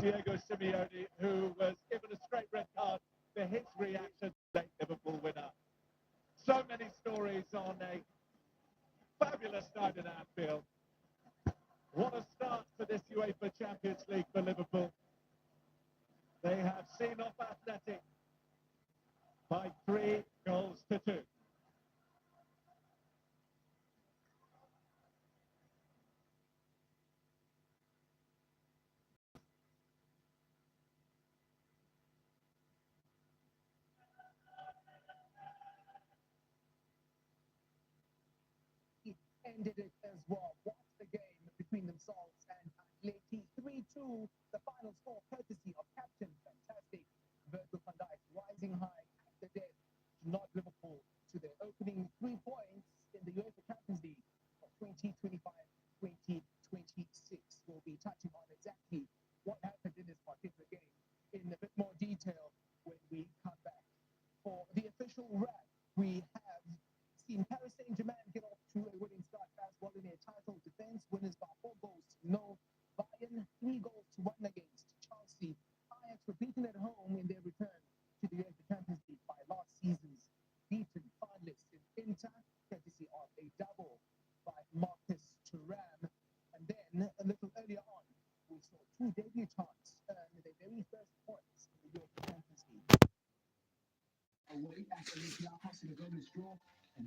Speaker 6: Diego Simeone, who was given a straight red card for his reaction to the Liverpool winner. So many stories on a fabulous night at Anfield. What a start to this UEFA Champions League for Liverpool. They have seen off Athletic by 3-2.
Speaker 3: Ended it as well. Watch the game between themselves and Atleti. 3-2, the final score courtesy of captain fantastic Virgil van Dijk rising high at the death to knock Liverpool to their opening 3 points in the UEFA Champions League for 2025-2026. We'll be touching on exactly what happened in this particular game in a bit more detail when we come back. For the official wrap, we have seen Paris Saint-Germain get off to a winning start as well in their title defense. Winners by 4 goals to 0. Bayern 3 goals to 1 against Chelsea. Ajax were beaten at home in their return to the UEFA Champions League by last season's beaten finalists in Inter, courtesy of a double by Marcus Thuram. And then a little earlier on, we saw 2 debutants earn their very first points in the UEFA Champions League. Away after the Gomez draw and